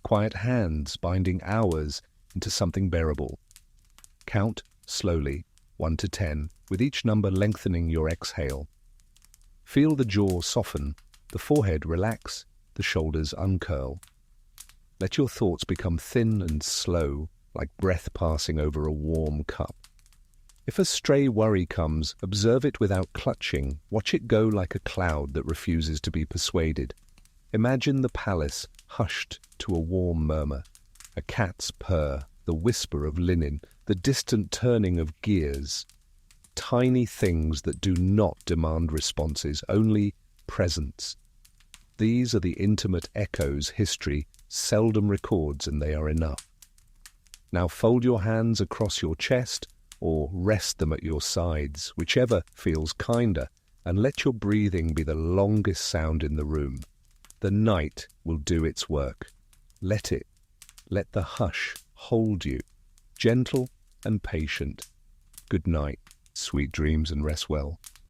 Quiet hands binding hours into something bearable. Count slowly, 1 to 10, with each number lengthening your exhale. Feel the jaw soften, the forehead relax, the shoulders uncurl. Let your thoughts become thin and slow, like breath passing over a warm cup. If a stray worry comes, observe it without clutching. Watch it go like a cloud that refuses to be persuaded. Imagine the palace hushed to a warm murmur, a cat's purr, the whisper of linen, the distant turning of gears. Tiny things that do not demand responses, only presence. These are the intimate echoes history seldom records, and they are enough. Now fold your hands across your chest, or rest them at your sides, whichever feels kinder, and let your breathing be the longest sound in the room. The night will do its work. Let it. Let the hush hold you, gentle and patient. Good night, sweet dreams, and rest well.